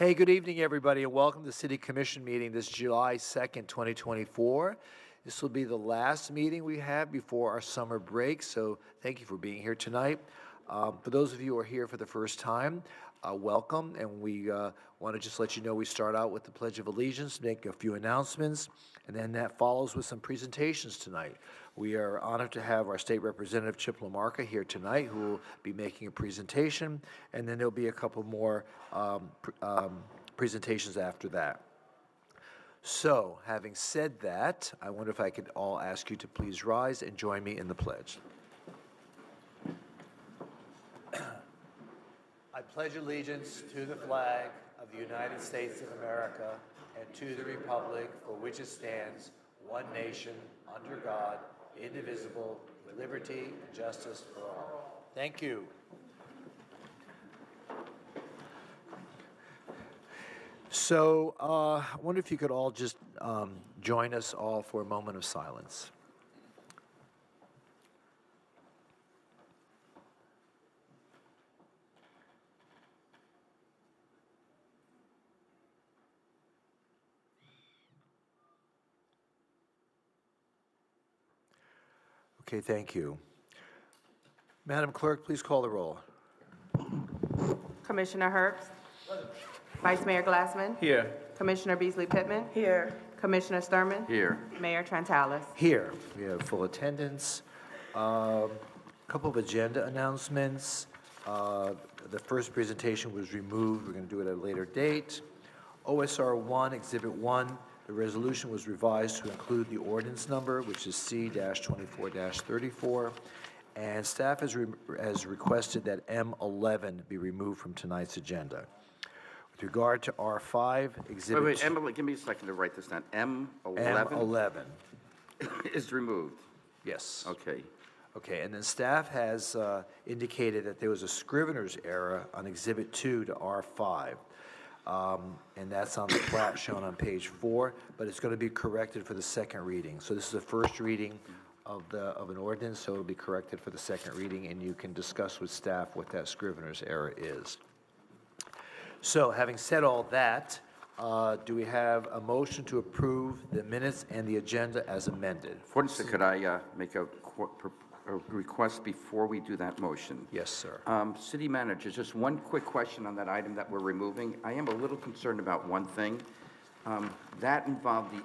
Hey, good evening, everybody, and welcome to the City Commission meeting this July 2nd, 2024. This will be the last meeting we have before our summer break, so thank you for being here tonight. For those of you who are here for the first time, welcome, and we want to just let you know we start out with the Pledge of Allegiance, make a few announcements, and then that follows with some presentations tonight. We are honored to have our State Representative Chip LaMarca here tonight, who will be making a presentation, and then there'll be a couple more presentations after that. So, having said that, I wonder if I could all ask you to please rise and join me in the pledge. I pledge allegiance to the flag of the United States of America and to the republic for which it stands, one nation, under God, indivisible, with liberty and justice for all. Thank you. So, I wonder if you could all just join us all for a moment of silence. Okay, thank you. Madam Clerk, please call the roll. Commissioner Herbst. Vice Mayor Glassman. Here. Commissioner Beasley Pittman. Here. Commissioner Sturman. Here. Mayor Trentalis. Here, we have full attendance. A couple of agenda announcements. The first presentation was removed. We're going to do it at a later date. OSR 1, Exhibit 1, the resolution was revised to include the ordinance number, which is C-24-34, and staff has requested that M11 be removed from tonight's agenda. With regard to R5, Exhibit... Wait, Emily, give me a second to write this down. M11? M11. Is removed. Yes. Okay. Okay, and then staff has indicated that there was a scrivener's error on Exhibit 2 to R5. And that's on the plat shown on page 4, but it's going to be corrected for the second reading. So this is the first reading of an ordinance, so it'll be corrected for the second reading, and you can discuss with staff what that scrivener's error is. So having said all that, do we have a motion to approve the minutes and the agenda as amended? For instance, could I make a request before we do that motion? Yes, sir. City Manager, just one quick question on that item that we're removing. I am a little concerned about one thing. That involved the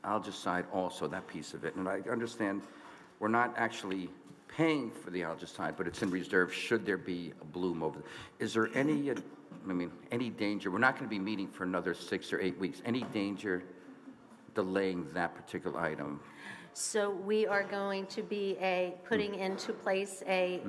algicide also, that piece of it. And I understand we're not actually paying for the algicide, but it's in reserve should there be a bloom over. Is there any, any danger? We're not going to be meeting for another 6 or 8 weeks. Any danger delaying that particular item? So we are going to be putting into place a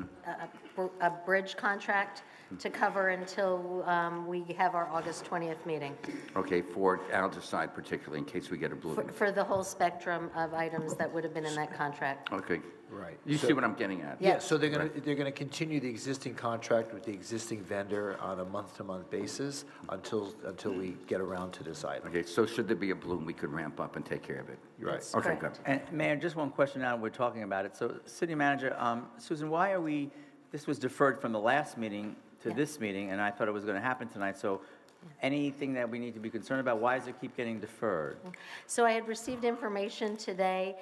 bridge contract to cover until we have our August 20th meeting. Okay, for algicide particularly, in case we get a bloom. For the whole spectrum of items that would have been in that contract. Okay. Right. You see what I'm getting at? Yeah, so they're going to continue the existing contract with the existing vendor on a month-to-month basis until we get around to this item. Okay, so should there be a bloom, we could ramp up and take care of it. Right. Okay, Correct. good. And Mayor, just one question now we're talking about it. So City Manager, Susan, why are this was deferred from the last meeting to this meeting, and I thought it was going to happen tonight. So anything that we need to be concerned about, why does it keep getting deferred? So I had received information today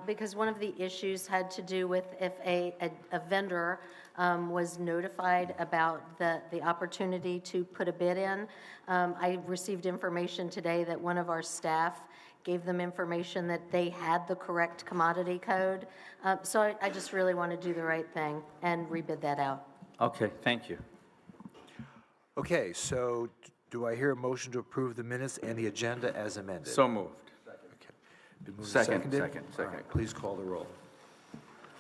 because one of the issues had to do with if a vendor was notified about the opportunity to put a bid in. I received information today that one of our staff gave them information that they had the correct commodity code. So I just really want to do the right thing and rebid that out. Okay, thank you. Okay, so do I hear a motion to approve the minutes and the agenda as amended? So moved. Okay. Been moved and Second. All right, please call the roll.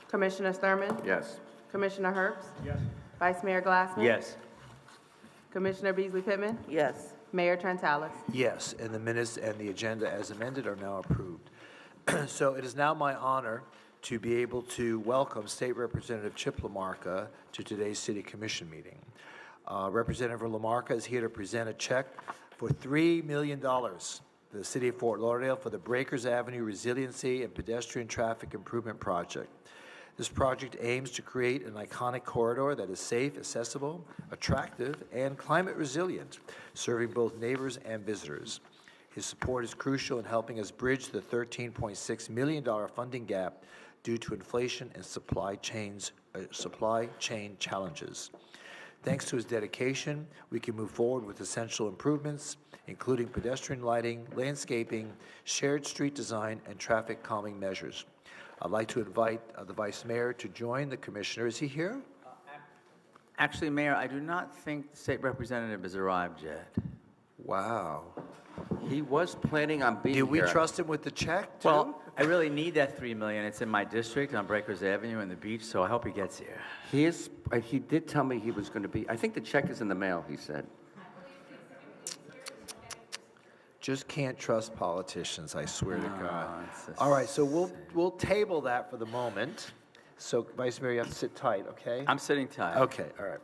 Commissioner Sturman. Yes. Commissioner Herbst. Yes. Vice Mayor Glassman. Yes. Commissioner Beasley Pittman. Yes. Mayor Trentalis. Yes, and the minutes and the agenda as amended are now approved. So it is now my honor to be able to welcome State Representative Chip LaMarca to today's City Commission meeting. Representative LaMarca is here to present a check for $3 million to the City of Fort Lauderdale for the Breakers Avenue Resiliency and Pedestrian Traffic Improvement Project. This project aims to create an iconic corridor that is safe, accessible, attractive, and climate resilient, serving both neighbors and visitors. His support is crucial in helping us bridge the $13.6 million funding gap due to inflation and supply chain challenges. Thanks to his dedication, we can move forward with essential improvements, including pedestrian lighting, landscaping, shared street design, and traffic calming measures. I'd like to invite the Vice Mayor to join the Commissioner. Is he here? Actually, Mayor, I do not think the state representative has arrived yet. Wow. He was planning on being Did here. we trust him with the check, too? Well, I really need that $3 million. It's in my district on Breakers Avenue and the beach, so I hope he gets here. He did tell me he was going to be, I think the check is in the mail, he said. Just can't trust politicians, I swear to God. it's a All right, so we'll table that for the moment. So, Vice Mayor, you have to sit tight, okay? I'm sitting tight. Okay, all right.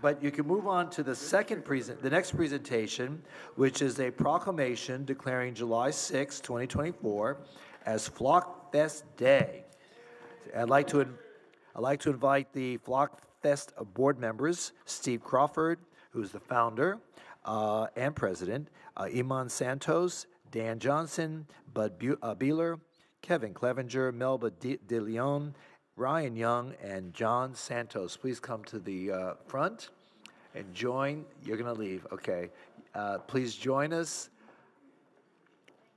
But you can move on to the next presentation, which is a proclamation declaring July 6, 2024, as Flock Fest Day. I'd like to invite the Flock Fest board members, Steve Crawford, who's the founder and president, Iman Santos, Dan Johnson, Bud Beeler, Kevin Clevenger, Melba De Leon, Ryan Young, and John Santos. Please come to the front and join. You're going to leave, okay. Please join us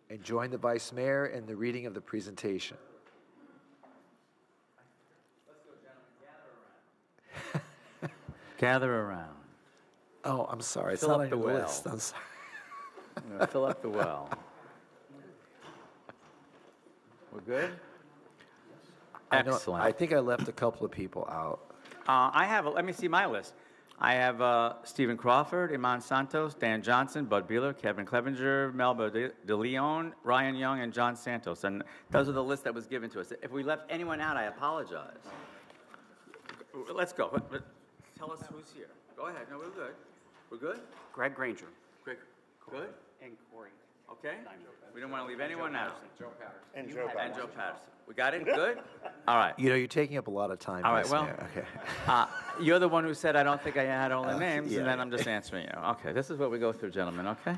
and join the Vice Mayor in the reading of the presentation. Let's go, gentlemen. Gather around. Oh, I'm sorry. It's Fill not up on the your well. list. I'm sorry. I'm gonna fill up the well. We're good? Excellent. I think I left a couple of people out. Let me see my list. I have Stephen Crawford, Iman Santos, Dan Johnson, Bud Beeler, Kevin Clevenger, Melba De Leon, Ryan Young, and John Santos. And those are the list that was given to us. If we left anyone out, I apologize. Let's go. Tell us who's here. Go ahead. No, we're good. We're good? Greg Granger. Greg, good? And Corey. Okay? We don't want to leave anyone out. And And Joe Patterson. We got it? Good? All right. You know, you're taking up a lot of time. All right, Vice well, Mayor. Okay. You're the one who said I don't think I had all the names, yeah. and then I'm just answering you. Okay, this is what we go through, gentlemen, okay?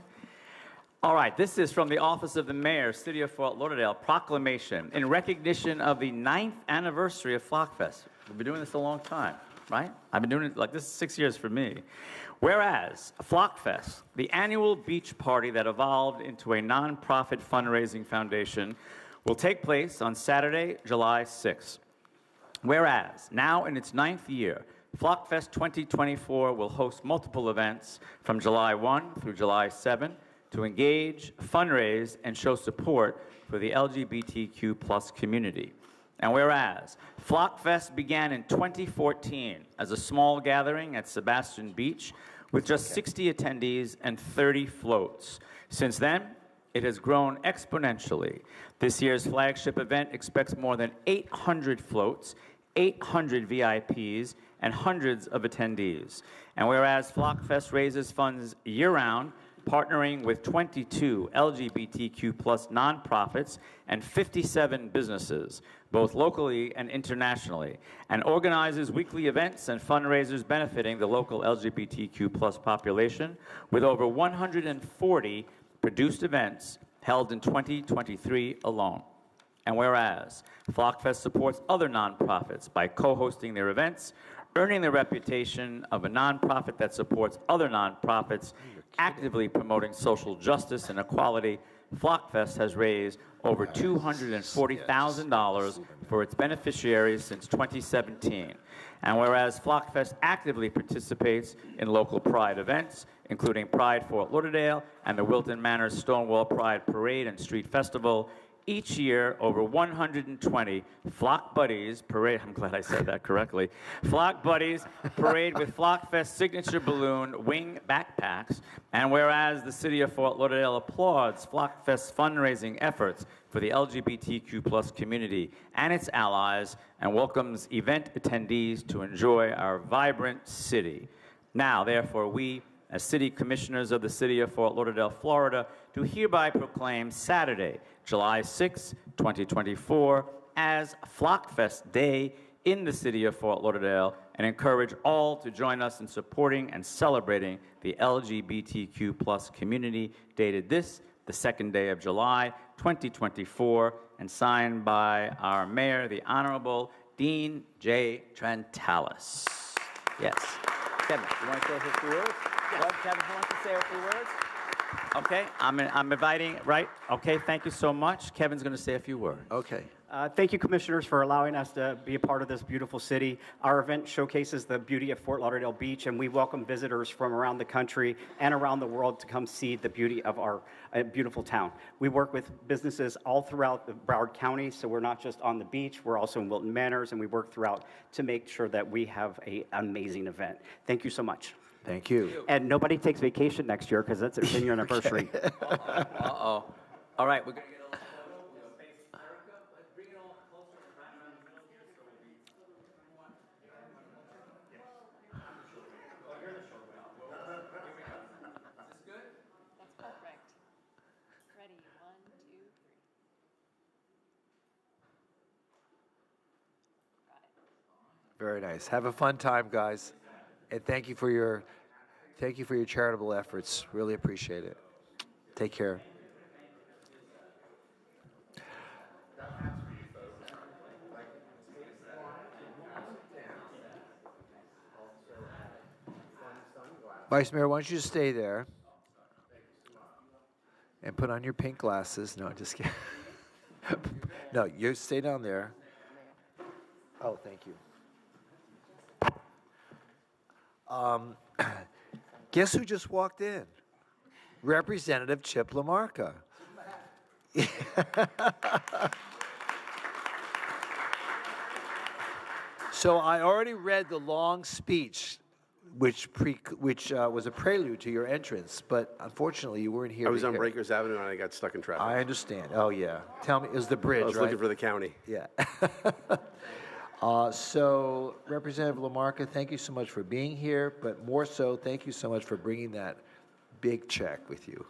All right, this is from the Office of the Mayor, City of Fort Lauderdale, proclamation in recognition of the 9th anniversary of Flockfest. We've been doing this a long time, right? I've been doing it like this is 6 years for me. Whereas Flockfest, the annual beach party that evolved into a nonprofit fundraising foundation, will take place on Saturday, July 6th. Whereas, now in its 9th year, Flockfest 2024 will host multiple events from July 1 through July 7 to engage, fundraise, and show support for the LGBTQ+ community. And whereas, Flockfest began in 2014 as a small gathering at Sebastian Beach with just 60 attendees and 30 floats. Since then, it has grown exponentially. This year's flagship event expects more than 800 floats, 800 VIPs, and hundreds of attendees. And whereas Flockfest raises funds year-round, partnering with 22 LGBTQ+ nonprofits and 57 businesses, both locally and internationally, and organizes weekly events and fundraisers benefiting the local LGBTQ+ population, with over 140 produced events held in 2023 alone. And whereas Flockfest supports other nonprofits by co-hosting their events, earning the reputation of a nonprofit that supports other nonprofits, actively promoting social justice and equality, Flockfest has raised over $240,000 for its beneficiaries since 2017. And whereas Flockfest actively participates in local Pride events, including Pride Fort Lauderdale and the Wilton Manor Stonewall Pride Parade and Street Festival, each year, over 120 Flock Buddies parade, I'm glad I said that correctly, Flock Buddies parade with Flockfest signature balloon wing backpacks. And whereas the City of Fort Lauderdale applauds Flockfest's fundraising efforts for the LGBTQ+ community and its allies, and welcomes event attendees to enjoy our vibrant city. Now, therefore, we, as City Commissioners of the City of Fort Lauderdale, Florida, do hereby proclaim Saturday, July 6, 2024, as Flockfest Day in the city of Fort Lauderdale and encourage all to join us in supporting and celebrating the LGBTQ plus community, dated this, the second day of July, 2024, and signed by our mayor, the Honorable Dean J. Trentalis. Yes. Kevin, you want to say a few words? Yes. Kevin, you want to say a few words? Okay, I'm inviting, right? Okay, thank you so much. Kevin's going to say a few words. Okay. Thank you, Commissioners, for allowing us to be a part of this beautiful city. Our event showcases the beauty of Fort Lauderdale Beach, and we welcome visitors from around the country and around the world to come see the beauty of our beautiful town. We work with businesses all throughout the Broward County, so we're not just on the beach, we're also in Wilton Manors, and we work throughout to make sure that we have an amazing event. Thank you so much. Thank you. And nobody takes vacation next year because that's their 10-year anniversary. Uh-oh. All right, we're going to get a little photo. We'll face Erica. Let's bring it all closer right around the middle here so we want. Oh, you're the short one. Here we go. Is this good? That's perfect. Ready, 1, 2, 3. Got it. Very nice. Have a fun time, guys. And thank you for your charitable efforts. Really appreciate it. Take care. Vice Mayor, why don't you just stay there and put on your pink glasses? No, just kidding. No, you stay down there. Oh, thank you. Guess who just walked in? Representative Chip LaMarca. So I already read the long speech, which was a prelude to your entrance, but unfortunately you weren't here. I was to on hear. Breakers Avenue and I got stuck in traffic. I understand. Oh yeah. Tell me, it was the bridge, I was right? looking for the county. Yeah. So, Representative LaMarca, thank you so much for being here, but more so, thank you so much for bringing that big check with you.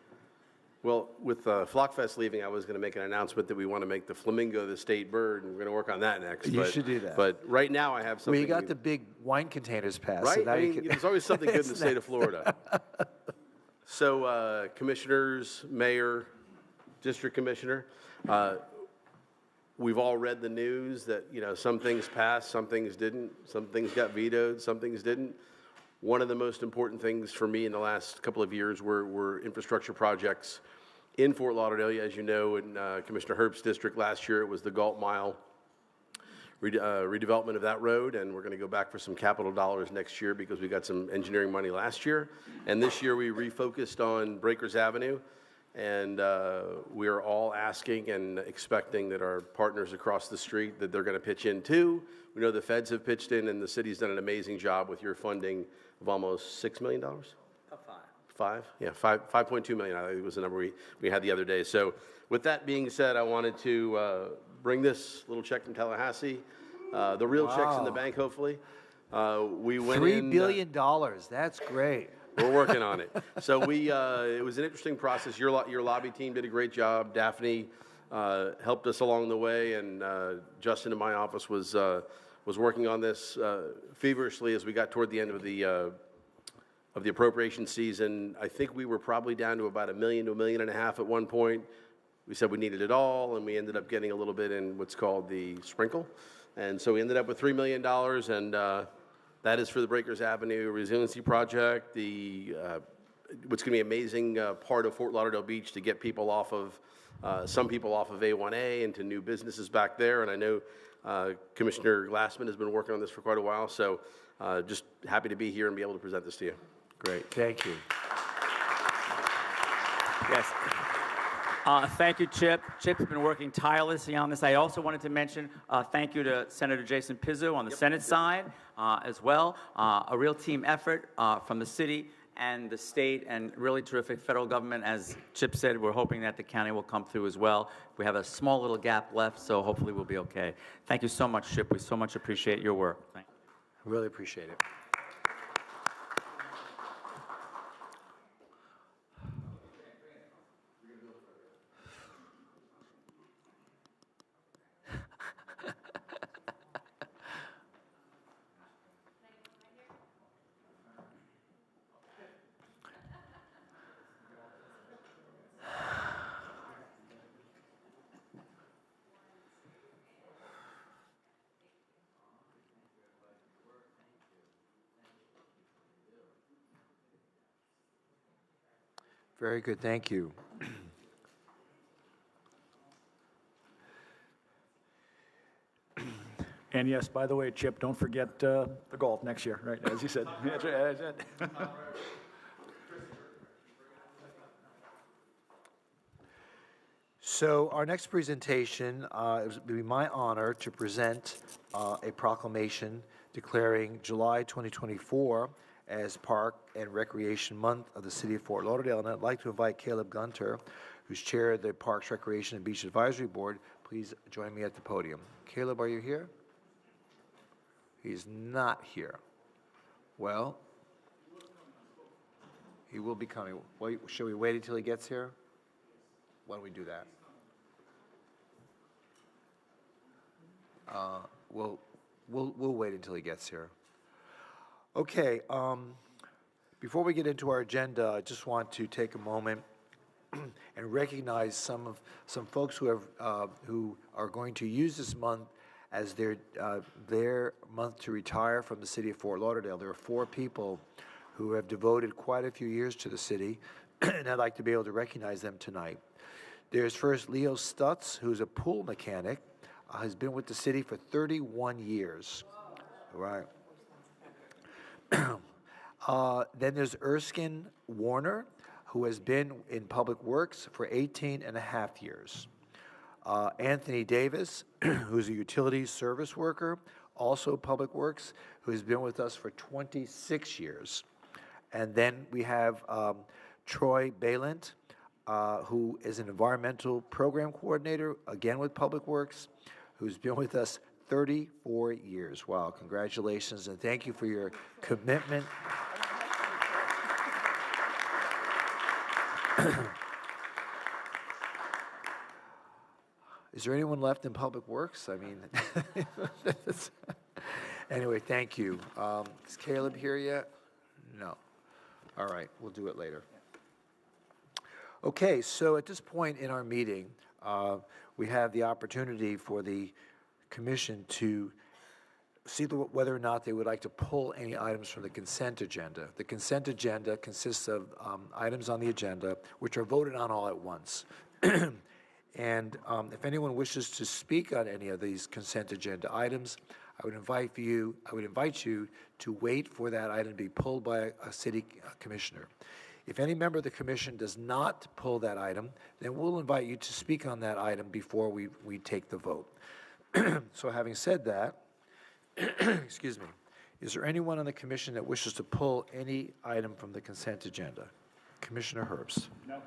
Well, with Flockfest leaving, I was going to make an announcement that we want to make the flamingo the state bird, and we're going to work on that next. You should do that. But right now, I have something. Well, you got the big wine containers passed. So right. now I you mean, can, there's always something good in the state of Florida. So, commissioners, mayor, district commissioner, we've all read the news that, some things passed, some things didn't, some things got vetoed, some things didn't. One of the most important things for me in the last couple of years were infrastructure projects in Fort Lauderdale. As you know, in Commissioner Herbst's district last year, it was the Galt Mile redevelopment of that road, and we're going to go back for some capital dollars next year because we got some engineering money last year. And this year we refocused on Breakers Avenue, and we are all asking and expecting that our partners across the street, that they're going to pitch in too. We know the feds have pitched in, and the city's done an amazing job with your funding of almost $6 million. Five? Yeah, 5.2 million, I think was the number we had the other day. So with that being said, I wanted to bring this little check from Tallahassee, the real checks in the bank, hopefully. We went in. $3 billion, that's great. We're working on it. So it was an interesting process. Your lobby team did a great job. Daphne helped us along the way, and Justin in my office was working on this feverishly as we got toward the end of the appropriation season. I think we were probably down to about $1 million to $1.5 million at one point. We said we needed it all, and we ended up getting a little bit in what's called the sprinkle. And so we ended up with $3 million, and that is for the Breakers Avenue Resiliency Project, what's going to be an amazing part of Fort Lauderdale Beach to get people off of, some people off of A1A into new businesses back there. And I know Commissioner Glassman has been working on this for quite a while, so just happy to be here and be able to present this to you. Great, thank you. Yes. Thank you, Chip. Chip's been working tirelessly on this. I also wanted to mention thank you to Senator Jason Pizzo on the Senate side as well. A real team effort from the city and the state, and really terrific federal government. As Chip said, we're hoping that the county will come through as well. We have a small little gap left, so hopefully we'll be okay. Thank you so much, Chip. We so much appreciate your work. Thank you. Really appreciate it. Very good, thank you. And yes, by the way, Chip, don't forget the golf next year, right, as you said. That's right, that's it. So our next presentation, it would be my honor to present a proclamation declaring July 2024 as Park and Recreation Month of the City of Fort Lauderdale. And I'd like to invite Caleb Gunter, who's chair of the Parks, Recreation, and Beach Advisory Board. Please join me at the podium. Caleb, are you here? He's not here. Well, he will be coming. Wait, should we wait until he gets here? Why don't we do that? We'll wait until he gets here. Okay. Before we get into our agenda, I just want to take a moment and recognize some folks who are going to use this month as their month to retire from the city of Fort Lauderdale. There are 4 people who have devoted quite a few years to the city, and I'd like to be able to recognize them tonight. There's first Leo Stutz, who's a pool mechanic, has been with the city for 31 years. Right. Then there's Erskine Warner, who has been in Public Works for 18 and a half years. Anthony Davis, who's a utilities service worker, also Public Works, who has been with us for 26 years. And then we have Troy Balint, who is an environmental program coordinator, again with Public Works, who's been with us 34 years. Wow, congratulations, and thank you for your commitment. Is there anyone left in Public Works? I mean, anyway, thank you. Is Caleb here yet? No. All right, we'll do it later. Okay, so at this point in our meeting, we have the opportunity for the commission to see whether or not they would like to pull any items from the consent agenda. The consent agenda consists of items on the agenda which are voted on all at once. And if anyone wishes to speak on any of these consent agenda items, I would invite you to wait for that item to be pulled by a city commissioner. If any member of the commission does not pull that item, then we'll invite you to speak on that item before we take the vote. So having said that, excuse me, is there anyone on the commission that wishes to pull any item from the consent agenda? Commissioner Herbst? No.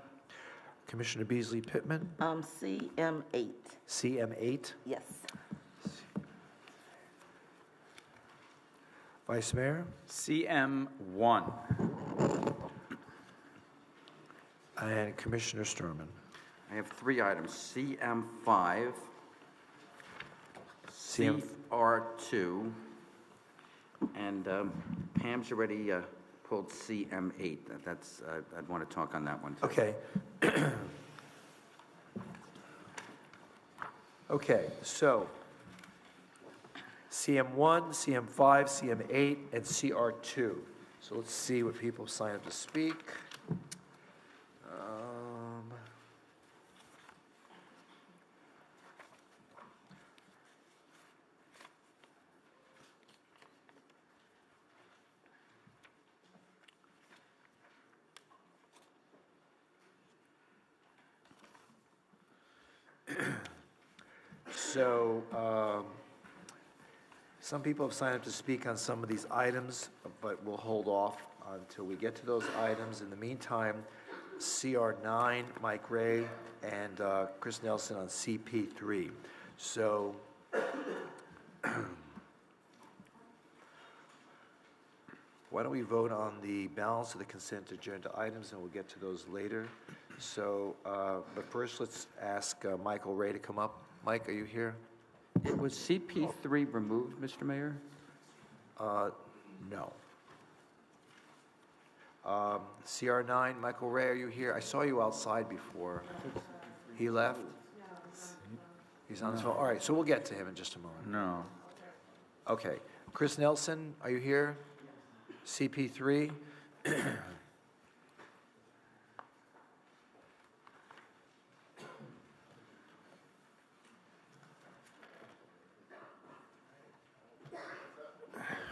Commissioner Beasley Pittman? CM8. CM8? Yes. Vice Mayor? CM1. And Commissioner Sturman? I have 3 items, CM5, CR2, and Pam's already pulled CM8. That's, I'd want to talk on that one, too. Okay. Okay, so CM1, CM5, CM8, and CR2. So let's see what people sign up to speak. So, some people have signed up to speak on some of these items, but we'll hold off until we get to those items. In the meantime, CR9, Mike Ray, and Chris Nelson on CP3. So, why don't we vote on the balance of the consent agenda items, and we'll get to those later. So, but first, let's ask Michael Ray to come up. Mike, are you here? Was CP3 removed, Mr. Mayor? No. CR9, Michael Ray, are you here? I saw you outside before. He left? He's on his phone. All right, so we'll get to him in just a moment. No. Okay. Chris Nelson, are you here? CP3?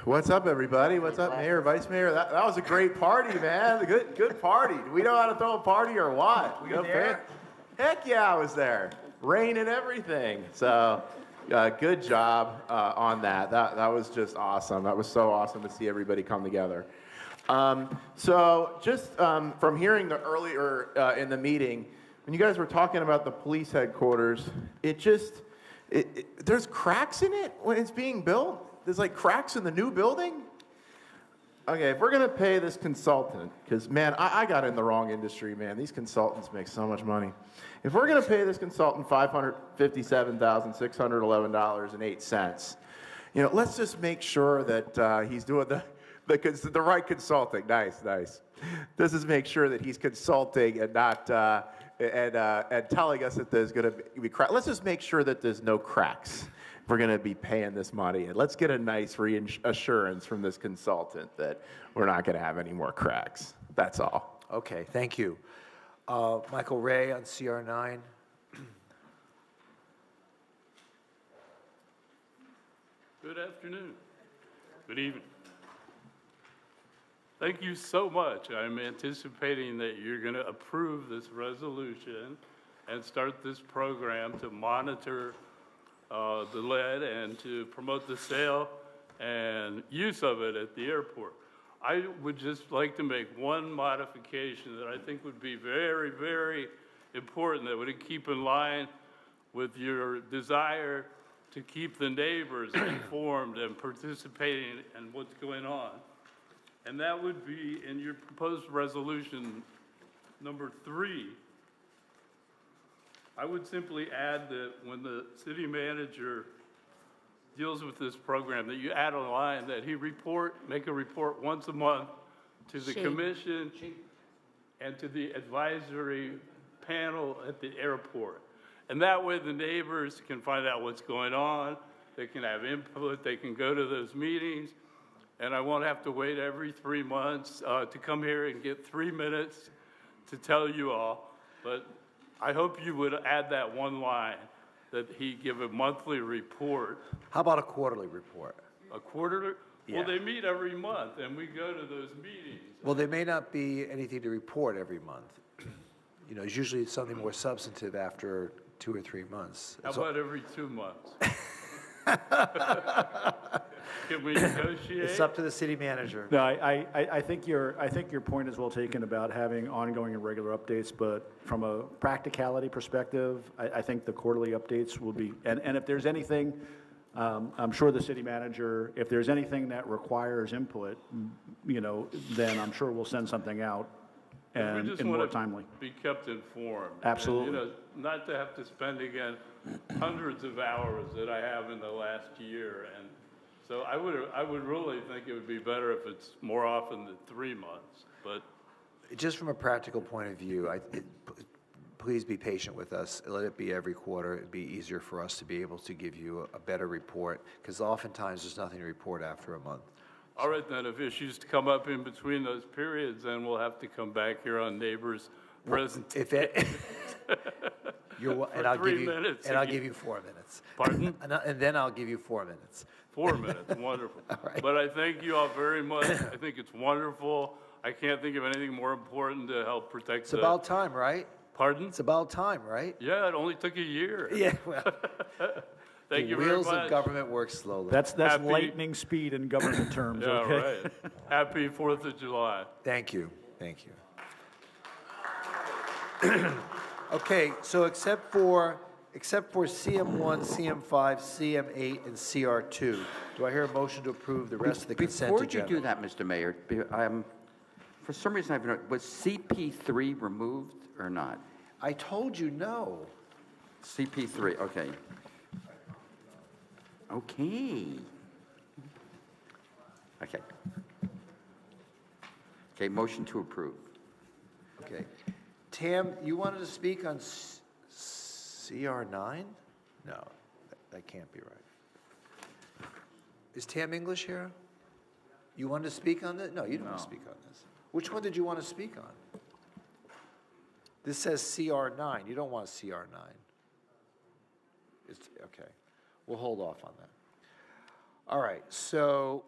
What's up, everybody? What's up, Mayor, Vice Mayor? That was a great party, man. Good party. Do we know how to throw a party or what? Were you there? Heck yeah, I was there. Rain and everything. So, good job on that. That was just awesome. That was so awesome to see everybody come together. So, just from hearing the earlier in the meeting, when you guys were talking about the police headquarters, there's cracks in it when it's being built. There's like cracks in the new building. Okay, if we're gonna pay this consultant, because man, I got in the wrong industry, man. These consultants make so much money. If we're gonna pay this consultant $557,611.08, let's just make sure that he's doing the right consulting. Nice. Let's just make sure that he's consulting and not and telling us that there's gonna be cracks. Let's just make sure that there's no cracks. We're going to be paying this money, and let's get a nice reassurance from this consultant that we're not going to have any more cracks. That's all. Okay, thank you. Michael Ray on CR9. Good afternoon. Good evening. Thank you so much. I'm anticipating that you're going to approve this resolution and start this program to monitor the lead and to promote the sale and use of it at the airport. I would just like to make one modification that I think would be very, very important, that would keep in line with your desire to keep the neighbors informed and participating in what's going on. And that would be in your proposed resolution number 3. I would simply add that when the city manager deals with this program, that you add a line that he make a report once a month to the commission and to the advisory panel at the airport. And that way the neighbors can find out what's going on, they can have input, they can go to those meetings, and I won't have to wait every 3 months to come here and get 3 minutes to tell you all. But I hope you would add that one line, that he give a monthly report. How about a quarterly report? A quarterly? Yeah. Well, they meet every month, and we go to those meetings. Well, there may not be anything to report every month. It's usually something more substantive after 2 or 3 months. How about every 2 months? Can we negotiate? It's up to the city manager. No, I think your point is well taken about having ongoing and regular updates, but from a practicality perspective, I think the quarterly updates will be, and if there's anything, I'm sure the city manager, if there's anything that requires input, then I'm sure we'll send something out and more timely. Be kept informed. Absolutely. And, not to have to spend again hundreds of hours that I have in the last year. And so I would really think it would be better if it's more often than 3 months. But just from a practical point of view, please be patient with us. Let it be every quarter. It'd be easier for us to be able to give you a better report, because oftentimes there's nothing to report after a month. all right, then, if issues come up in between those periods, then we'll have to come back here on neighbors' presentation. And I'll give you 4 minutes. Pardon? And then I'll give you 4 minutes. 4 minutes, wonderful. Right. But I thank you all very much. I think it's wonderful. I can't think of anything more important to help protect It's about time, right? Pardon? It's about time, right? Yeah, it only took a year. Yeah, well. Thank you The very wheels much. of government work slowly. That's lightning speed in government terms, Yeah, okay? right. Happy 4th of July. Thank you. Okay, so except for CM1, CM5, CM8, and CR2, do I hear a motion to approve the rest of the consent agenda? Before you do that, Mr. Mayor, for some reason I've noticed, was CP3 removed or not? I told you no. CP3, okay. Okay, motion to approve. Okay. Tam, you wanted to speak on CR9? No, that can't be right. Is Tam English here? You wanted to speak on this? No, you don't want to speak on this. Which one did you want to speak on? This says CR9. You don't want CR9. Okay. We'll hold off on that. All right. So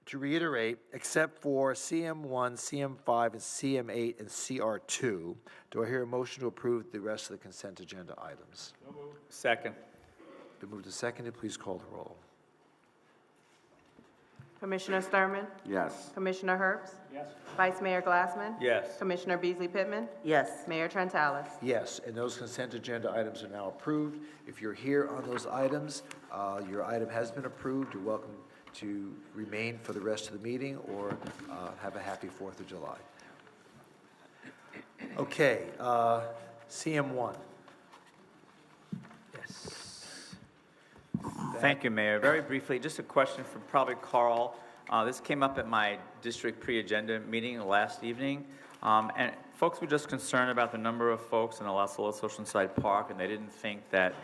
To reiterate, except for CM1, CM5, and CM8 and CR2, do I hear a motion to approve the rest of the consent agenda items? Second. Been moved and seconded. Please call the roll. Commissioner Sturman? Yes. Commissioner Herbst? Yes. Vice Mayor Glassman? Yes. Commissioner Beasley Pittman? Yes. Mayor Trentalis. Yes, and those consent agenda items are now approved. If you're here on those items, your item has been approved. You're welcome to remain for the rest of the meeting or have a happy 4th of July. Okay, CM1. Yes. Thank you, Mayor. Very briefly, just a question for probably Carl. This came up at my district pre-agenda meeting last evening, and folks were just concerned about the number of folks in the Los Alamos Oceanside Park, and they didn't think that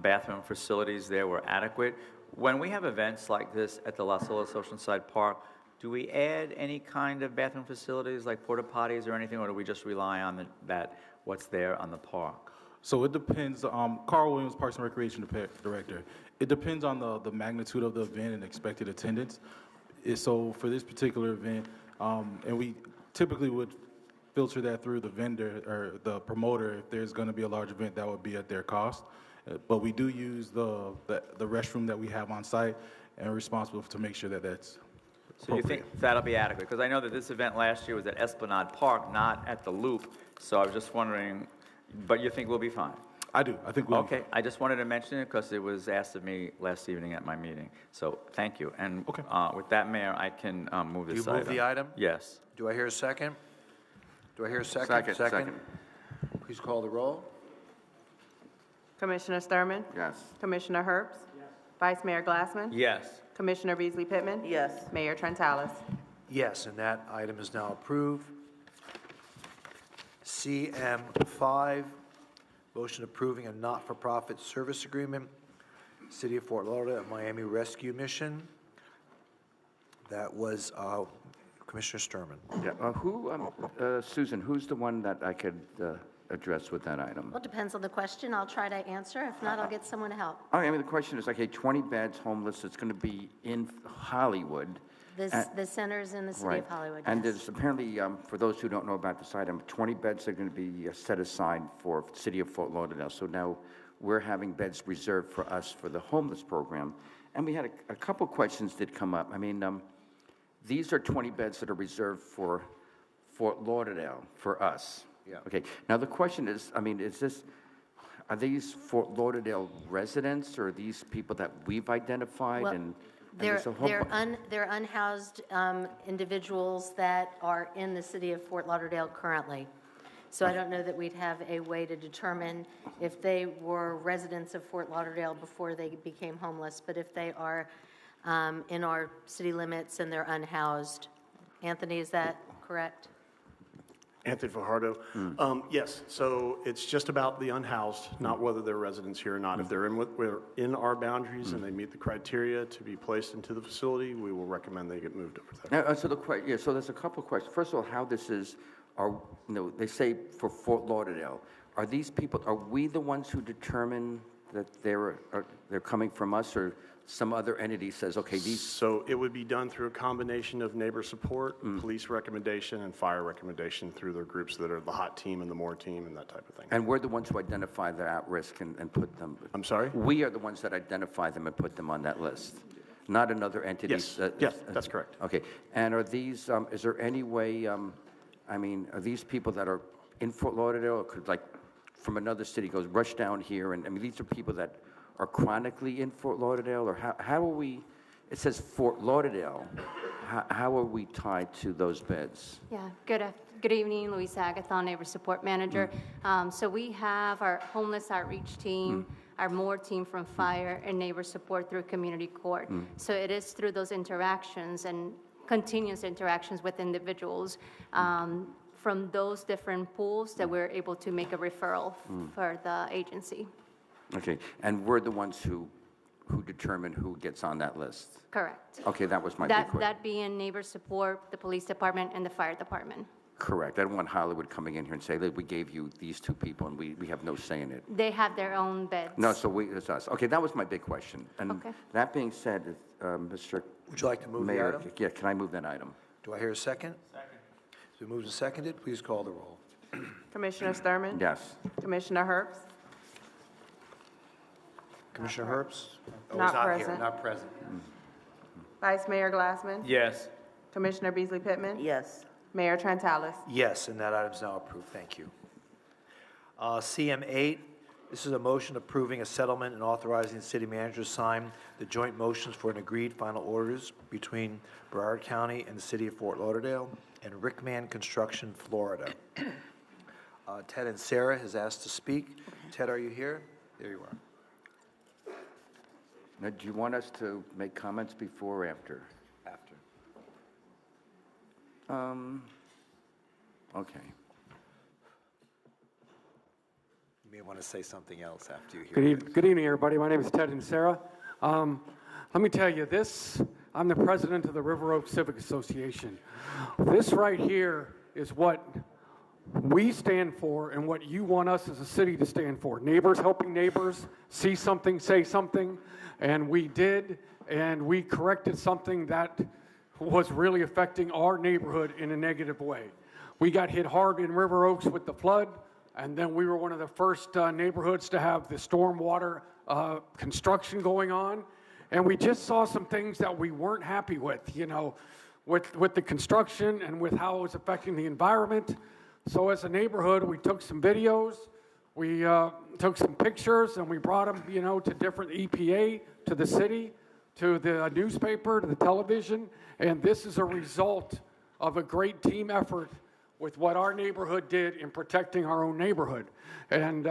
bathroom facilities there were adequate. When we have events like this at the Los Alamos Oceanside Park, do we add any kind of bathroom facilities like porta potties or anything, or do we just rely on what's there on the park? So it depends. Carl Williams, Parks and Recreation Director. It depends on the magnitude of the event and expected attendance. So for this particular event, and we typically would filter that through the vendor or the promoter. If there's going to be a large event, that would be at their cost. But we do use the restroom that we have on site and are responsible to make sure that that's So you think that'll be adequate? Because I know that this event last year was at Esplanade Park, not at the Loop. So I was just wondering, but you think we'll be fine? I do. I think we'll Okay, I just wanted to mention it because it was asked of me last evening at my meeting. So thank you. And Okay. With that, Mayor, I can move this Do you move the item? Yes. Do I hear a second? Do I hear a second? Second. Please call the roll. Commissioner Sturman? Yes. Commissioner Herbst? Vice Mayor Glassman? Yes. Commissioner Beasley Pittman? Yes. Mayor Trentalis. Yes, and that item is now approved. CM5, motion approving a not-for-profit service agreement, City of Fort Lauderdale Miami Rescue Mission. That was Commissioner Sturman. Yeah, Susan, who's the one that I could address with that item? Well, it depends on the question. I'll try to answer. If not, I'll get someone to help. I mean, the question is, okay, 20 beds homeless, it's going to be in Hollywood. The center's in the city of Hollywood, And yes. there's apparently, for those who don't know about this item, 20 beds are going to be set aside for City of Fort Lauderdale. So now we're having beds reserved for us for the homeless program. And we had a couple questions that come up. I mean, these are 20 beds that are reserved for Fort Lauderdale, for us. Yeah. Okay, now the question is, I mean, are these Fort Lauderdale residents, or are these people that we've identified? Well, and They're there's a whole they're unhoused individuals that are in the city of Fort Lauderdale currently. So I don't know that we'd have a way to determine if they were residents of Fort Lauderdale before they became homeless, but if they are in our city limits and they're unhoused. Anthony, is that correct? Anthony Fajardo. Yes, so it's just about the unhoused, not whether they're residents here or not. If they're in our boundaries and they meet the criteria to be placed into the facility, we will recommend they get moved over there. Now, so there's a couple of questions. First of all, how this is, they say for Fort Lauderdale, are these people, are we the ones who determine that they're coming from us, or some other entity says, okay, these? So it would be done through a combination of neighbor support, police recommendation, and fire recommendation through their groups that are the HOT team and the MORE team and that type of thing. And we're the ones who identify they're at risk and put them. I'm sorry? We are the ones that identify them and put them on that list, not another entity. Yes, that's correct. Okay, and are these, is there any way, I mean, are these people that are in Fort Lauderdale, or could, like, from another city goes rush down here, and I mean, these are people that are chronically in Fort Lauderdale, or how are we, it says Fort Lauderdale, how are we tied to those beds? Yeah, good evening, Louisa Agathon, Neighbor Support Manager. So we have our homeless outreach team, our MORE team from fire, and neighbor support through community court. So it is through those interactions and continuous interactions with individuals from those different pools that we're able to make a referral for the agency. Okay, and we're the ones who determine who gets on that list? Correct. Okay, that was my big question. That being neighbor support, the police department, and the fire department. Correct. I don't want Hollywood coming in here and say, look, we gave you these two people, and we have no say in it. They have their own beds. No, so it's us. Okay, that was my big question. And Okay. that being said, Mr. Would you like to move the Mayor, item? yeah, can I move that item? Do I hear a second? Second. It's been moved and seconded. Please call the roll. Commissioner Sturman? Yes. Commissioner Herbst? Commissioner Herbst? Oh, Not he's not here, present. not present. Vice Mayor Glassman? Yes. Commissioner Beasley Pittman? Yes. Mayor Trentalis? Yes, and that item is now approved. Thank you. CM8, this is a motion approving a settlement and authorizing the city manager to sign the joint motions for an agreed final orders between Broward County and the city of Fort Lauderdale and Rickman Construction, Florida. Ted and Sarah has asked to speak. Ted, are you here? There you are. Now, do you want us to make comments before or after? After. Okay. You may want to say something else after you hear. Good evening, everybody. My name is Ted and Sarah. Let me tell you this. I'm the president of the River Oaks Civic Association. This right here is what we stand for and what you want us as a city to stand for. Neighbors helping neighbors, see something, say something, and we did, and we corrected something that was really affecting our neighborhood in a negative way. We got hit hard in River Oaks with the flood, and then we were one of the first neighborhoods to have the stormwater construction going on, and we just saw some things that we weren't happy with, with the construction and with how it was affecting the environment. So as a neighborhood, we took some videos, we took some pictures, and we brought them, to different EPA, to the city, to the newspaper, to the television, and this is a result of a great team effort with what our neighborhood did in protecting our own neighborhood. And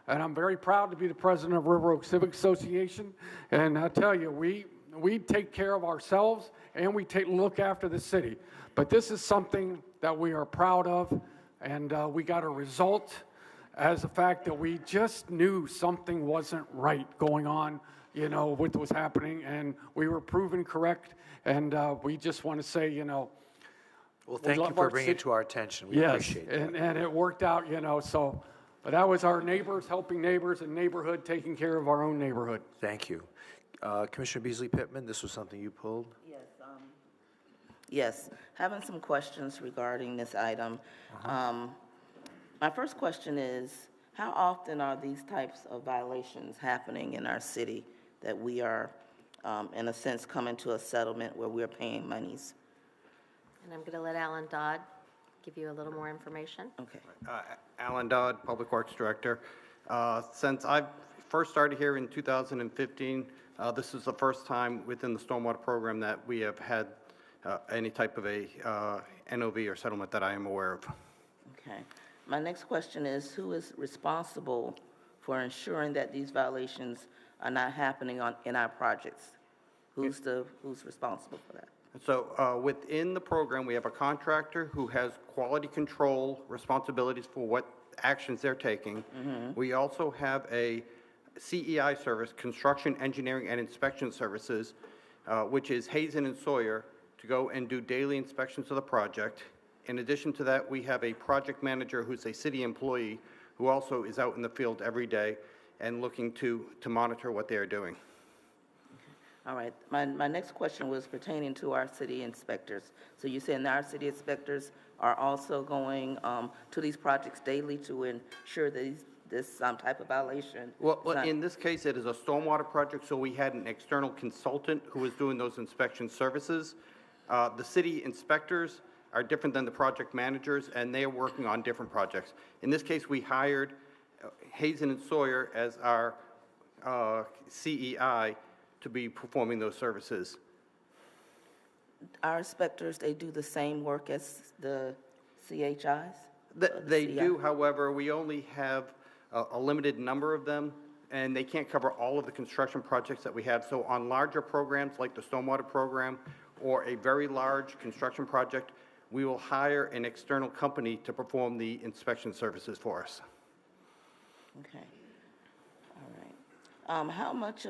I'm very proud to be the president of River Oaks Civic Association, and I tell you, we take care of ourselves, and we look after the city. But this is something that we are proud of, and we got a result as the fact that we just knew something wasn't right going on, with what was happening, and we were proven correct, and we just want to say, well, thank you for bringing it to our attention. We appreciate that. And it worked out, so, but that was our neighbors helping neighbors and neighborhood taking care of our own neighborhood. Thank you. Commissioner Beasley Pittman, this was something you pulled? Yes. Yes. Having some questions regarding this item. My first question is, how often are these types of violations happening in our city that we are, in a sense, coming to a settlement where we're paying monies? And I'm going to let Alan Dodd give you a little more information. Okay. Alan Dodd, Public Works Director. Since I first started here in 2015, this is the first time within the stormwater program that we have had any type of a NOV or settlement that I am aware of. Okay. My next question is, who is responsible for ensuring that these violations are not happening in our projects? Who's responsible for that? So within the program, we have a contractor who has quality control responsibilities for what actions they're taking. We also have a CEI service, Construction, Engineering, and Inspection Services, which is Hazen and Sawyer, to go and do daily inspections of the project. In addition to that, we have a project manager who's a city employee who also is out in the field every day and looking to monitor what they are doing. All right. My next question was pertaining to our city inspectors. So you said our city inspectors are also going to these projects daily to ensure that this type of violation? Well, in this case, it is a stormwater project, so we had an external consultant who was doing those inspection services. The city inspectors are different than the project managers, and they are working on different projects. In this case, we hired Hazen and Sawyer as our CEI to be performing those services. Our inspectors, they do the same work as the CHIs? They do, however, we only have a limited number of them, and they can't cover all of the construction projects that we have. So on larger programs like the stormwater program or a very large construction project, we will hire an external company to perform the inspection services for us. Okay. All right. How much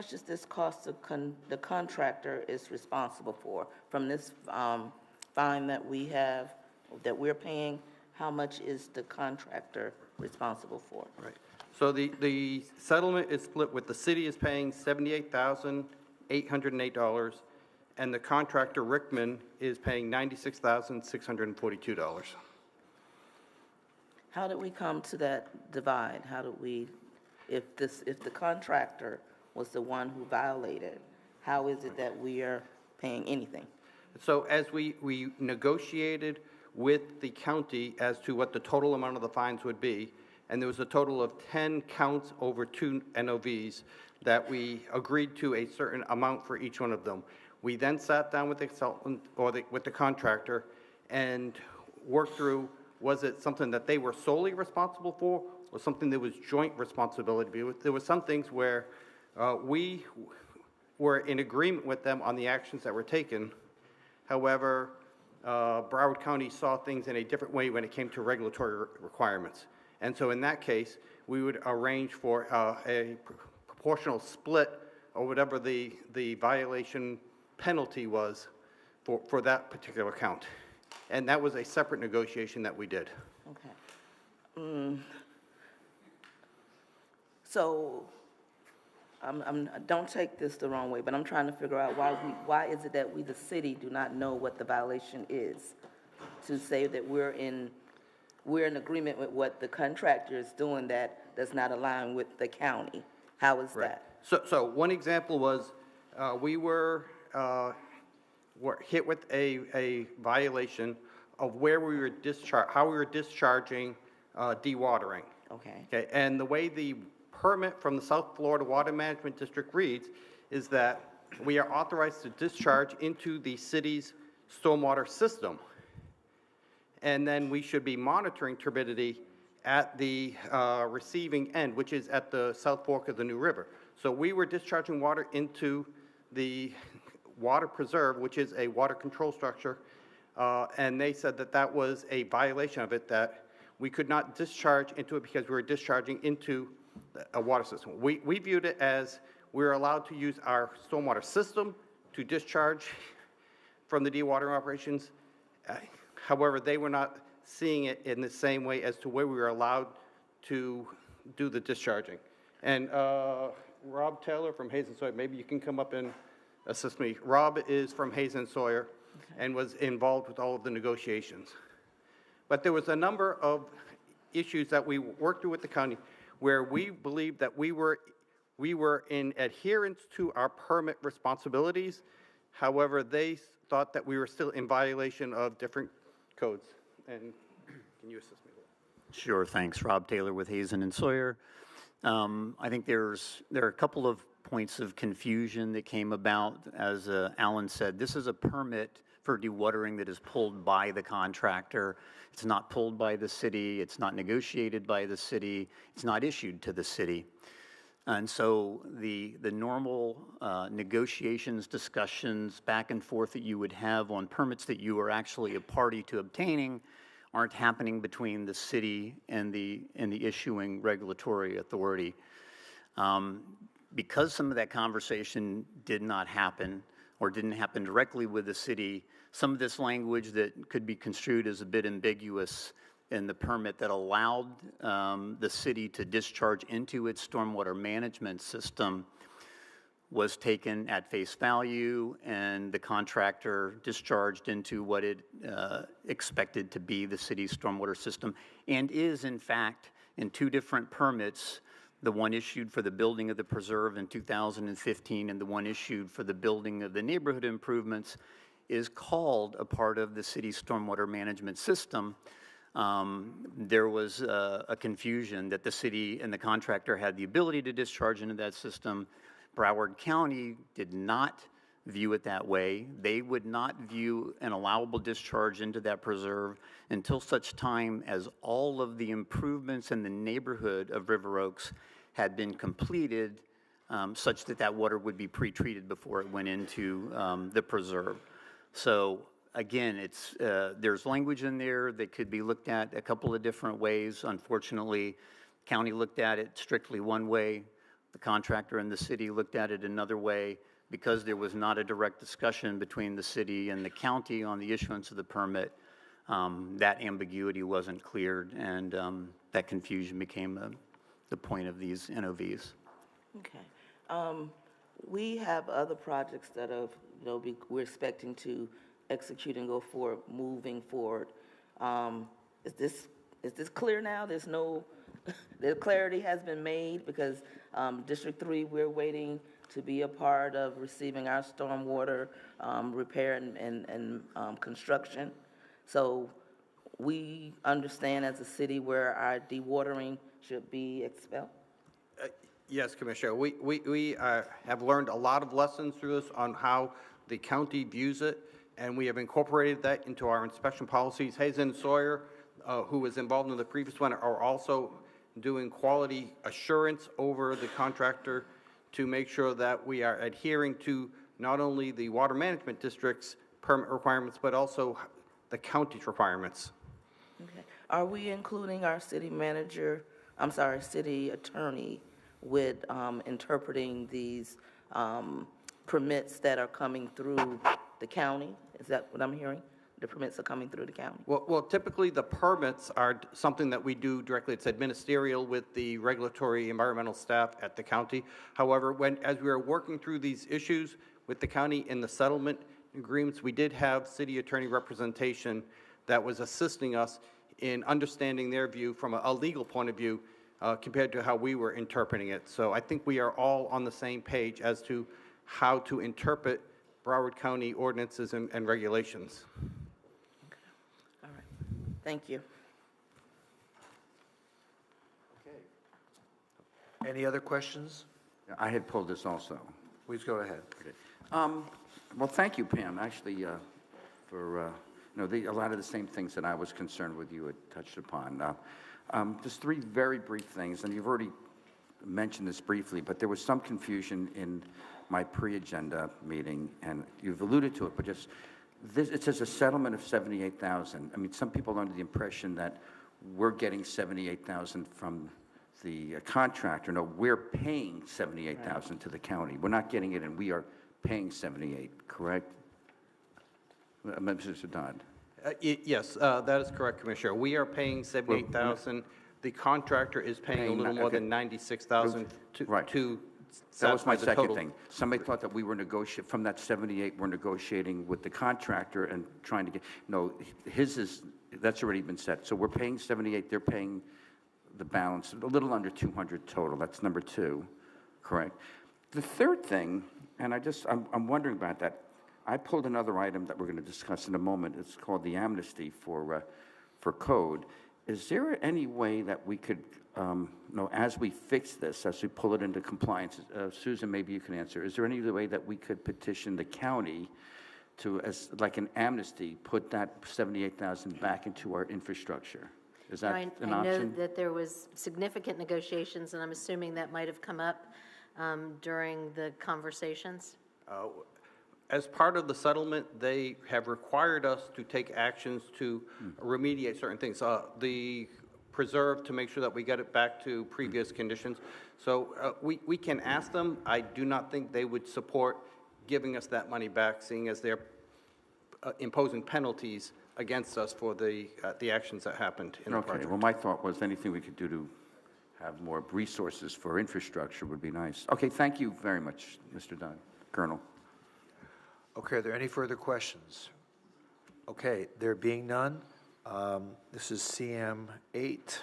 does this cost the contractor is responsible for from this fine that we have, that we're paying? How much is the contractor responsible for? Right. So the settlement is split with the city is paying $78,808, and the contractor, Rickman, is paying $96,642. How did we come to that divide? How did we, if the contractor was the one who violated, how is it that we are paying anything? So as we negotiated with the county as to what the total amount of the fines would be, and there was a total of 10 counts over 2 NOVs that we agreed to a certain amount for each one of them. We then sat down with the consultant or with the contractor and worked through, was it something that they were solely responsible for or something that was joint responsibility? There were some things where we were in agreement with them on the actions that were taken. However, Broward County saw things in a different way when it came to regulatory requirements. And so in that case, we would arrange for a proportional split or whatever the violation penalty was for that particular count. And that was a separate negotiation that we did. Okay. So, don't take this the wrong way, but I'm trying to figure out why is it that we, the city, do not know what the violation is? To say that we're in agreement with what the contractor is doing that does not align with the county. How is that? So one example was we were hit with a violation of where we were how we were discharging dewatering. Okay. Okay, and the way the permit from the South Florida Water Management District reads is that we are authorized to discharge into the city's stormwater system. And then we should be monitoring turbidity at the receiving end, which is at the South Fork of the New River. So we were discharging water into the water preserve, which is a water control structure, and they said that that was a violation of it, that we could not discharge into it because we were discharging into a water system. We viewed it as we're allowed to use our stormwater system to discharge from the dewatering operations. However, they were not seeing it in the same way as to where we were allowed to do the discharging. And Rob Taylor from Hayes and Sawyer, maybe you can come up and assist me. Rob is from Hayes and Sawyer and was involved with all of the negotiations. But there was a number of issues that we worked through with the county where we believed that we were in adherence to our permit responsibilities. However, they thought that we were still in violation of different codes. And can you assist me with that? Sure, thanks. Rob Taylor with Hazen and Sawyer. I think there are a couple of points of confusion that came about. As Alan said, this is a permit for dewatering that is pulled by the contractor. It's not pulled by the city. It's not negotiated by the city. It's not issued to the city. And so the normal negotiations, discussions, back and forth that you would have on permits that you are actually a party to obtaining aren't happening between the city and the issuing regulatory authority. Because some of that conversation did not happen or didn't happen directly with the city, some of this language that could be construed as a bit ambiguous in the permit that allowed the city to discharge into its stormwater management system was taken at face value, and the contractor discharged into what it expected to be the city's stormwater system, and is, in fact, in two different permits, the one issued for the building of the preserve in 2015 and the one issued for the building of the neighborhood improvements, is called a part of the city's stormwater management system. There was a confusion that the city and the contractor had the ability to discharge into that system. Broward County did not view it that way. They would not view an allowable discharge into that preserve until such time as all of the improvements in the neighborhood of River Oaks had been completed, such that that water would be pre-treated before it went into the preserve. So again, there's language in there that could be looked at a couple of different ways. Unfortunately, county looked at it strictly one way. The contractor and the city looked at it another way. Because there was not a direct discussion between the city and the county on the issuance of the permit, that ambiguity wasn't cleared, and that confusion became the point of these NOVs. Okay. We have other projects that have we're expecting to execute and go forward, moving forward. Is this clear now? There's no, the clarity has been made because District 3, we're waiting to be a part of receiving our stormwater repair and construction. So we understand as a city where our dewatering should be expelled. Yes, Commissioner. We have learned a lot of lessons through this on how the county views it, and we have incorporated that into our inspection policies. Hayes and Sawyer, who was involved in the previous one, are also doing quality assurance over the contractor to make sure that we are adhering to not only the water management district's permit requirements, but also the county's requirements. Okay. Are we including our city attorney with interpreting these permits that are coming through the county? Is that what I'm hearing? The permits are coming through the county? Well, typically the permits are something that we do directly. It's administerial with the regulatory environmental staff at the county. However, as we are working through these issues with the county in the settlement agreements, we did have city attorney representation that was assisting us in understanding their view from a legal point of view compared to how we were interpreting it. So I think we are all on the same page as to how to interpret Broward County ordinances and regulations. All right. Thank you. Okay. Any other questions? I had pulled this also. Please go ahead. Okay. Well, thank you, Pam, actually, for a lot of the same things that I was concerned with you had touched upon. Just three very brief things, and you've already mentioned this briefly, but there was some confusion in my pre-agenda meeting, and you've alluded to it, but just this, it says a settlement of $78,000. I mean, some people are under the impression that we're getting $78,000 from the contractor. No, we're paying $78,000 to the county. We're not getting it, and we are paying $78,000, correct? Mr. Dodd. Yes, that is correct, Commissioner. We are paying $78,000. The contractor is paying a little more than $96,000 to that was my satisfy the second total. thing. Somebody thought that we were negotiating, from that 78, we're negotiating with the contractor and trying to get, no, his is, that's already been set. So we're paying 78, they're paying the balance, a little under 200 total. That's number two, correct? The third thing, and I'm wondering about that. I pulled another item that we're going to discuss in a moment. It's called the amnesty for code. Is there any way that we could, as we fix this, as we pull it into compliance, Susan, maybe you can answer. Is there any way that we could petition the county to, as like an amnesty, put that $78,000 back into our infrastructure? Is that an option? I know that there was significant negotiations, and I'm assuming that might have come up during the conversations. As part of the settlement, they have required us to take actions to remediate certain things. The preserve to make sure that we get it back to previous conditions. So we can ask them. I do not think they would support giving us that money back, seeing as they're imposing penalties against us for the actions that happened in the project. Okay, well, my thought was anything we could do to have more resources for infrastructure would be nice. Okay, thank you very much, Mr. Dunn. Colonel. Okay, are there any further questions? Okay, there being none, this is CM 8.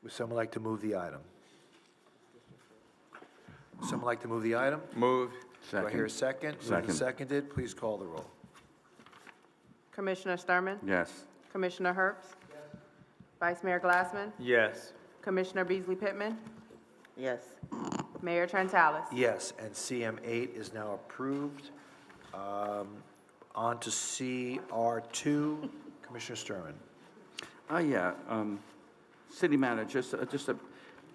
Would someone like to move the item? Someone like to move the item? Moved. Do I hear a second? Moved and seconded. Please call the roll. Commissioner Sturman? Yes. Commissioner Herbst? Vice Mayor Glassman? Yes. Commissioner Beasley Pittman? Yes. Mayor Trentalis? Yes, and CM 8 is now approved. On to CR2, Commissioner Sturman. City manager,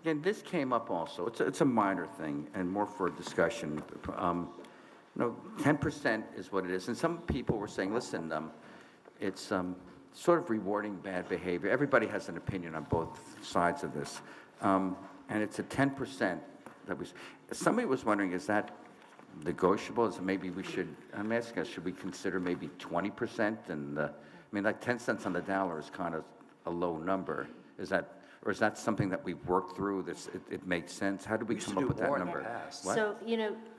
again, this came up also. It's a minor thing and more for discussion. 10% is what it is. And some people were saying, listen, it's sort of rewarding bad behavior. Everybody has an opinion on both sides of this. And it's a 10% that was, somebody was wondering, is that negotiable? Is it maybe we should, I'm asking us, should we consider maybe 20%? And I mean, like 10 cents on the dollar is kind of a low number. Is that, Or is that something that we've worked through, it makes sense? How did we come up with that number? What? So,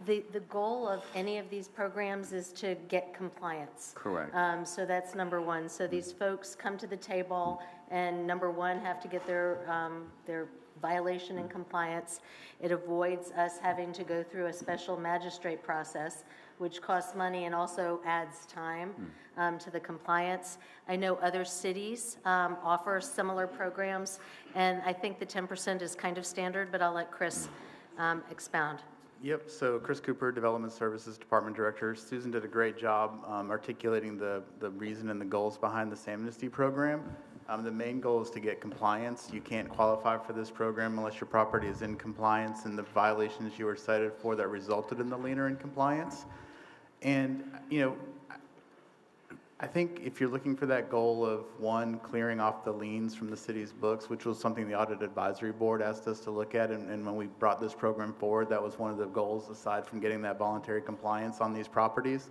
the goal of any of these programs is to get compliance. Correct. So that's number one. So these folks come to the table and number one, have to get their violation in compliance. It avoids us having to go through a special magistrate process, which costs money and also adds time to the compliance. I know other cities offer similar programs, and I think the 10% is kind of standard, but I'll let Chris expound. Yep, so Chris Cooper, Development Services Department Director. Susan did a great job articulating the reason and the goals behind this amnesty program. The main goal is to get compliance. You can't qualify for this program unless your property is in compliance and the violations you were cited for that resulted in the lien are in compliance. And, I think if you're looking for that goal of, one, clearing off the liens from the city's books, which was something the Audit Advisory Board asked us to look at, and when we brought this program forward, that was one of the goals, aside from getting that voluntary compliance on these properties,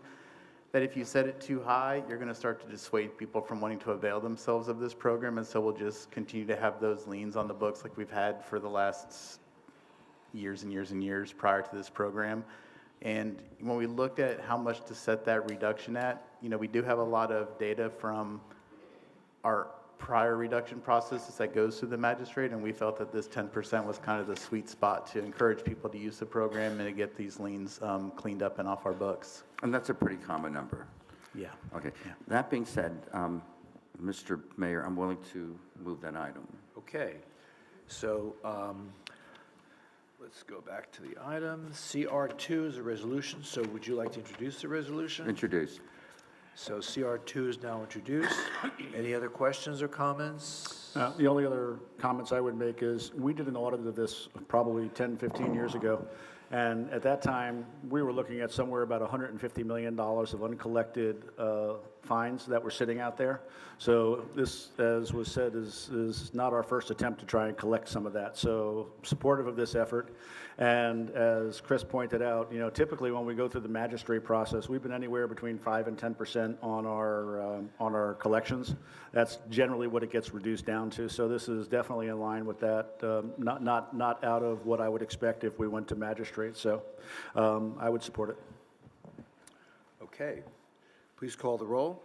that if you set it too high, you're going to start to dissuade people from wanting to avail themselves of this program, and so we'll just continue to have those liens on the books like we've had for the last years and years and years prior to this program. And when we looked at how much to set that reduction at, we do have a lot of data from our prior reduction processes that goes through the magistrate, and we felt that this 10% was kind of the sweet spot to encourage people to use the program and to get these liens cleaned up and off our books. And that's a pretty common number. Yeah. Okay. Yeah. That being said, Mr. Mayor, I'm willing to move that item. Okay. So let's go back to the item. CR2 is a resolution, so would you like to introduce the resolution? Introduce. So CR2 is now introduced. Any other questions or comments? The only other comments I would make is, we did an audit of this probably 10, 15 years ago, and at that time, we were looking at somewhere about $150 million of uncollected fines that were sitting out there. So this, as was said, is not our first attempt to try and collect some of that. So supportive of this effort. And as Chris pointed out, typically when we go through the magistrate process, we've been anywhere between 5 and 10% on our collections. That's generally what it gets reduced down to. So this is definitely in line with that. Not out of what I would expect if we went to magistrate. So I would support it. Okay. Please call the roll.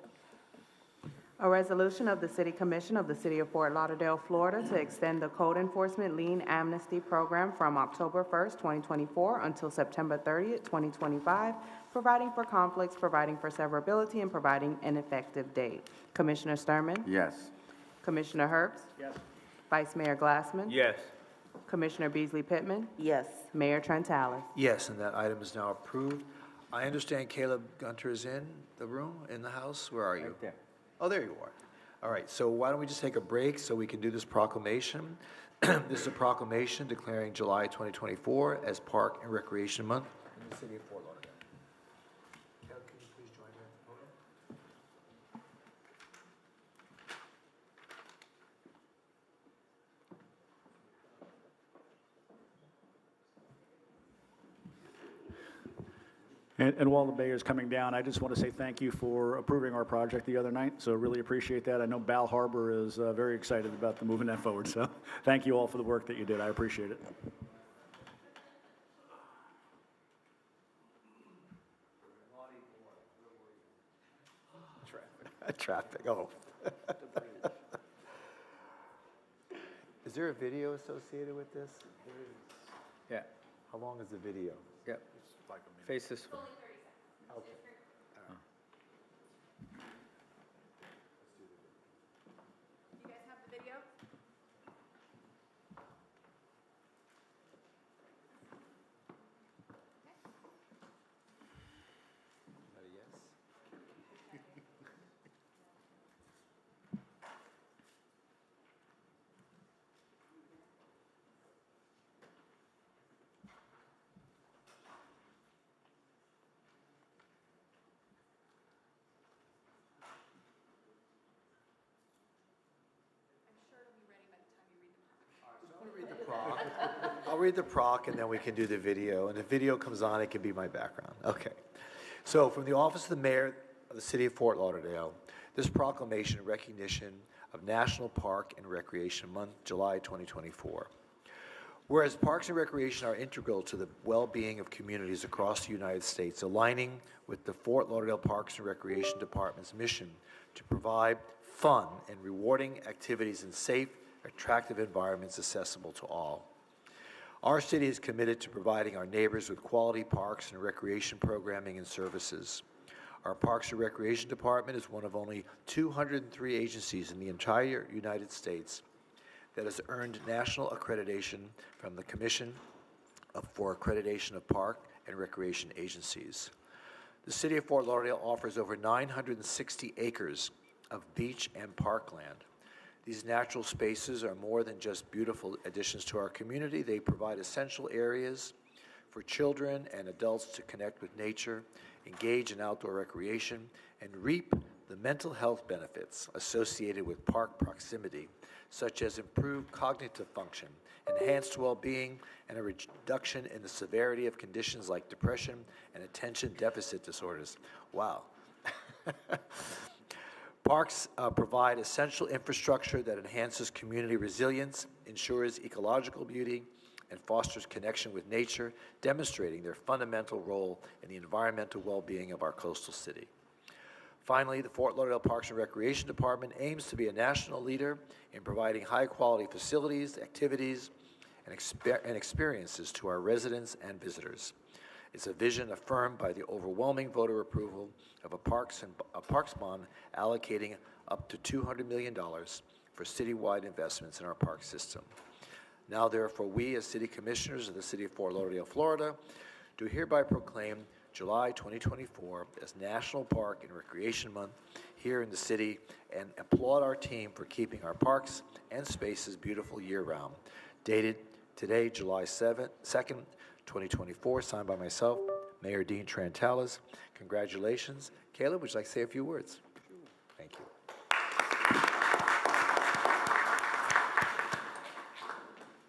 A resolution of the City Commission of the City of Fort Lauderdale, Florida, to extend the Code Enforcement Lien Amnesty Program from October 1st, 2024 until September 30th, 2025, providing for conflicts, providing for severability, and providing an effective date. Commissioner Sturman? Yes. Commissioner Herbst? Yes. Vice Mayor Glassman? Yes. Commissioner Beasley Pittman? Yes. Mayor Trentalis? Yes, and that item is now approved. I understand Caleb Gunter is in the room, in the house. Where are you? Right there. Oh, there you are. All right, so why don't we just take a break so we can do this proclamation? This is a proclamation declaring July 2024 as Park and Recreation Month in the city of Fort Lauderdale. Caleb, can you please join me at the podium? And while the mayor's coming down, I just want to say thank you for approving our project the other night. So really appreciate that. I know Bal Harbor is very excited about the moving that forward. So thank you all for the work that you did. I appreciate it. Traffic, oh. Is there a video associated with this? Yeah. How long is the video? Yep. Face this way. Okay. You guys have the video? I'll read the proc and then we can do the video. And if video comes on, it can be my background. Okay. So from the Office of the Mayor of the City of Fort Lauderdale, this proclamation in recognition of National Park and Recreation Month, July 2024. Whereas parks and recreation are integral to the well-being of communities across the United States, aligning with the Fort Lauderdale Parks and Recreation Department's mission to provide fun and rewarding activities in safe, attractive environments accessible to all. Our city is committed to providing our neighbors with quality parks and recreation programming and services. Our Parks and Recreation Department is one of only 203 agencies in the entire United States that has earned national accreditation from the Commission for Accreditation of Park and Recreation Agencies. The City of Fort Lauderdale offers over 960 acres of beach and parkland. These natural spaces are more than just beautiful additions to our community. They provide essential areas for children and adults to connect with nature, engage in outdoor recreation, and reap the mental health benefits associated with park proximity, such as improved cognitive function, enhanced well-being, and a reduction in the severity of conditions like depression and attention deficit disorders. Wow. Parks provide essential infrastructure that enhances community resilience, ensures ecological beauty, and fosters connection with nature, demonstrating their fundamental role in the environmental well-being of our coastal city. Finally, the Fort Lauderdale Parks and Recreation Department aims to be a national leader in providing high-quality facilities, activities, and experiences to our residents and visitors. It's a vision affirmed by the overwhelming voter approval of a parks bond allocating up to $200 million for citywide investments in our park system. Now, therefore, we as city commissioners of the City of Fort Lauderdale, Florida, do hereby proclaim July 2024 as National Park and Recreation Month here in the city and applaud our team for keeping our parks and spaces beautiful year-round. Dated today, July 2nd, 2024, signed by myself, Mayor Dean Trantalis. Congratulations. Caleb, would you like to say a few words? Thank you.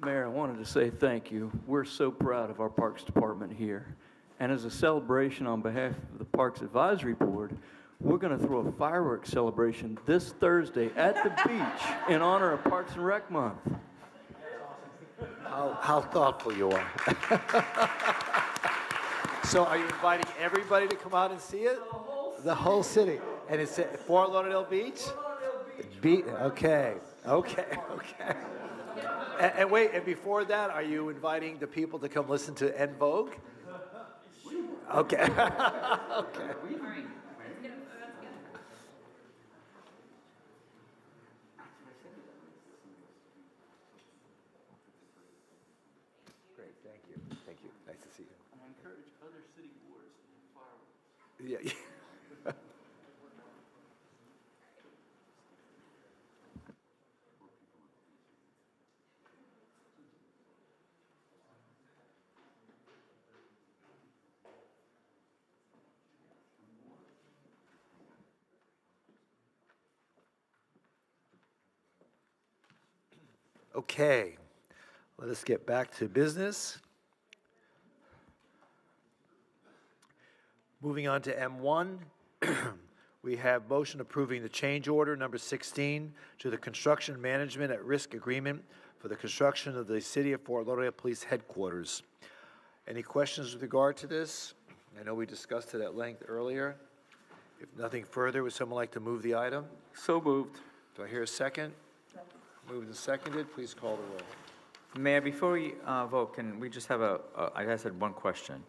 Mayor, I wanted to say thank you. We're so proud of our Parks Department here. And as a celebration on behalf of the Parks Advisory Board, we're going to throw a fireworks celebration this Thursday at the beach in honor of Parks and Rec Month. How thoughtful you are. So are you inviting everybody to come out and see it? The whole city. And it's at Fort Lauderdale Beach? Okay. And wait, and before that, are you inviting the people to come listen to En Vogue? Okay. Okay. Great, thank you. Thank you. Nice to see you. I encourage other city boards to do fireworks. Yeah. Okay, let us get back to business. Moving on to M1, we have motion approving the change order number 16 to the construction management at risk agreement for the construction of the City of Fort Lauderdale Police Headquarters. Any questions with regard to this? I know we discussed it at length earlier. If nothing further, would someone like to move the item? So moved. Do I hear a second? Moved and seconded, please call the roll. Mayor, before we vote, can we just have I guess I had one question.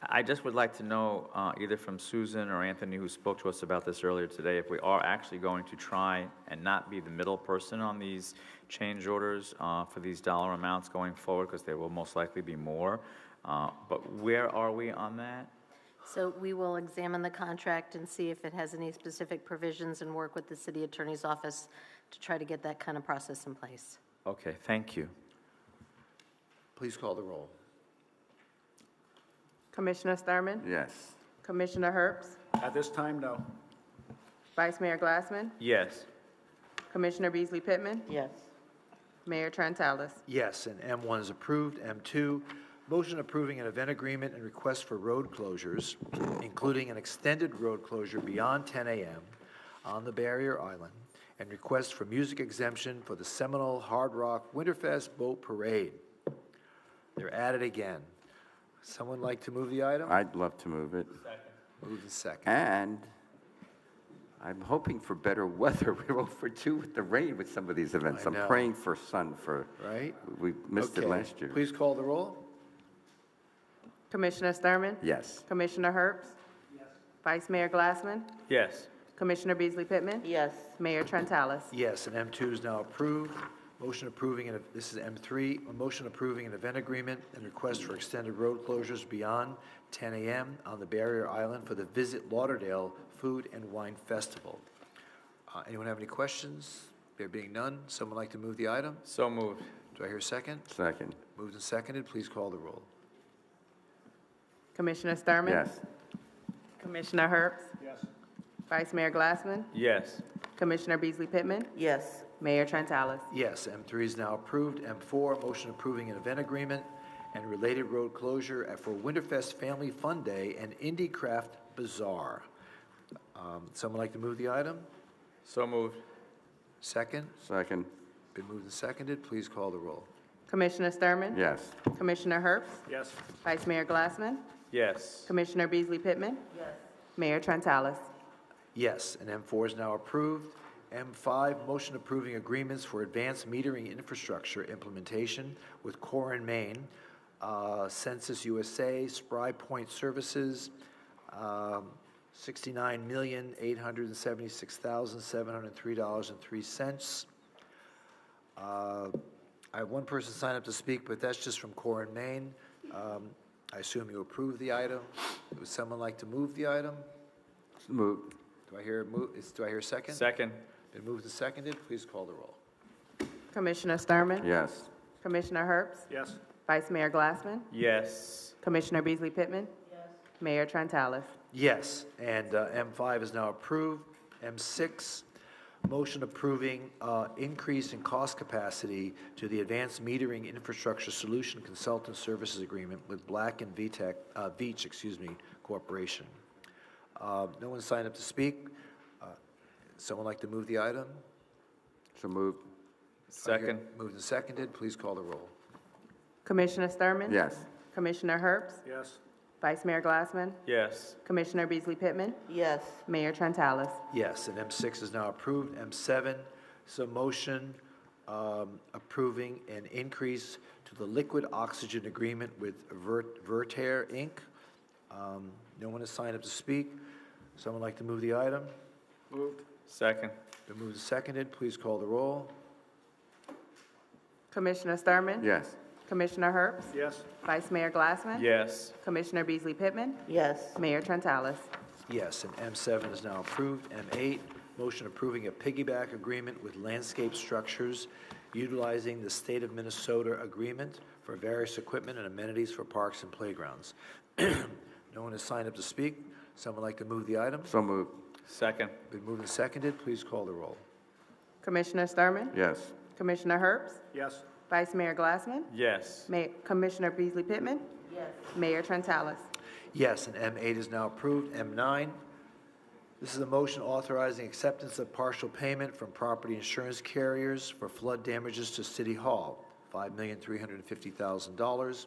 I just would like to know, either from Susan or Anthony, who spoke to us about this earlier today, if we are actually going to try and not be the middle person on these change orders for these dollar amounts going forward, because there will most likely be more. But where are we on that? So we will examine the contract and see if it has any specific provisions and work with the city attorney's office to try to get that kind of process in place. Okay, thank you. Please call the roll. Commissioner Sturman? Yes. Commissioner Herbst? At this time, no. Vice Mayor Glassman? Yes. Commissioner Beasley Pittman? Yes. Mayor Trantalis? Yes, and M1 is approved. M2, motion approving an event agreement and request for road closures, including an extended road closure beyond 10 a.m. on the Barrier Island and request for music exemption for the Seminole Hard Rock Winterfest Boat Parade. They're at it again. Someone like to move the item? I'd love to move it. Move the second. And I'm hoping for better weather. We're 0-for-2 with the rain with some of these events. I I'm know. praying for sun for, Right? we missed it Okay. last year. Please call the roll. Commissioner Sturman? Yes. Commissioner Herbst? Vice Mayor Glassman? Yes. Commissioner Beasley Pittman? Yes. Mayor Trentalis? Yes, and M2 is now approved. Motion approving, this is M3, a motion approving an event agreement and request for extended road closures beyond 10 a.m. on the Barrier Island for the Visit Lauderdale Food and Wine Festival. Anyone have any questions? There being none, someone like to move the item? So moved. Do I hear a second? Second. Moved and seconded, please call the roll. Commissioner Sturman? Yes. Commissioner Herbst? Yes. Vice Mayor Glassman? Yes. Commissioner Beasley Pittman? Yes. Mayor Trentalis? Yes, M3 is now approved. M4, motion approving an event agreement and related road closure for Winterfest Family Fun Day and Indie Craft Bazaar. Someone like to move the item? So moved. Second? Second. Been moved and seconded. Please call the roll. Commissioner Sturman? Yes. Commissioner Herbst? Yes. Vice Mayor Glassman? Yes. Commissioner Beasley Pittman? Yes. Mayor Trentalis? Yes, and M4 is now approved. M5, motion approving agreements for advanced metering infrastructure implementation with Core & Main, Census USA, Spry Point Services, $69,876,703.03. I have one person sign up to speak, but that's just from Core & Main. I assume you approve the item. Would someone like to move the item? Moved. Do I hear a second? Second. Been moved and seconded. Please call the roll. Commissioner Sturman? Yes. Commissioner Herbst? Yes. Vice Mayor Glassman? Yes. Commissioner Beasley Pittman? Yes. Mayor Trentalis? Yes, and M5 is now approved. M6, motion approving increase in cost capacity to the Advanced Metering Infrastructure Solution Consultant Services Agreement with Black and Veatch, Corporation. No one signed up to speak. Someone like to move the item? So moved. Second. Moved and seconded. Please call the roll. Commissioner Sturman? Yes. Commissioner Herbst? Yes. Vice Mayor Glassman? Yes. Commissioner Beasley Pittman? Yes. Mayor Trentalis? Yes, and M6 is now approved. M7, so motion approving an increase to the liquid oxygen agreement with Vertair, Inc. No one has signed up to speak. Someone like to move the item? Moved. Second. Been moved and seconded. Please call the roll. Commissioner Sturman? Yes. Commissioner Herbst? Yes. Vice Mayor Glassman? Yes. Commissioner Beasley Pittman? Yes. Mayor Trentalis? Yes, and M7 is now approved. M8, motion approving a piggyback agreement with Landscape Structures utilizing the State of Minnesota agreement for various equipment and amenities for parks and playgrounds. No one has signed up to speak. Someone like to move the item? So moved. Second. Been moved and seconded. Please call the roll. Commissioner Sturman? Yes. Commissioner Herbst? Yes. Vice Mayor Glassman? Yes. Commissioner Beasley Pittman? Yes. Mayor Trentalis? Yes, and M8 is now approved. M9, this is a motion authorizing acceptance of partial payment from property insurance carriers for flood damages to City Hall, $5,350,000.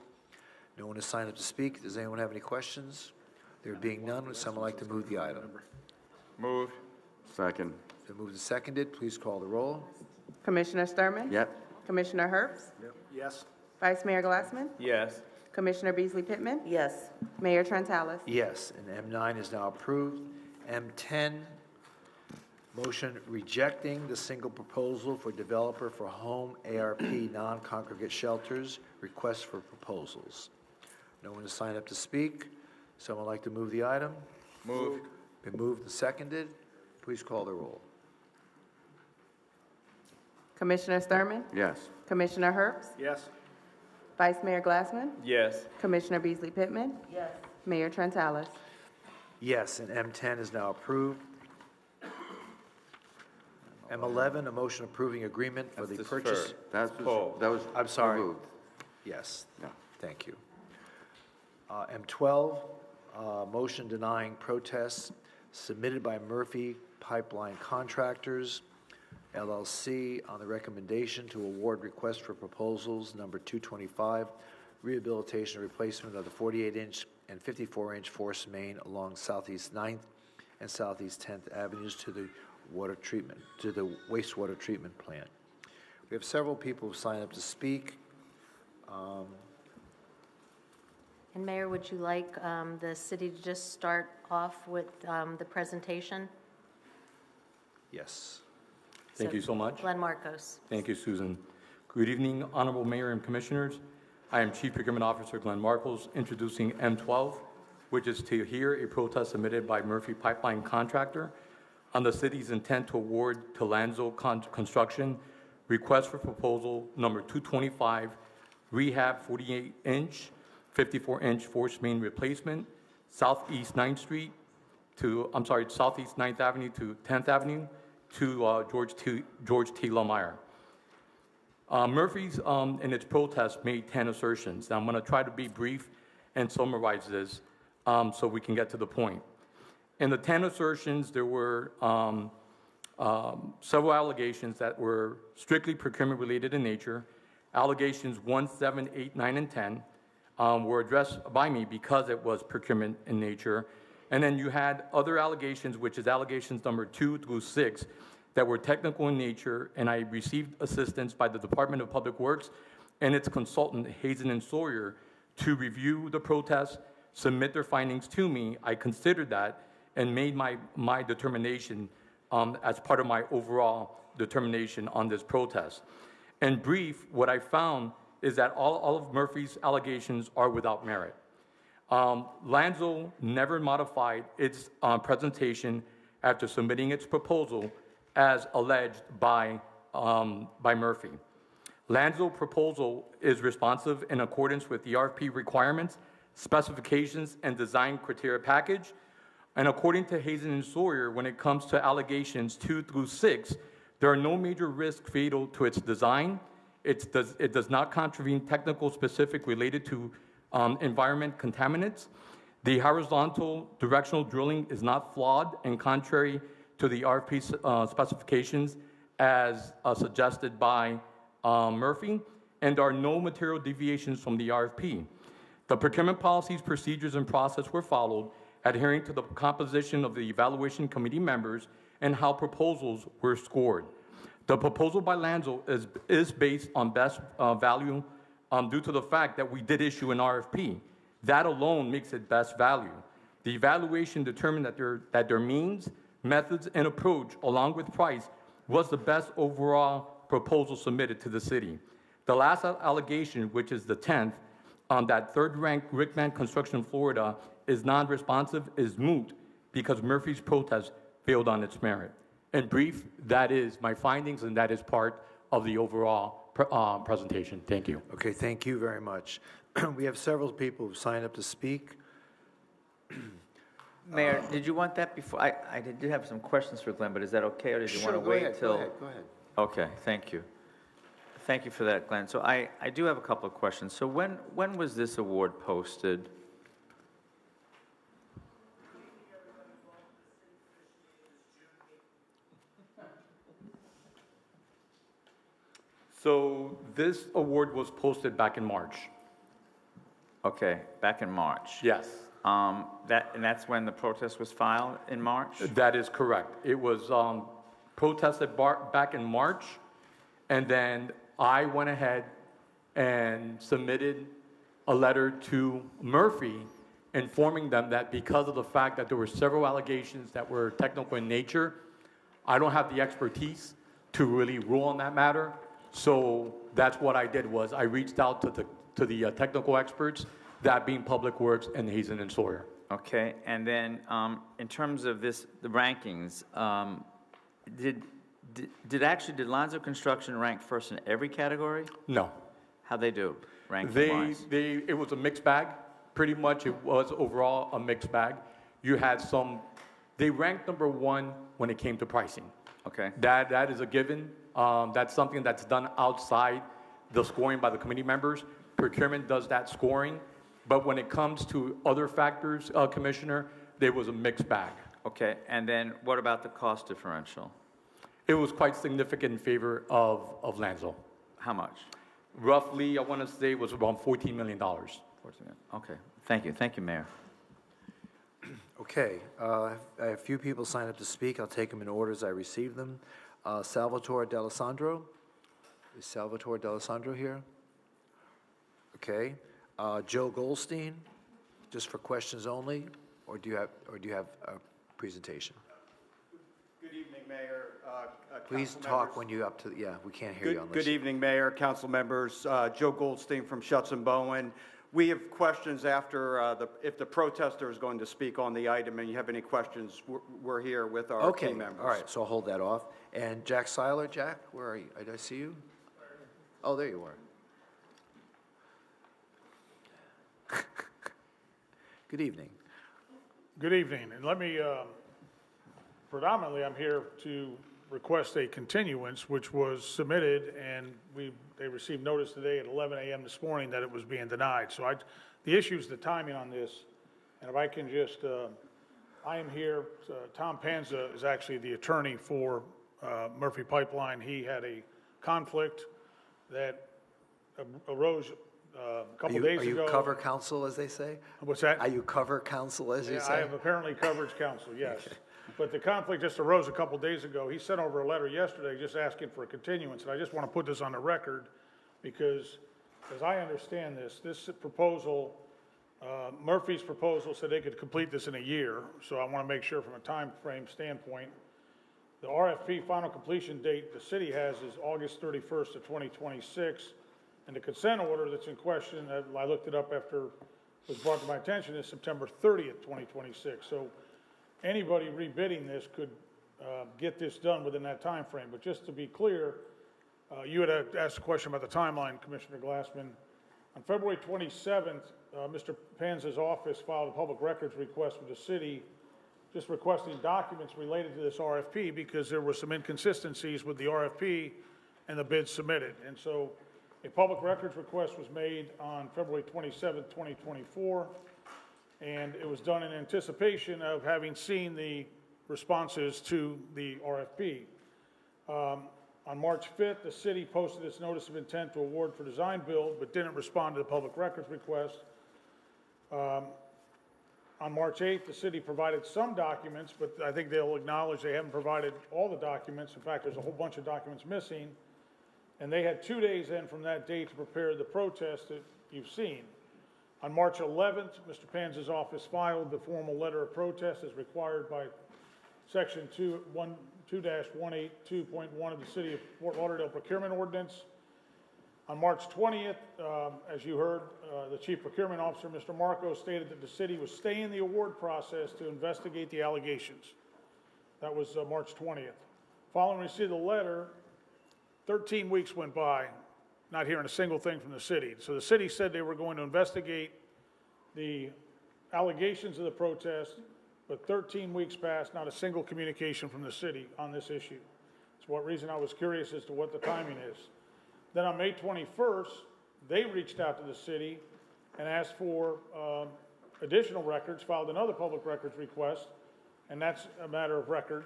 No one has signed up to speak. Does anyone have any questions? There being none, would someone like to move the item? Moved. Second. Been moved and seconded. Please call the roll. Commissioner Sturman? Yep. Commissioner Herbst? Yes. Vice Mayor Glassman? Yes. Commissioner Beasley Pittman? Yes. Mayor Trentalis? Yes, and M9 is now approved. M10, motion rejecting the single proposal for developer for home ARP non-congregate shelters. Request for proposals. No one has signed up to speak. Someone like to move the item? Moved. Been moved and seconded. Please call the roll. Commissioner Sturman? Yes. Commissioner Herbst? Yes. Vice Mayor Glassman? Yes. Commissioner Beasley Pittman? Yes. Mayor Trentalis? Yes, and M10 is now approved. M11, a motion approving agreement for the That's purchase. deferred. That was. I'm sorry. Moved. Yes, No. thank you. M12, motion denying protests submitted by Murphy Pipeline Contractors. LLC on the recommendation to award request for proposals number 225, rehabilitation and replacement of the 48-inch and 54-inch force main along Southeast 9th and Southeast 10th Avenues to the wastewater treatment plant. We have several people who signed up to speak. And Mayor, would you like the city to just start off with the presentation? Yes. Thank you so much. Glenn Marcos. Thank you, Susan. Good evening, Honorable Mayor and Commissioners. I am Chief Procurement Officer Glenn Marcos, introducing M12, which is to hear a protest submitted by Murphy Pipeline Contractor on the city's intent to award to Lanzo Construction request for proposal number 225, rehab 48-inch, 54-inch force main replacement, Southeast 9th Street Southeast 9th Avenue to 10th Avenue to George T. Lamire. Murphy's, in its protest, made 10 assertions. Now, I'm going to try to be brief and summarize this so we can get to the point. In the 10 assertions, there were several allegations that were strictly procurement-related in nature. Allegations 1, 7, 8, 9, and 10 were addressed by me because it was procurement in nature. And then you had other allegations, which is allegations number 2 through 6, that were technical in nature, and I received assistance by the Department of Public Works and its consultant, Hazen and Sawyer, to review the protest, submit their findings to me. I considered that and made my determination as part of my overall determination on this protest. In brief, what I found is that all of Murphy's allegations are without merit. Lanzo never modified its presentation after submitting its proposal as alleged by Murphy. Lanzo proposal is responsive in accordance with the RFP requirements, specifications, and design criteria package. And according to Hazen and Sawyer, when it comes to allegations 2 through 6, there are no major risks fatal to its design. It does not contravene technical specific related to environment contaminants. The horizontal directional drilling is not flawed and contrary to the RFP specifications as suggested by Murphy, and there are no material deviations from the RFP. The procurement policies, procedures, and process were followed, adhering to the composition of the evaluation committee members and how proposals were scored. The proposal by Lanzo is based on best value due to the fact that we did issue an RFP. That alone makes it best value. The evaluation determined that their means, methods, and approach, along with price, was the best overall proposal submitted to the city. The last allegation, which is the 10th, that third-ranked Rickman Construction Florida is non-responsive, is moot because Murphy's protest failed on its merit. In brief, that is my findings, and that is part of the overall presentation. Thank you. Okay, thank you very much. We have several people who signed up to speak. Mayor, did you want that before? I did have some questions for Glenn, but is that okay, or did you want to wait till? Go ahead. Okay, thank you. Thank you for that, Glenn. So I do have a couple of questions. So when was this award posted? So this award was posted back in March. Okay, back in March. Yes. And that's when the protest was filed in March? That is correct. It was protested back in March, and then I went ahead and submitted a letter to Murphy informing them that because of the fact that there were several allegations that were technical in nature, I don't have the expertise to really rule on that matter. So that's what I did, was I reached out to the technical experts, that being Public Works and Hazen and Sawyer. Okay, and then in terms of the rankings, did Lanzo Construction rank first in every category? No. How'd they do, ranking-wise? It was a mixed bag. Pretty much it was overall a mixed bag. You had they ranked number 1 when it came to pricing. Okay. That is a given. That's something that's done outside the scoring by the committee members. Procurement does that scoring. But when it comes to other factors, Commissioner, there was a mixed bag. Okay, and then what about the cost differential? It was quite significant in favor of Lansdale. How much? Roughly, I want to say it was around $14 million. 14 million. Okay, thank you. Thank you, Mayor. Okay, I have a few people signed up to speak. I'll take them in order as I receive them. Salvatore D'Alessandro. Is Salvatore D'Alessandro here? Okay. Joe Goldstein, just for questions only, or do you have a presentation? Good evening, Mayor. Please council talk members. when you up to, yeah, we can't hear you on Good this. evening, Mayor, council members. Joe Goldstein from Schutz and Bowen. We have questions after, if the protester is going to speak on the item, and you have any questions, we're here with our Okay, team members. all right, so I'll hold that off. And Jack Seiler, Jack, where are you? Did I see you? Oh, there you are. Good evening. Good evening, and let me, predominantly, I'm here to request a continuance, which was submitted, and they received notice today at 11 a.m. this morning that it was being denied. So the issue is the timing on this, and if I can just, I am here, Tom Panza is actually the attorney for Murphy Pipeline. He had a conflict that arose a couple days ago. Are you cover counsel, as they say? What's that? Are you cover counsel, as you Yeah, say? I have apparently coverage counsel, yes. But the conflict just arose a couple days ago. He sent over a letter yesterday just asking for a continuance, and I just want to put this on the record because, as I understand this proposal, Murphy's proposal said they could complete this in a year, so I want to make sure from a time frame standpoint. The RFP final completion date the city has is August 31st of 2026, and the consent order that's in question, I looked it up after it was brought to my attention, is September 30th, 2026. So anybody rebidding this could get this done within that time frame. But just to be clear, you had asked a question about the timeline, Commissioner Glassman. On February 27th, Mr. Panza's office filed a public records request with the city, just requesting documents related to this RFP because there were some inconsistencies with the RFP and the bids submitted. And so a public records request was made on February 27th, 2024, and it was done in anticipation of having seen the responses to the RFP. On March 5th, the city posted its notice of intent to award for design build, but didn't respond to the public records request. On March 8th, the city provided some documents, but I think they'll acknowledge they haven't provided all the documents. In fact, there's a whole bunch of documents missing. And they had 2 days in from that date to prepare the protest that you've seen. On March 11th, Mr. Panza's office filed the formal letter of protest as required by Section 2-182.1 of the City of Fort Lauderdale Procurement Ordinance. On March 20th, as you heard, the Chief Procurement Officer, Mr. Marco, stated that the city was staying the award process to investigate the allegations. That was March 20th. Following receipt of the letter, 13 weeks went by, not hearing a single thing from the city. So the city said they were going to investigate the allegations of the protest, but 13 weeks passed, not a single communication from the city on this issue. That's what reason I was curious as to what the timing is. Then on May 21st, they reached out to the city and asked for additional records, filed another public records request, and that's a matter of record.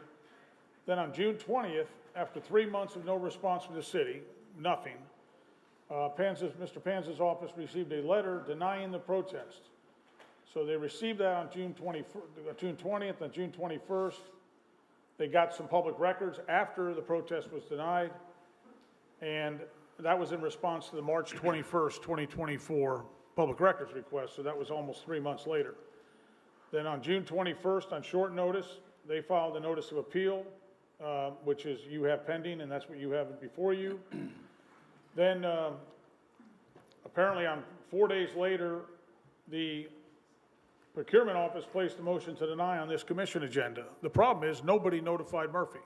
Then on June 20th, after 3 months of no response from the city, nothing, Mr. Panza's office received a letter denying the protest. So they received that on June 20th and June 21st. They got some public records after the protest was denied, and that was in response to the March 21st, 2024 public records request, so that was almost 3 months later. Then on June 21st, on short notice, they filed a notice of appeal, which is you have pending, and that's what you have before you. Then apparently on 4 days later, the procurement office placed a motion to deny on this commission agenda. The problem is nobody notified Murphy.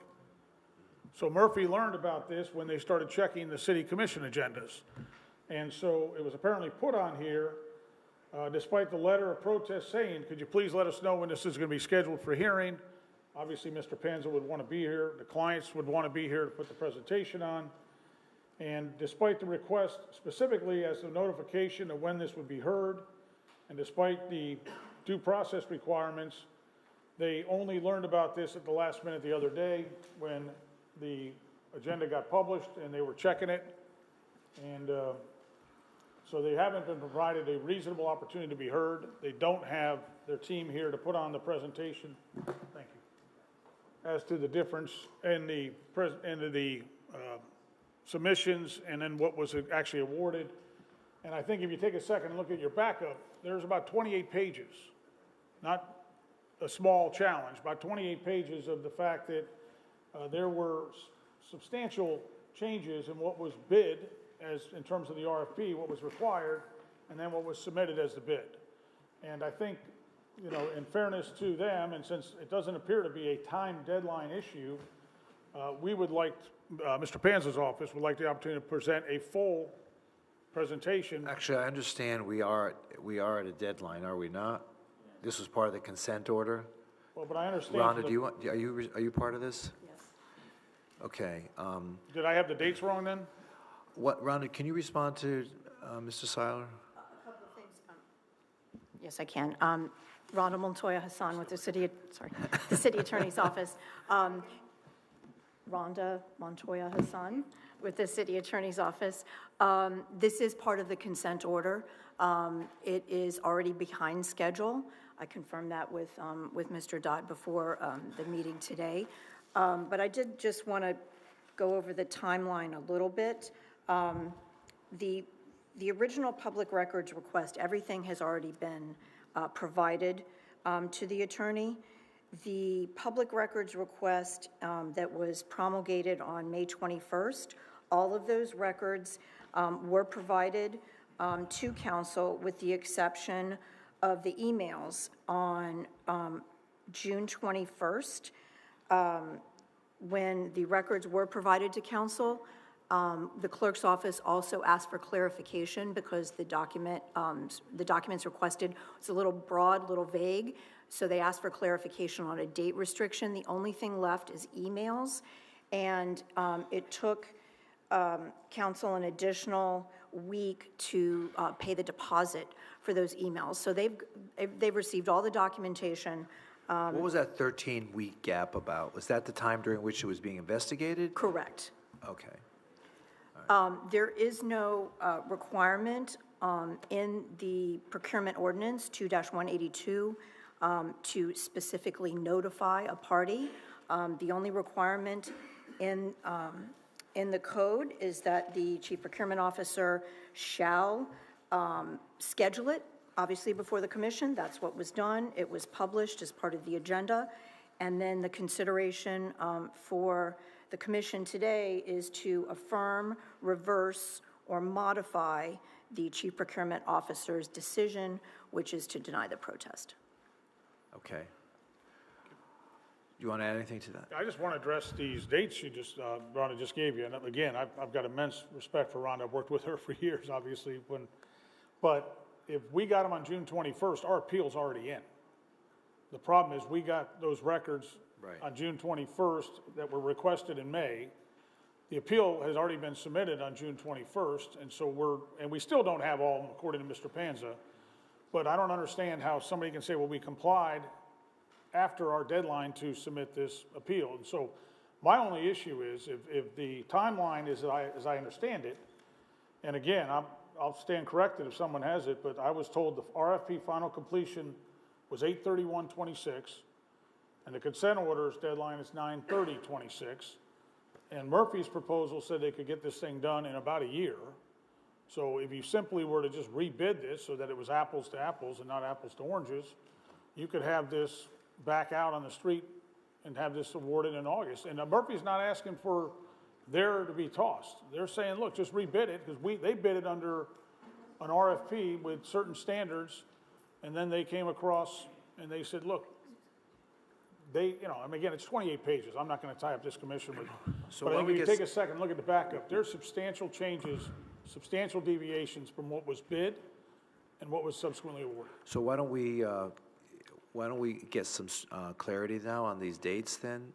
So Murphy learned about this when they started checking the city commission agendas. And so it was apparently put on here, despite the letter of protest saying, could you please let us know when this is going to be scheduled for hearing? Obviously, Mr. Panza would want to be here. The clients would want to be here to put the presentation on. And despite the request specifically as the notification of when this would be heard, and despite the due process requirements, they only learned about this at the last minute the other day when the agenda got published and they were checking it. And so they haven't been provided a reasonable opportunity to be heard. They don't have their team here to put on the presentation. Thank you. As to the difference in the submissions and then what was actually awarded. And I think if you take a second and look at your backup, there's about 28 pages, not a small challenge, about 28 pages of the fact that there were substantial changes in what was bid as in terms of the RFP, what was required, and then what was submitted as the bid. And I think, you know, in fairness to them, and since it doesn't appear to be a time deadline issue, we would like, Mr. Panza's office would like the opportunity to present a full presentation. Actually, I understand we are at a deadline, are we not? This was part of the consent order? Well, but I understand. Rhonda, do you want, are you part of this? Yes. Okay. Did I have the dates wrong then? Rhonda, can you respond to Mr. Seiler? A couple of things. Yes, I can. Rhonda Montoya Hassan with the city attorney's office. Rhonda Montoya Hassan with the city attorney's office. This is part of the consent order. It is already behind schedule. I confirmed that with Mr. Dodd before the meeting today. But I did just want to go over the timeline a little bit. The original public records request, everything has already been provided to the attorney. The public records request that was promulgated on May 21st, all of those records were provided to council with the exception of the emails on June 21st. When the records were provided to council, the clerk's office also asked for clarification because the documents requested was a little broad, little vague. So they asked for clarification on a date restriction. The only thing left is emails. And it took council an additional week to pay the deposit for those emails. So they've received all the documentation. What was that 13-week gap about? Was that the time during which it was being investigated? Correct. Okay. There is no requirement in the procurement ordinance 2-182 to specifically notify a party. The only requirement in the code is that the chief procurement officer shall schedule it, obviously before the commission. That's what was done. It was published as part of the agenda. And then the consideration for the commission today is to affirm, reverse, or modify the chief procurement officer's decision, which is to deny the protest. Okay. Do you want to add anything to that? I just want to address these dates you just, Rhonda just gave you. And again, I've got immense respect for Rhonda. I've worked with her for years, obviously. But if we got them on June 21st, our appeal's already in. The problem is we got those records on June 21st that were requested in May. The appeal has already been submitted on June 21st, and so we still don't have all of them according to Mr. Panza. But I don't understand how somebody can say, well, we complied after our deadline to submit this appeal. And so my only issue is if the timeline is, as I understand it, and again, I'll stand corrected if someone has it, but I was told the RFP final completion was 8/31/26, and the consent order's deadline is 9/30/26. And Murphy's proposal said they could get this thing done in about a year. So if you simply were to just rebid this so that it was apples to apples and not apples to oranges, you could have this back out on the street and have this awarded in August. And Murphy's not asking for there to be tossed. They're saying, look, just rebid it, because they bid it under an RFP with certain standards, and then they came across and they said, look, again, it's 28 pages. I'm not going to tie up this commission with, but I think if you take a second and look at the backup, there's substantial changes, substantial deviations from what was bid and what was subsequently awarded. So why don't we get some clarity now on these dates then?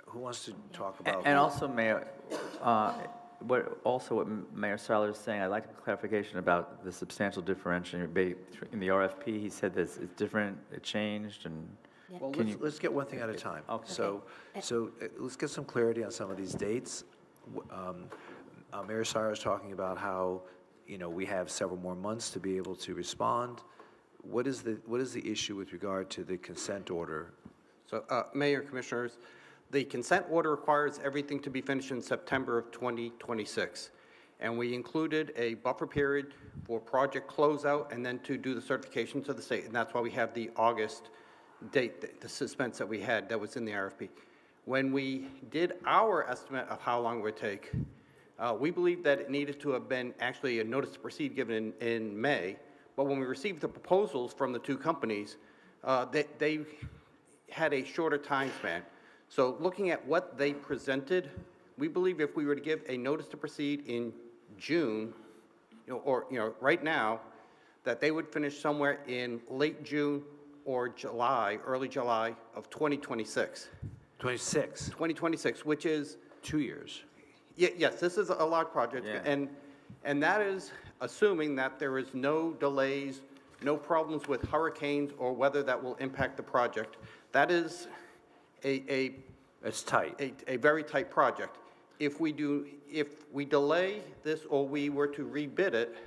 Who wants to talk about? And also, Mayor, what Mayor Seiler is saying, I'd like a clarification about the substantial differential in the RFP. He said this it's different, it changed, and Well, Can let's get one thing at a time. Okay. So let's get some clarity on some of these dates. Mayor Sire is talking about how, we have several more months to be able to respond. What is the issue with regard to the consent order? So, Mayor, Commissioners, the consent order requires everything to be finished in September of 2026. And we included a buffer period for project closeout and then to do the certification to the state. And that's why we have the August date, the suspense that we had that was in the RFP. When we did our estimate of how long it would take, we believe that it needed to have been actually a notice to proceed given in May. But when we received the proposals from the two companies, they had a shorter time span. So looking at what they presented, we believe if we were to give a notice to proceed in June, right now, that they would finish somewhere in late June or July, early July of 2026. 2026, which is 2 years. Yes, this is a large project, Yeah. and that is assuming that there is no delays, no problems with hurricanes or weather that will impact the project. That is it's tight. A very tight project. If we delay this or we were to rebid it,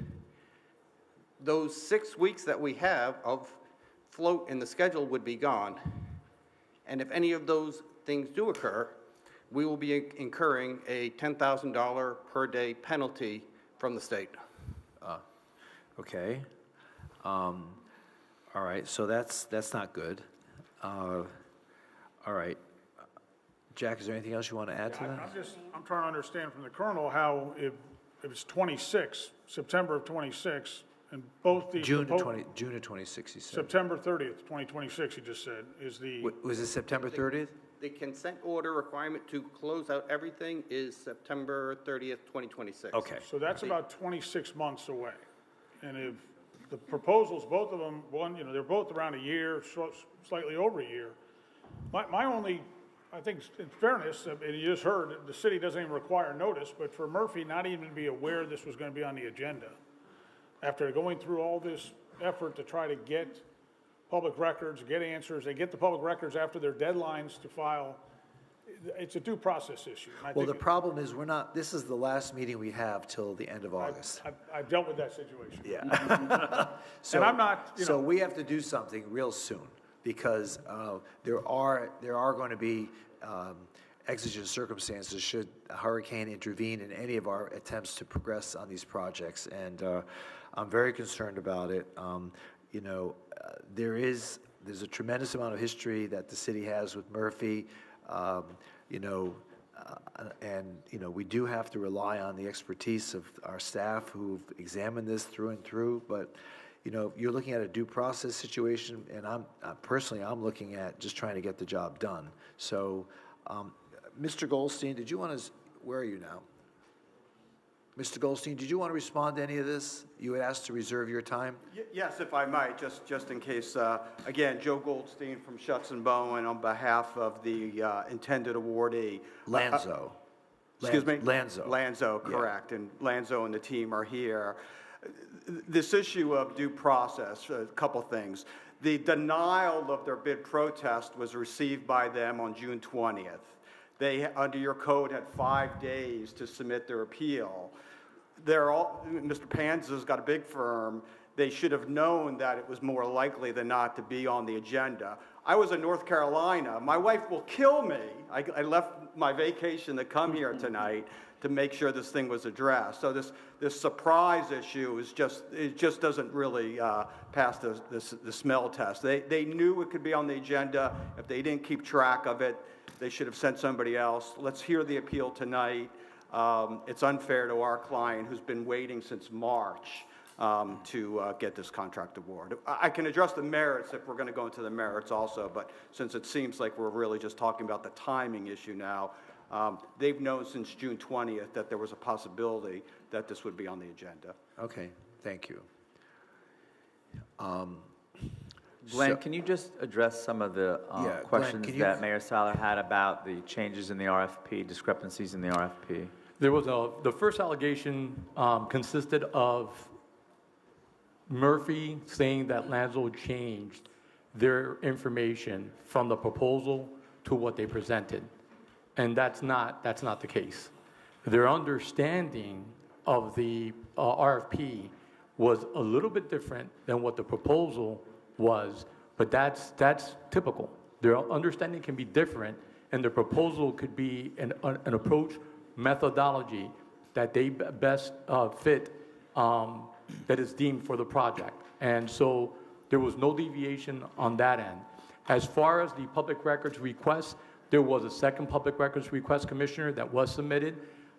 those 6 weeks that we have of float in the schedule would be gone. And if any of those things do occur, we will be incurring a $10,000 per day penalty from the state. Okay. All right, so that's not good. All right. Jack, is there anything else you want to add to that? I'm trying to understand from the colonel how if it's 26, September of 26, and both the. June of 26, he said. September 30th, 2026, he just said, is the. Was it September 30th? The consent order requirement to close out everything is September 30th, 2026. Okay. So that's about 26 months away. And if the proposals, both of them, they're both around a year, slightly over a year. My only, I think in fairness, and you just heard, the city doesn't even require notice, but for Murphy not even to be aware this was going to be on the agenda, after going through all this effort to try to get public records, get answers, they get the public records after their deadlines to file, it's a due process issue. Well, the problem is this is the last meeting we have till the end of August. I've dealt with that situation. Yeah. And I'm not, So we have to do something real soon because there are going to be exigent circumstances should a hurricane intervene in any of our attempts to progress on these projects. And I'm very concerned about it. There's a tremendous amount of history that the city has with Murphy, we do have to rely on the expertise of our staff who've examined this through and through. But you're looking at a due process situation, and I'm looking at just trying to get the job done. So, Mr. Goldstein, where are you now? Mr. Goldstein, did you want to respond to any of this? You had asked to reserve your time? Yes, if I might, just in case. Again, Joe Goldstein from Schutz & Bowen on behalf of the intended awardee. Lanzo. Excuse me? Lanzo. Lanzo, correct. Yeah. And Lanzo and the team are here. This issue of due process, a couple things. The denial of their bid protest was received by them on June 20th. They, under your code, had 5 days to submit their appeal. Mr. Panza's got a big firm. They should have known that it was more likely than not to be on the agenda. I was in North Carolina. My wife will kill me. I left my vacation to come here tonight to make sure this thing was addressed. So this surprise issue just doesn't really pass the smell test. They knew it could be on the agenda. If they didn't keep track of it, they should have sent somebody else. Let's hear the appeal tonight. It's unfair to our client who's been waiting since March to get this contract award. I can address the merits if we're going to go into the merits also, but since it seems like we're really just talking about the timing issue now, they've known since June 20th that there was a possibility that this would be on the agenda. Okay, thank you. Glenn, can you just address some of the questions that Mayor Saller had about the changes in the RFP, discrepancies in the RFP? There was the first allegation consisted of Murphy saying that Lanzo changed their information from the proposal to what they presented. And that's not the case. Their understanding of the RFP was a little bit different than what the proposal was, but that's typical. Their understanding can be different, and the proposal could be an approach methodology that they best fit that is deemed for the project. And so there was no deviation on that end. As far as the public records request, there was a second public records request, Commissioner, that was submitted.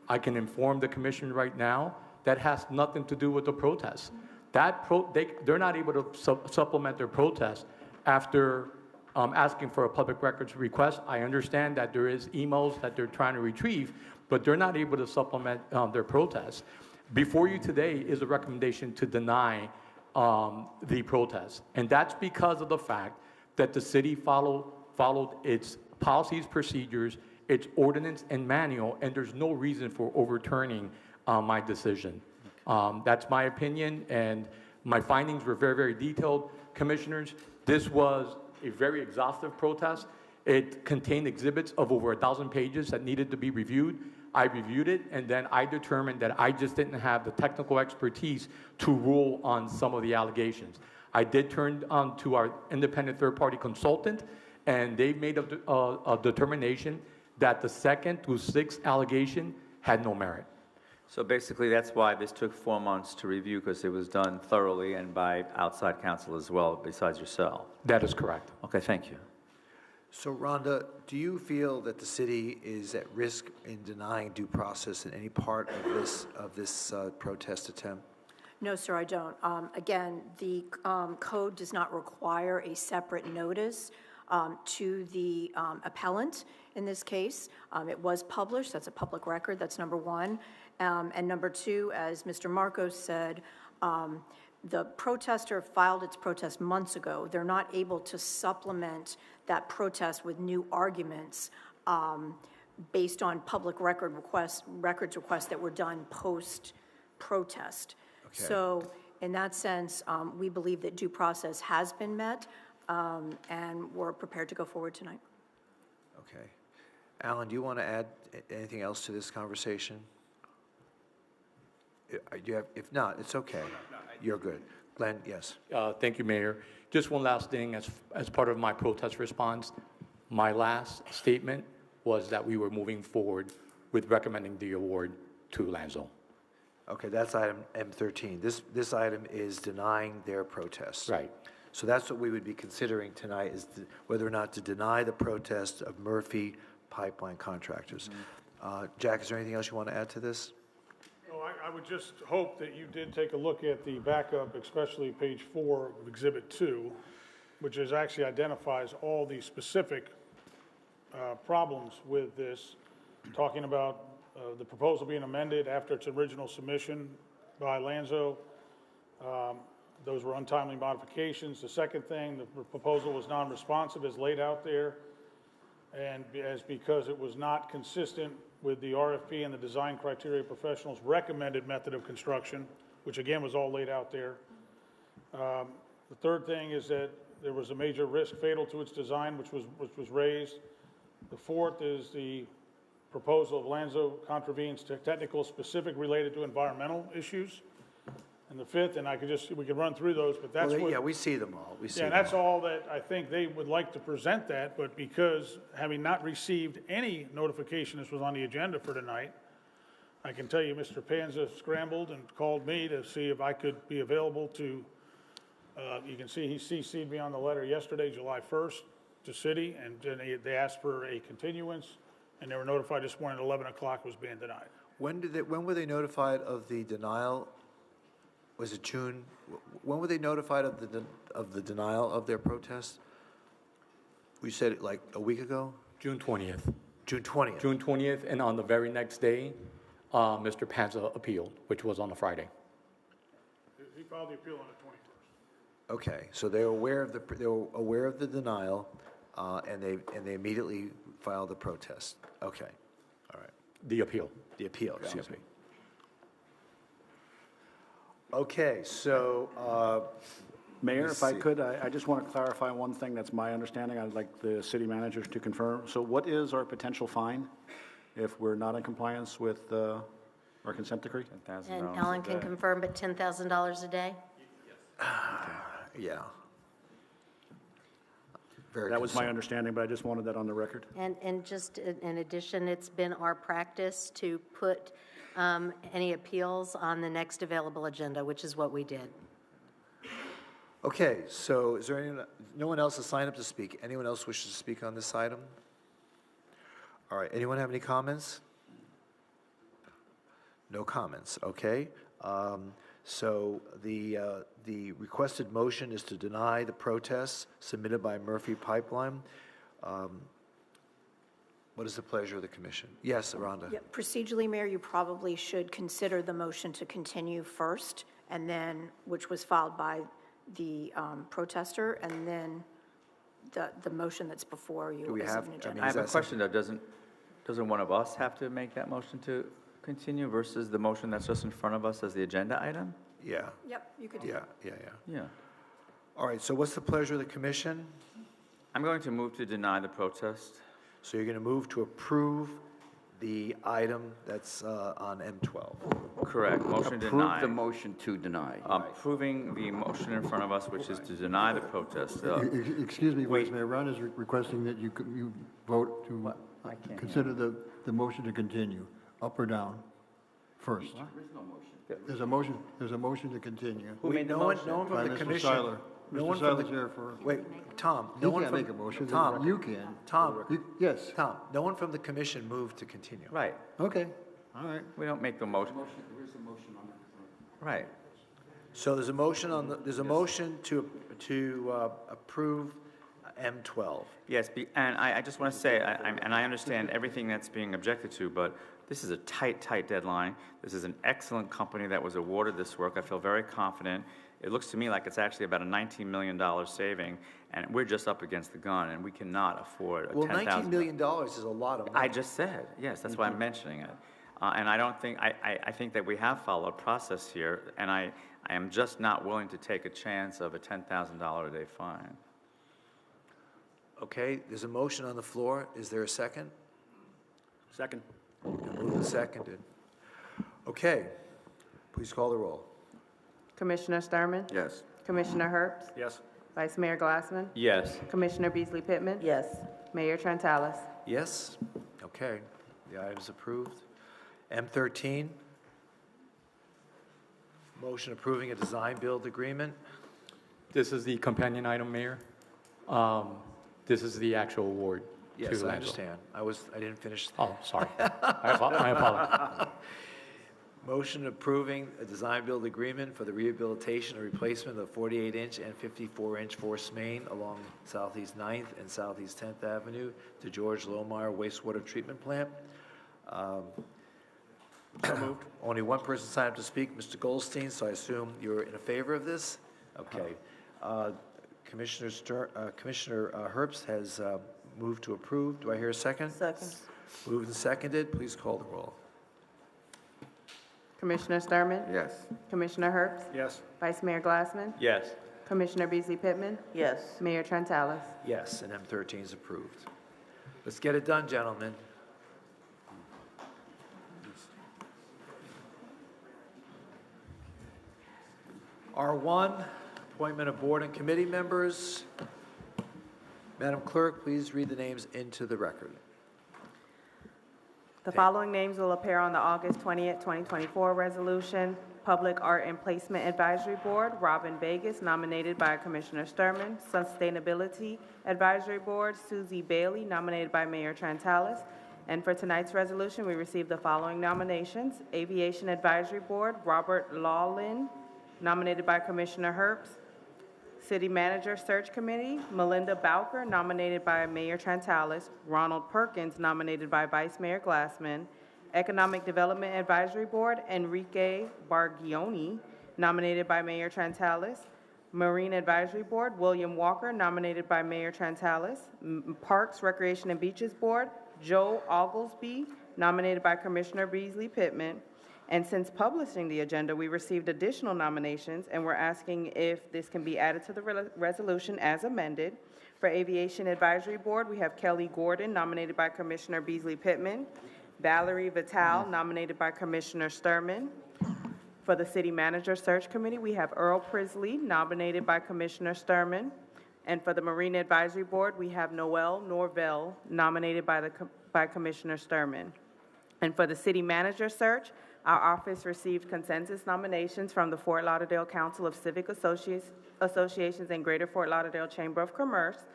I can inform the Commission right now that has nothing to do with the protest. They're not able to supplement their protest after asking for a public records request. I understand that there is emails that they're trying to retrieve, but they're not able to supplement their protest. Before you today is a recommendation to deny the protest. And that's because of the fact that the city followed its policies, procedures, its ordinance and manual, and there's no reason for overturning my decision. That's my opinion, and my findings were very, very detailed. Commissioners, this was a very exhaustive protest. It contained exhibits of over 1,000 pages that needed to be reviewed. I reviewed it, and then I determined that I just didn't have the technical expertise to rule on some of the allegations. I did turn to our independent third-party consultant, and they made a determination that the second through sixth allegation had no merit. So basically, that's why this took 4 months to review, because it was done thoroughly and by outside counsel as well, besides yourself. That is correct. Okay, thank you. So Rhonda, do you feel that the city is at risk in denying due process in any part of this protest attempt? No, sir, I don't. Again, the code does not require a separate notice to the appellant in this case. It was published. That's a public record. That's number one. And number two, as Mr. Marcos said, the protester filed its protest months ago. They're not able to supplement that protest with new arguments based on public records requests that were done post-protest. Okay. So in that sense, we believe that due process has been met, and we're prepared to go forward tonight. Okay. Alan, do you want to add anything else to this conversation? If not, it's okay. You're good. Glenn, yes. Thank you, Mayor. Just one last thing, as part of my protest response, my last statement was that we were moving forward with recommending the award to Lanzo. Okay, that's item M13. This item is denying their protest. Right. So that's what we would be considering tonight, is whether or not to deny the protest of Murphy Pipeline Contractors. Jack, is there anything else you want to add to this? No, I would just hope that you did take a look at the backup, especially page 4 of Exhibit 2, which actually identifies all the specific problems with this, talking about the proposal being amended after its original submission by Lanzo. Those were untimely modifications. The second thing, the proposal was non-responsive as laid out there, and because it was not consistent with the RFP and the design criteria professionals' recommended method of construction, which again was all laid out there. The third thing is that there was a major risk fatal to its design, which was raised. The fourth is the proposal of Lanzo contravenes technical specific related to environmental issues. And the fifth, and we could run through those, but that's yeah, we see them all. And that's all that I think they would like to present that, but because having not received any notification this was on the agenda for tonight, I can tell you Mr. Panza scrambled and called me to see if I could be available to, you can see he CC'd me on the letter yesterday, July 1st, to city, and then they asked for a continuance, and they were notified this morning at 11 o'clock was being denied. When were they notified of the denial? Was it June? When were they notified of the denial of their protest? We said it like a week ago? June 20th. June 20th. June 20th, and on the very next day, Mr. Panza appealed, which was on a Friday. He filed the appeal on the 21st. Okay, so they were aware of the denial, and they immediately filed the protest. Okay, all right. The appeal. The appeal, excuse me. Okay, so Mayor, if I could, I just want to clarify one thing that's my understanding. I'd like the city managers to confirm. So what is our potential fine if we're not in compliance with our consent decree? And Alan can confirm, but $10,000 a day? Yeah. Very That was my concerned. understanding, but I just wanted that on the record. And just in addition, it's been our practice to put any appeals on the next available agenda, which is what we did. Okay, so is there anyone, no one else has signed up to speak? Anyone else wishes to speak on this item? All right, anyone have any comments? No comments, okay. So the requested motion is to deny the protests submitted by Murphy Pipeline. What is the pleasure of the commission? Yes, Rhonda? Yeah, procedurally, Mayor, you probably should consider the motion to continue first, and then, which was filed by the protester, and then the motion that's before you Do we is have- an I agenda. mean, I is have a that question, though. Doesn't one of us have to make that motion to continue versus the motion that's just in front of us as the agenda item? Yeah, Yep, you could do yeah, that. Yeah. All right, so what's the pleasure of the commission? I'm going to move to deny the protest. So you're going to move to approve the item that's on M12. Correct. Motion Approve denied. the motion to deny. Approving the motion in front of us, which is to deny the protest. Excuse me, Vice Mayor, Ron is requesting that you vote to consider the motion to continue, up or down, first. There's a motion to continue. Who made the No one motion? from By the Mr. commission. Seiler. No Mr. one from Seiler's the, here for, wait, Tom, he no one can't from. make a motion. Tom, You can. Tom, Yes. Tom, no one from the commission moved to continue. Right. Okay, all right. We don't make the motion. Right. So there's a motion on the, there's a motion to approve M12. Yes, and I just want to say, and I understand everything that's being objected to, but this is a tight, tight deadline. This is an excellent company that was awarded this work. I feel very confident. It looks to me like it's actually about a $19 million saving, and we're just up against the gun, and we cannot afford a Well, $10,000. $19 million is a lot of money. I just said, yes, that's why I'm mentioning it. And I don't think, I think that we have followed process here, and I am just not willing to take a chance of a $10,000 a day fine. Okay, there's a motion on the floor. Is there a second? Second. Moved and seconded. Okay, please call the roll. Commissioner Sturman? Yes. Commissioner Herbst? Yes. Vice Mayor Glassman? Yes. Commissioner Beasley Pittman? Yes. Mayor Trentalis? Yes? Okay, the item's approved. M13, motion approving a design-build agreement. This is the companion item, Mayor. This is the actual award. to Yes, I Lauderdale. understand. I didn't finish. Oh, sorry. I apologize. Motion approving a design-build agreement for the rehabilitation or replacement of 48-inch and 54-inch force main along Southeast 9th and Southeast 10th Avenue to George Lohmeyer Wastewater Treatment Plant. Only one person signed up to speak, Mr. Goldstein, so I assume you're in favor of this? Okay. Commissioner Herbst has moved to approve. Do I hear a second? Second. Moved and seconded. Please call the roll. Commissioner Sturman? Yes. Commissioner Herbst? Yes. Vice Mayor Glassman? Yes. Commissioner Beasley Pittman? Yes. Mayor Trentalis? Yes, and M13 is approved. Let's get it done, gentlemen. R1, appointment of board and committee members. Madam Clerk, please read the names into the record. The following names will appear on the August 20th, 2024 resolution. Public Art and Placement Advisory Board, Robin Vegas, nominated by Commissioner Sturman. Sustainability Advisory Board, Susie Bailey, nominated by Mayor Trentalis. And for tonight's resolution, we received the following nominations. Aviation Advisory Board, Robert Lawlin, nominated by Commissioner Herbst. City Manager Search Committee, Melinda Bowker, nominated by Mayor Trentalis. Ronald Perkins, nominated by Vice Mayor Glassman. Economic Development Advisory Board, Enrique Bargioni, nominated by Mayor Trentalis. Marine Advisory Board, William Walker, nominated by Mayor Trentalis. Parks, Recreation and Beaches Board, Joe Oglesby, nominated by Commissioner Beasley Pittman. And since publishing the agenda, we received additional nominations, and we're asking if this can be added to the resolution as amended. For Aviation Advisory Board, we have Kelly Gordon, nominated by Commissioner Beasley Pittman. Valerie Vital, nominated by Commissioner Sturman. For the City Manager Search Committee, we have Earl Prisley, nominated by Commissioner Sturman. And for the Marine Advisory Board, we have Noel Norvell, nominated by Commissioner Sturman. And for the City Manager Search, our office received consensus nominations from the Fort Lauderdale Council of Civic Associations and Greater Fort Lauderdale Chamber of Commerce.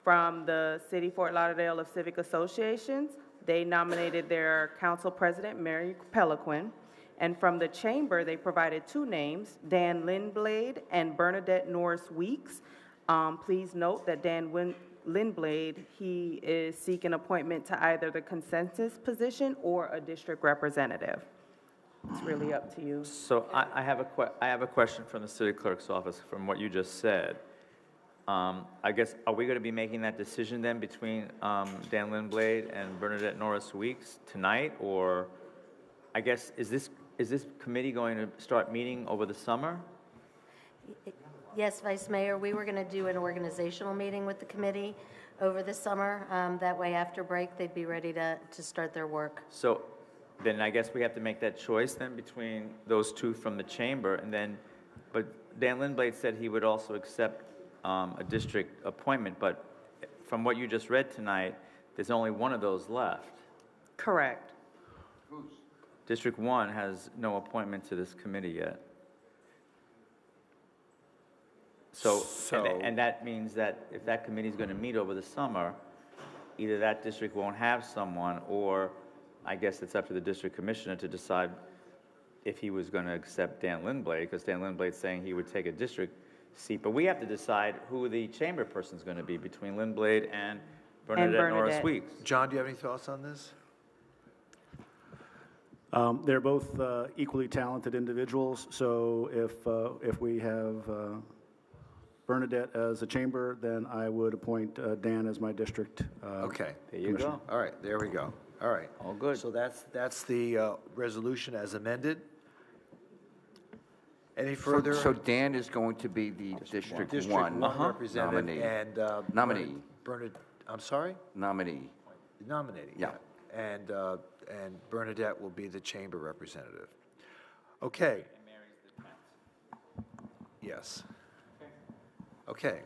From the City Fort Lauderdale of Civic Associations, they nominated their council president, Mary Peliquin. And from the chamber, they provided two names, Dan Lindblade and Bernadette Norris Weeks. Please note that Dan Lindblade, he is seeking appointment to either the consensus position or a district representative. It's really up to you. So I have a question from the city clerk's office from what you just said. I guess, are we going to be making that decision then between Dan Lindblade and Bernadette Norris Weeks tonight? Or I guess, is this committee going to start meeting over the summer? Yes, Vice Mayor, we were going to do an organizational meeting with the committee over the summer. That way, after break, they'd be ready to start their work. So then I guess we have to make that choice then between those two from the chamber, and then, but Dan Lindblade said he would also accept a district appointment, but from what you just read tonight, there's only one of those left. Correct. District 1 has no appointment to this committee yet. So and that means that if that committee is going to meet over the summer, either that district won't have someone, or I guess it's up to the district commissioner to decide if he was going to accept Dan Lindblade, because Dan Lindblade's saying he would take a district seat. But we have to decide who the chamber person is going to be between Lindblade and Bernadette Norris Weeks. John, do you have any thoughts on this? They're both equally talented individuals, so if we have Bernadette as a chamber, then I would appoint Dan as my district Okay. There you go. All right, there we go. All right. All good. So that's the resolution as amended. Any further? So Dan is going to be the District 1 representative nominee. and Nominee. I'm sorry? Nominee. Nominating. Yeah. And Bernadette will be the chamber representative. Okay. Yes. Okay.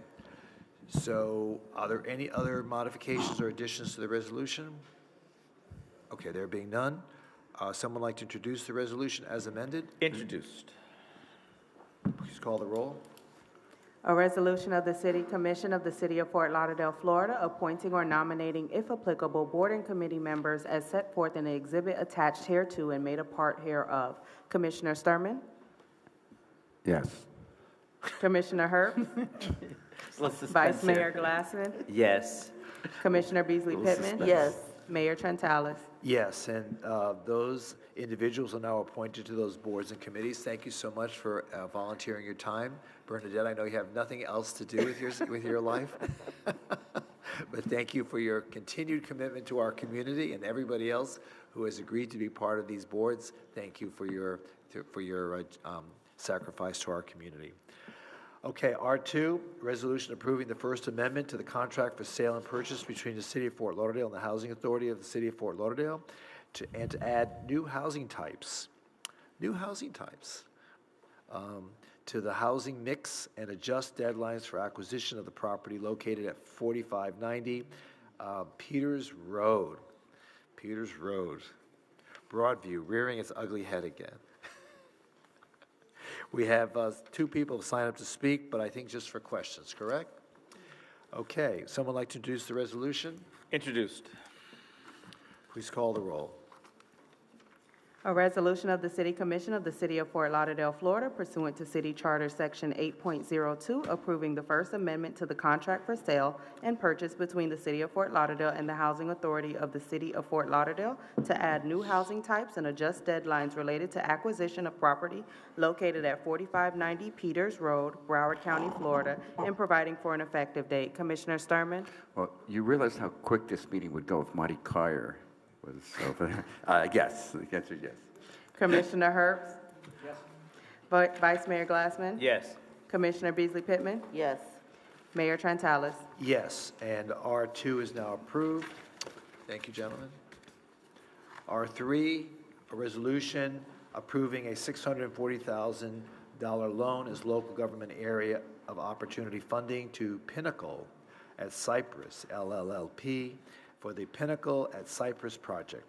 So are there any other modifications or additions to the resolution? Okay, there being none. Someone like to introduce the resolution as amended? Introduced. Please call the roll. A resolution of the City Commission of the City of Fort Lauderdale, Florida, appointing or nominating, if applicable, board and committee members as set forth in the exhibit attached hereto and made a part hereof. Commissioner Sturman? Yes. Commissioner Herbst? Vice Mayor Glassman? Yes. Commissioner Beasley Pittman? Yes. Mayor Trentalis? Yes, and those individuals are now appointed to those boards and committees. Thank you so much for volunteering your time. Bernadette, I know you have nothing else to do with your life, but thank you for your continued commitment to our community, and everybody else who has agreed to be part of these boards. Thank you for your sacrifice to our community. Okay, R2, resolution approving the First Amendment to the contract for sale and purchase between the City of Fort Lauderdale and the Housing Authority of the City of Fort Lauderdale, and to add new housing types to the housing mix and adjust deadlines for acquisition of the property located at 4590 Peters Road. Broadview, rearing its ugly head again. We have two people sign up to speak, but I think just for questions, correct? Okay, someone like to introduce the resolution? Introduced. Please call the roll. A resolution of the City Commission of the City of Fort Lauderdale, Florida, pursuant to City Charter Section 8.02, approving the First Amendment to the contract for sale and purchase between the City of Fort Lauderdale and the Housing Authority of the City of Fort Lauderdale to add new housing types and adjust deadlines related to acquisition of property located at 4590 Peters Road, Broward County, Florida, and providing for an effective date. Commissioner Sturman? Well, you realize how quick this meeting would go if Marty Kyer was over there? Yes, the answer is yes. Commissioner Herbst? Yes. Vice Mayor Glassman? Yes. Commissioner Beasley Pittman? Yes. Mayor Trentalis. Yes, and R2 is now approved. Thank you, gentlemen. R3, a resolution approving a $640,000 loan as local government area of opportunity funding to Pinnacle at Cypress, LLLP, for the Pinnacle at Cypress project,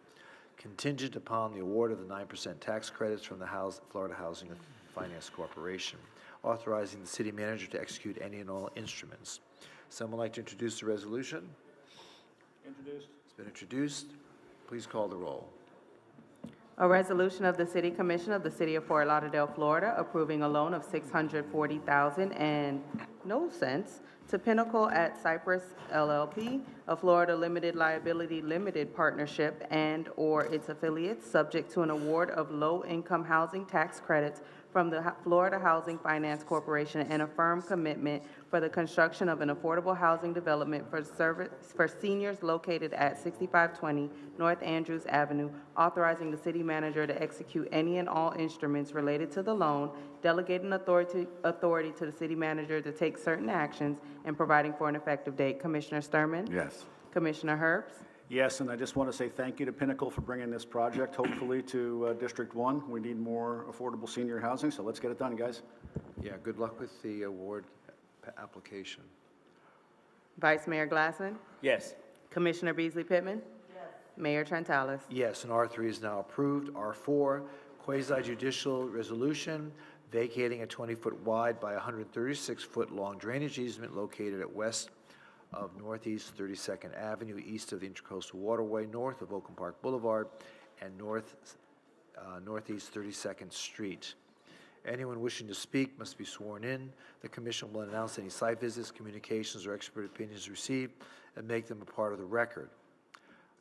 contingent upon the award of the 9% tax credits from the Florida Housing and Finance Corporation, authorizing the city manager to execute any and all instruments. Someone like to introduce the resolution? Introduced. It's been introduced. Please call the roll. A resolution of the City Commission of the City of Fort Lauderdale, Florida, approving a loan of $640,000 to Pinnacle at Cypress LLP, a Florida limited liability limited partnership and/or its affiliates, subject to an award of low-income housing tax credits from the Florida Housing Finance Corporation and a firm commitment for the construction of an affordable housing development for seniors located at 6520 North Andrews Avenue, authorizing the city manager to execute any and all instruments related to the loan, delegating authority to the city manager to take certain actions, and providing for an effective date. Commissioner Sturman? Yes. Commissioner Herbst? Yes, and I just want to say thank you to Pinnacle for bringing this project, hopefully, to District 1. We need more affordable senior housing, so let's get it done, guys. Yeah, good luck with the award application. Vice Mayor Glassman? Yes. Commissioner Beasley Pittman? Yes. Mayor Trentalis. Yes, and R3 is now approved. R4, quasi-judicial resolution vacating a 20-foot wide by 136-foot long drainage easement located at west of Northeast 32nd Avenue, east of the Intracoastal Waterway, north of Oakland Park Boulevard, and Northeast 32nd Street. Anyone wishing to speak must be sworn in. The commission will announce any site visits, communications, or expert opinions received and make them a part of the record.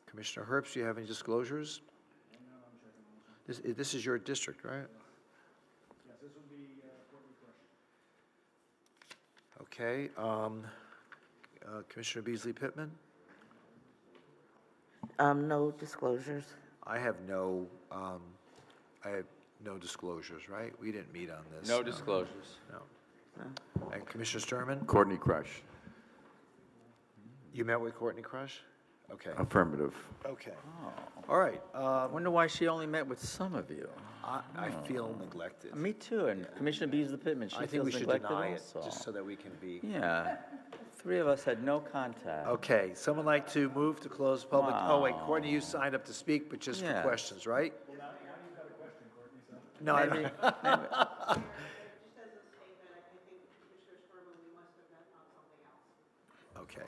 Commissioner Herbst, do you have any disclosures? This is your district, right? Yes, this would be Courtney Crush. Okay. Commissioner Beasley Pittman? No disclosures. I have no disclosures, right? We didn't meet on this. No disclosures. No. And Commissioner Sturman? Courtney Crush. You met with Courtney Crush? Okay. Affirmative. Okay. All right. I wonder why she only met with some of you. I feel neglected. Me too, and Commissioner Beasley Pittman, she I think feels we should neglected deny it, also. just so that we can be. Yeah. Three of us had no contact. Okay, someone like to move to close public, oh wait, Wow. Courtney, you signed up to speak, but just for Yes. questions, right? Well, now you've got a question, Courtney, so. No, I Maybe- don't. Okay.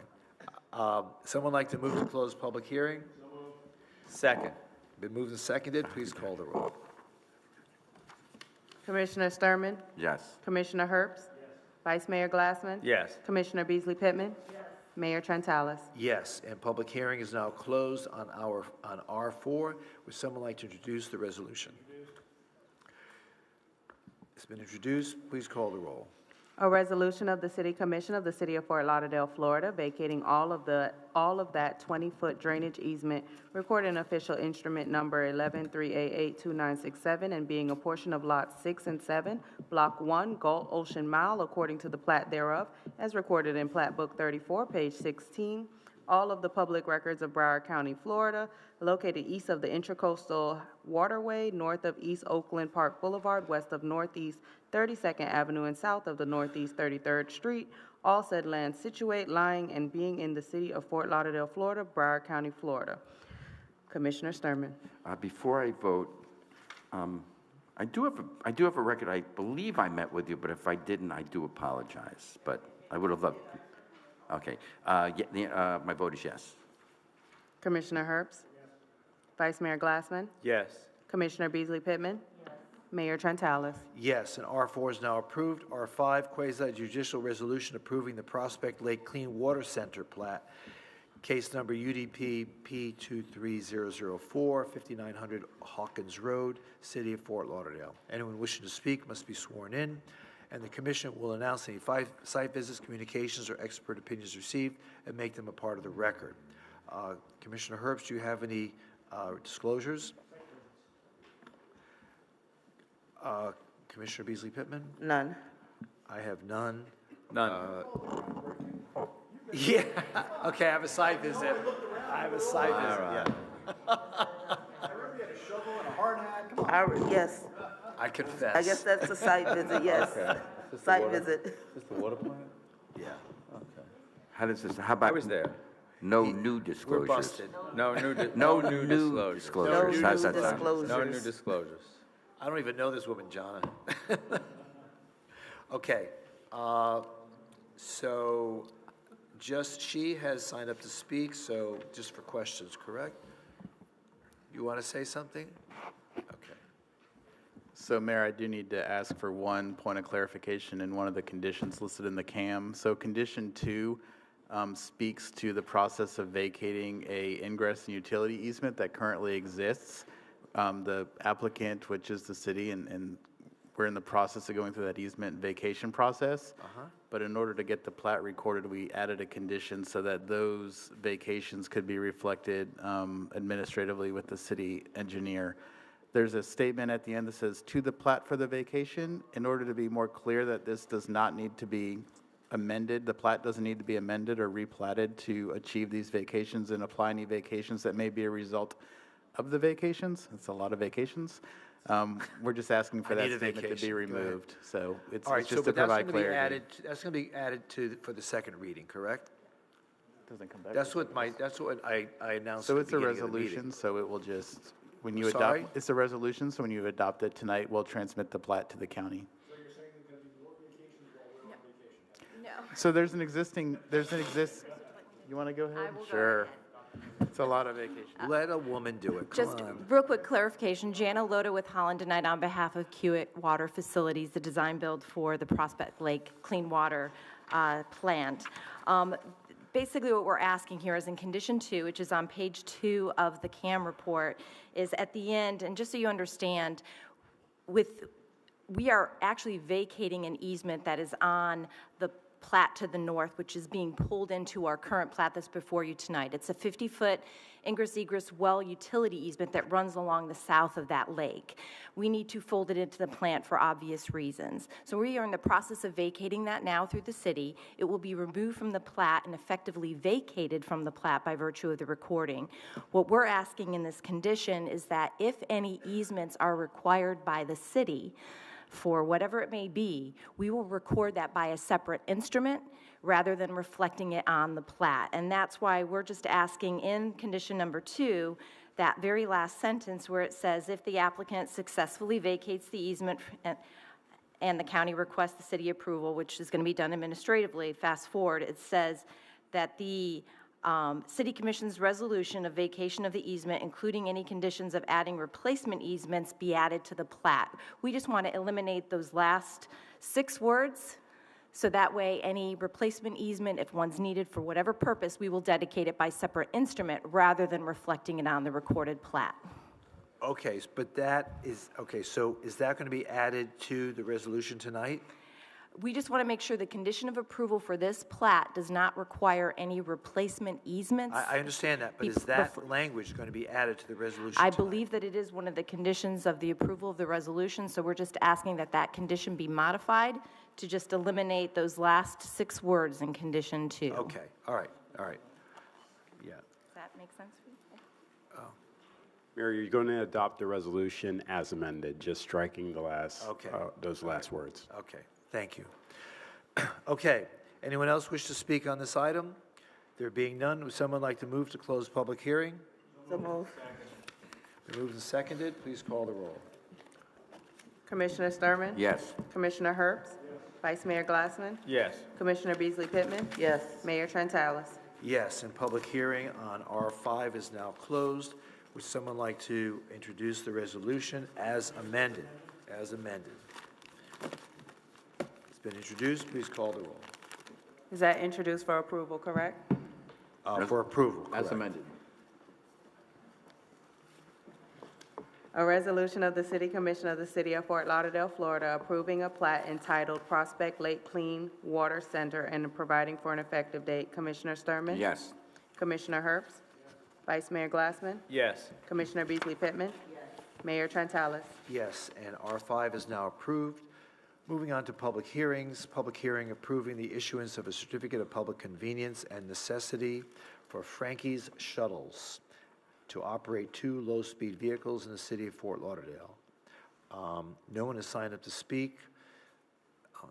Someone like to move to close public hearing? Second. Been moved and seconded, please call the roll. Commissioner Sturman? Yes. Commissioner Herbst? Vice Mayor Glassman? Yes. Commissioner Beasley Pittman? Mayor Trentalis. Yes, and public hearing is now closed on R4. Would someone like to introduce the resolution? It's been introduced, please call the roll. A resolution of the City Commission of the City of Fort Lauderdale, Florida, vacating all of that 20-foot drainage easement recorded in official instrument number 113882967 and being a portion of lots 6 and 7, Block 1, Gulf Ocean Mile, according to the plat thereof, as recorded in Plat Book 34, page 16. All of the public records of Broward County, Florida, located east of the Intracoastal Waterway, north of East Oakland Park Boulevard, west of Northeast 32nd Avenue, and south of the Northeast 33rd Street. All said land situate, lying, and being in the city of Fort Lauderdale, Florida, Broward County, Florida. Commissioner Sturman. Before I vote, I do have a record. I believe I met with you, but if I didn't, I do apologize. But I would have loved. Okay. My vote is yes. Commissioner Herbst? Vice Mayor Glassman? Yes. Commissioner Beasley Pittman? Mayor Trentalis. Yes, and R4 is now approved. R5, quasi-judicial resolution approving the Prospect Lake Clean Water Center plat, case number UDP P23004, 5900 Hawkins Road, City of Fort Lauderdale. Anyone wishing to speak must be sworn in, and the commission will announce any site visits, communications, or expert opinions received and make them a part of the record. Commissioner Herbst, do you have any disclosures? Commissioner Beasley Pittman? None. I have none. None. Yeah, okay, I have a site visit. I have a site visit, yeah. Yes, I confess. I guess that's a site visit, yes. Site visit. Just the water plant? Yeah. How does this, how about? I was there. No new disclosures. We're busted. No new, No new new disclosures. disclosures. No How's new that sound? disclosures. No new disclosures. I don't even know this woman, Jonna. Okay, so just she has signed up to speak, so just for questions, correct? You want to say something? Okay. So, Mayor, I do need to ask for one point of clarification in one of the conditions listed in the CAM. So, Condition 2 speaks to the process of vacating a ingress and utility easement that currently exists. The applicant, which is the city, and we're in the process of going through that easement vacation process. But in order to get the plat recorded, we added a condition so that those vacations could be reflected administratively with the city engineer. There's a statement at the end that says, to the plat for the vacation. In order to be more clear that this does not need to be amended, the plat doesn't need to be amended or replatted to achieve these vacations and apply any vacations that may be a result of the vacations. It's a lot of vacations. We're just asking for that statement to be removed. So it's All right, just so to but that's provide going to be clarity. added, that's going to be added to, for the second reading, correct? Doesn't come back. That's what I announced So at it's the a beginning of the resolution, meeting. so it will just, when you Sorry? adopt, it's a resolution, so when you adopt it tonight, we'll transmit the plat to the county. So there's an existing, you want to go ahead? I will go Sure. It's a lot of vacation. Let a woman do it, come Just on. real quick clarification, Jana Loda with Holland and Knight on behalf of Kiewit Water Facilities, the design build for the Prospect Lake Clean Water plant. Basically what we're asking here is in condition 2, which is on page 2 of the CAM report, is at the end, and just so you understand, we are actually vacating an easement that is on the plat to the north, which is being pulled into our current plat that's before you tonight. It's a 50-foot ingress-egress well utility easement that runs along the south of that lake. We need to fold it into the plant for obvious reasons. So we are in the process of vacating that now through the city. It will be removed from the plat and effectively vacated from the plat by virtue of the recording. What we're asking in this condition is that if any easements are required by the city, for whatever it may be, we will record that by a separate instrument rather than reflecting it on the plat. And that's why we're just asking in condition number 2, that very last sentence where it says, if the applicant successfully vacates the easement and the county requests the city approval, which is going to be done administratively, fast forward, it says that the City Commission's resolution of vacation of the easement, including any conditions of adding replacement easements, be added to the plat. We just want to eliminate those last 6 words, so that way any replacement easement, if one's needed for whatever purpose, we will dedicate it by separate instrument rather than reflecting it on the recorded plat. Okay, but that is, okay, so is that going to be added to the resolution tonight? We just want to make sure the condition of approval for this plat does not require any replacement easements. I understand that, but is that language going to be added to the resolution I tonight? believe that it is one of the conditions of the approval of the resolution, so we're just asking that that condition be modified to just eliminate those last 6 words in condition 2. Okay, all right, yeah. Does that make sense for you? Mayor, you're going to adopt the resolution as amended, just striking the last, those last words. Okay, thank you. Okay, anyone else wish to speak on this item? There being none, would someone like to move to close public hearing? So move. Been moved and seconded, please call the roll. Commissioner Sturman? Yes. Commissioner Herbst? Vice Mayor Glassman? Yes. Commissioner Beasley Pittman? Yes. Mayor Trentalis? Yes, and public hearing on R5 is now closed. Would someone like to introduce the resolution as amended? As amended. It's been introduced, please call the roll. Is that introduced for approval, correct? For approval, As correct. amended. A resolution of the City Commission of the City of Fort Lauderdale, Florida, approving a plat entitled Prospect Lake Clean Water Center and providing for an effective date. Commissioner Sturman? Yes. Commissioner Herbst? Vice Mayor Glassman? Yes. Commissioner Beasley Pittman? Mayor Trentalis. Yes, and R5 is now approved. Moving on to public hearings. Public hearing approving the issuance of a certificate of public convenience and necessity for Frankie's Shuttles to operate 2 low-speed vehicles in the city of Fort Lauderdale. No one has signed up to speak.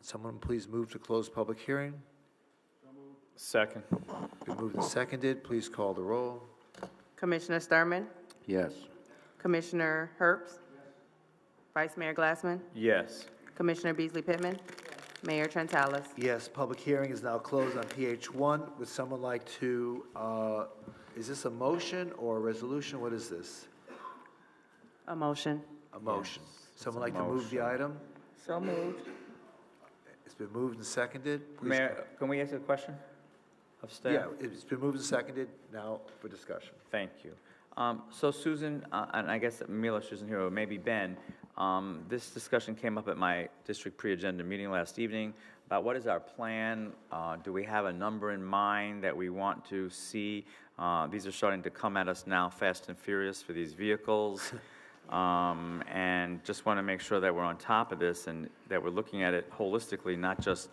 Someone please move to close public hearing. Second. Been moved and seconded. Please call the roll. Commissioner Sturman? Yes. Commissioner Herbst? Vice Mayor Glassman? Yes. Commissioner Beasley Pittman? Mayor Trentalis. Yes, public hearing is now closed on PH1. Would someone like to, is this a motion or a resolution? What is this? A motion. A motion. Someone like to move the item? So moved. It's been moved and seconded. Please Mayor, can we ask a question of staff? Yeah, it's been moved and seconded. Now for discussion. Thank you. So Susan, and I guess Mila, Susan here, or maybe Ben, this discussion came up at my district pre-agenda meeting last evening about what is our plan? Do we have a number in mind that we want to see? These are starting to come at us now fast and furious for these vehicles. And just want to make sure that we're on top of this and that we're looking at it holistically, not just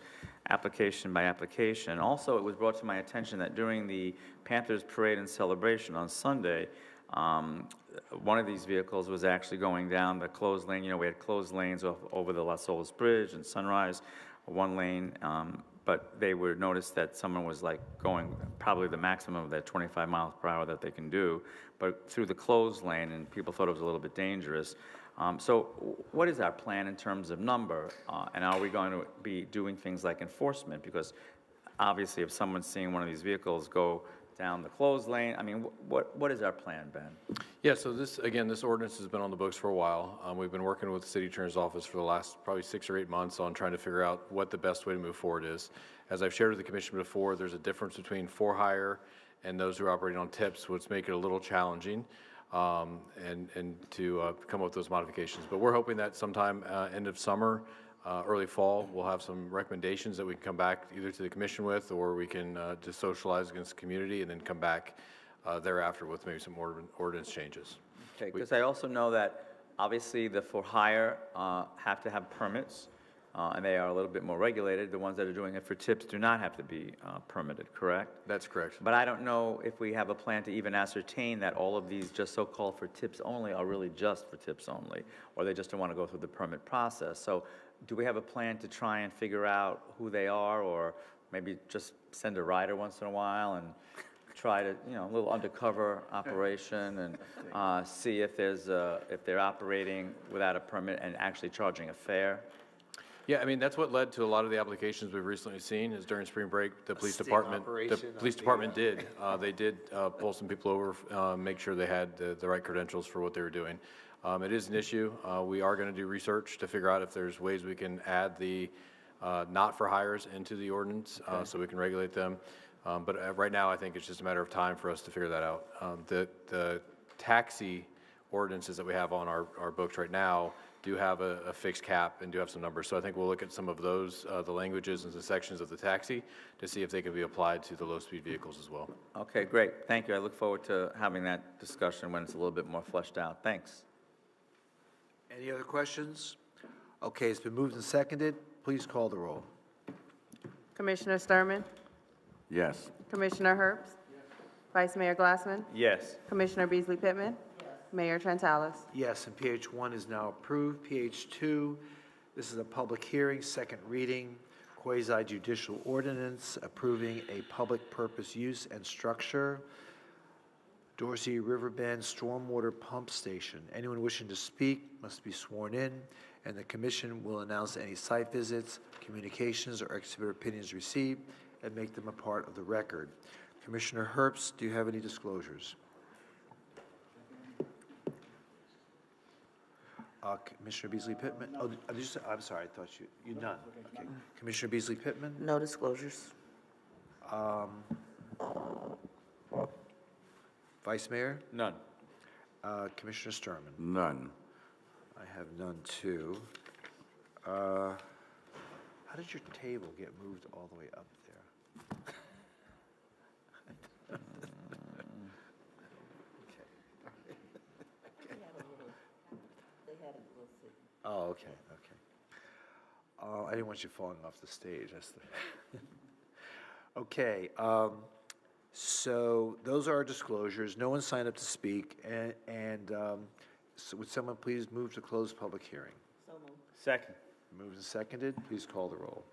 application by application. Also, it was brought to my attention that during the Panthers Parade and Celebration on Sunday, one of these vehicles was actually going down the closed lane. You know, we had closed lanes over the Las Olas Bridge and Sunrise, one lane, but they were noticed that someone was like going probably the maximum of that 25 miles per hour that they can do, but through the closed lane, and people thought it was a little bit dangerous. So what is our plan in terms of number? And are we going to be doing things like enforcement? Because obviously if someone's seeing one of these vehicles go down the closed lane, I mean, what is our plan, Ben? Yeah, so this ordinance has been on the books for a while. We've been working with the city attorney's office for the last probably 6 or 8 months on trying to figure out what the best way to move forward is. As I've shared with the commission before, there's a difference between for-hire and those who are operating on tips, which make it a little challenging and to come up with those modifications. But we're hoping that sometime end of summer, early fall, we'll have some recommendations that we can come back either to the commission with, or we can just socialize against the community and then come back thereafter with maybe some ordinance changes. Okay, because I also know that obviously the for-hire have to have permits, and they are a little bit more regulated. The ones that are doing it for tips do not have to be permitted, correct? That's correct. But I don't know if we have a plan to even ascertain that all of these just so-called for tips only are really just for tips only, or they just don't want to go through the permit process. So do we have a plan to try and figure out who they are, or maybe just send a rider once in a while and try to, you know, a little undercover operation and see if they're operating without a permit and actually charging a fare? Yeah, I mean, that's what led to a lot of the applications we've recently seen is during spring break, the police department did. They did pull some people over, make sure they had the right credentials for what they were doing. It is an issue. We are going to do research to figure out if there's ways we can add the not for hires into the ordinance so we can regulate them. But right now, I think it's just a matter of time for us to figure that out. The taxi ordinances that we have on our books right now do have a fixed cap and do have some numbers. So I think we'll look at some of those, the languages and the sections of the taxi to see if they can be applied to the low-speed vehicles as well. Okay, great. Thank you. I look forward to having that discussion when it's a little bit more fleshed out. Thanks. Any other questions? Okay, it's been moved and seconded. Please call the roll. Commissioner Sturman? Yes. Commissioner Herbst? Vice Mayor Glassman? Yes. Commissioner Beasley Pittman? Mayor Trentalis. Yes, and PH1 is now approved. PH2, this is a public hearing, second reading, quasi-judicial ordinance approving a public purpose use and structure, Dorsey Riverbend Stormwater Pump Station. Anyone wishing to speak must be sworn in, and the commission will announce any site visits, communications, or expert opinions received and make them a part of the record. Commissioner Herbst, do you have any disclosures? Commissioner Beasley Pittman? Oh, I'm sorry, I thought you none. Okay. Commissioner Beasley Pittman? No disclosures. Vice Mayor? None. Commissioner Sturman? None. I have none too. How did your table get moved all the way up there? Oh, okay, okay. I didn't want you falling off the stage. That's the okay, so those are our disclosures. No one signed up to speak, so would someone please move to close public hearing? Second. Moved and seconded. Please call the roll.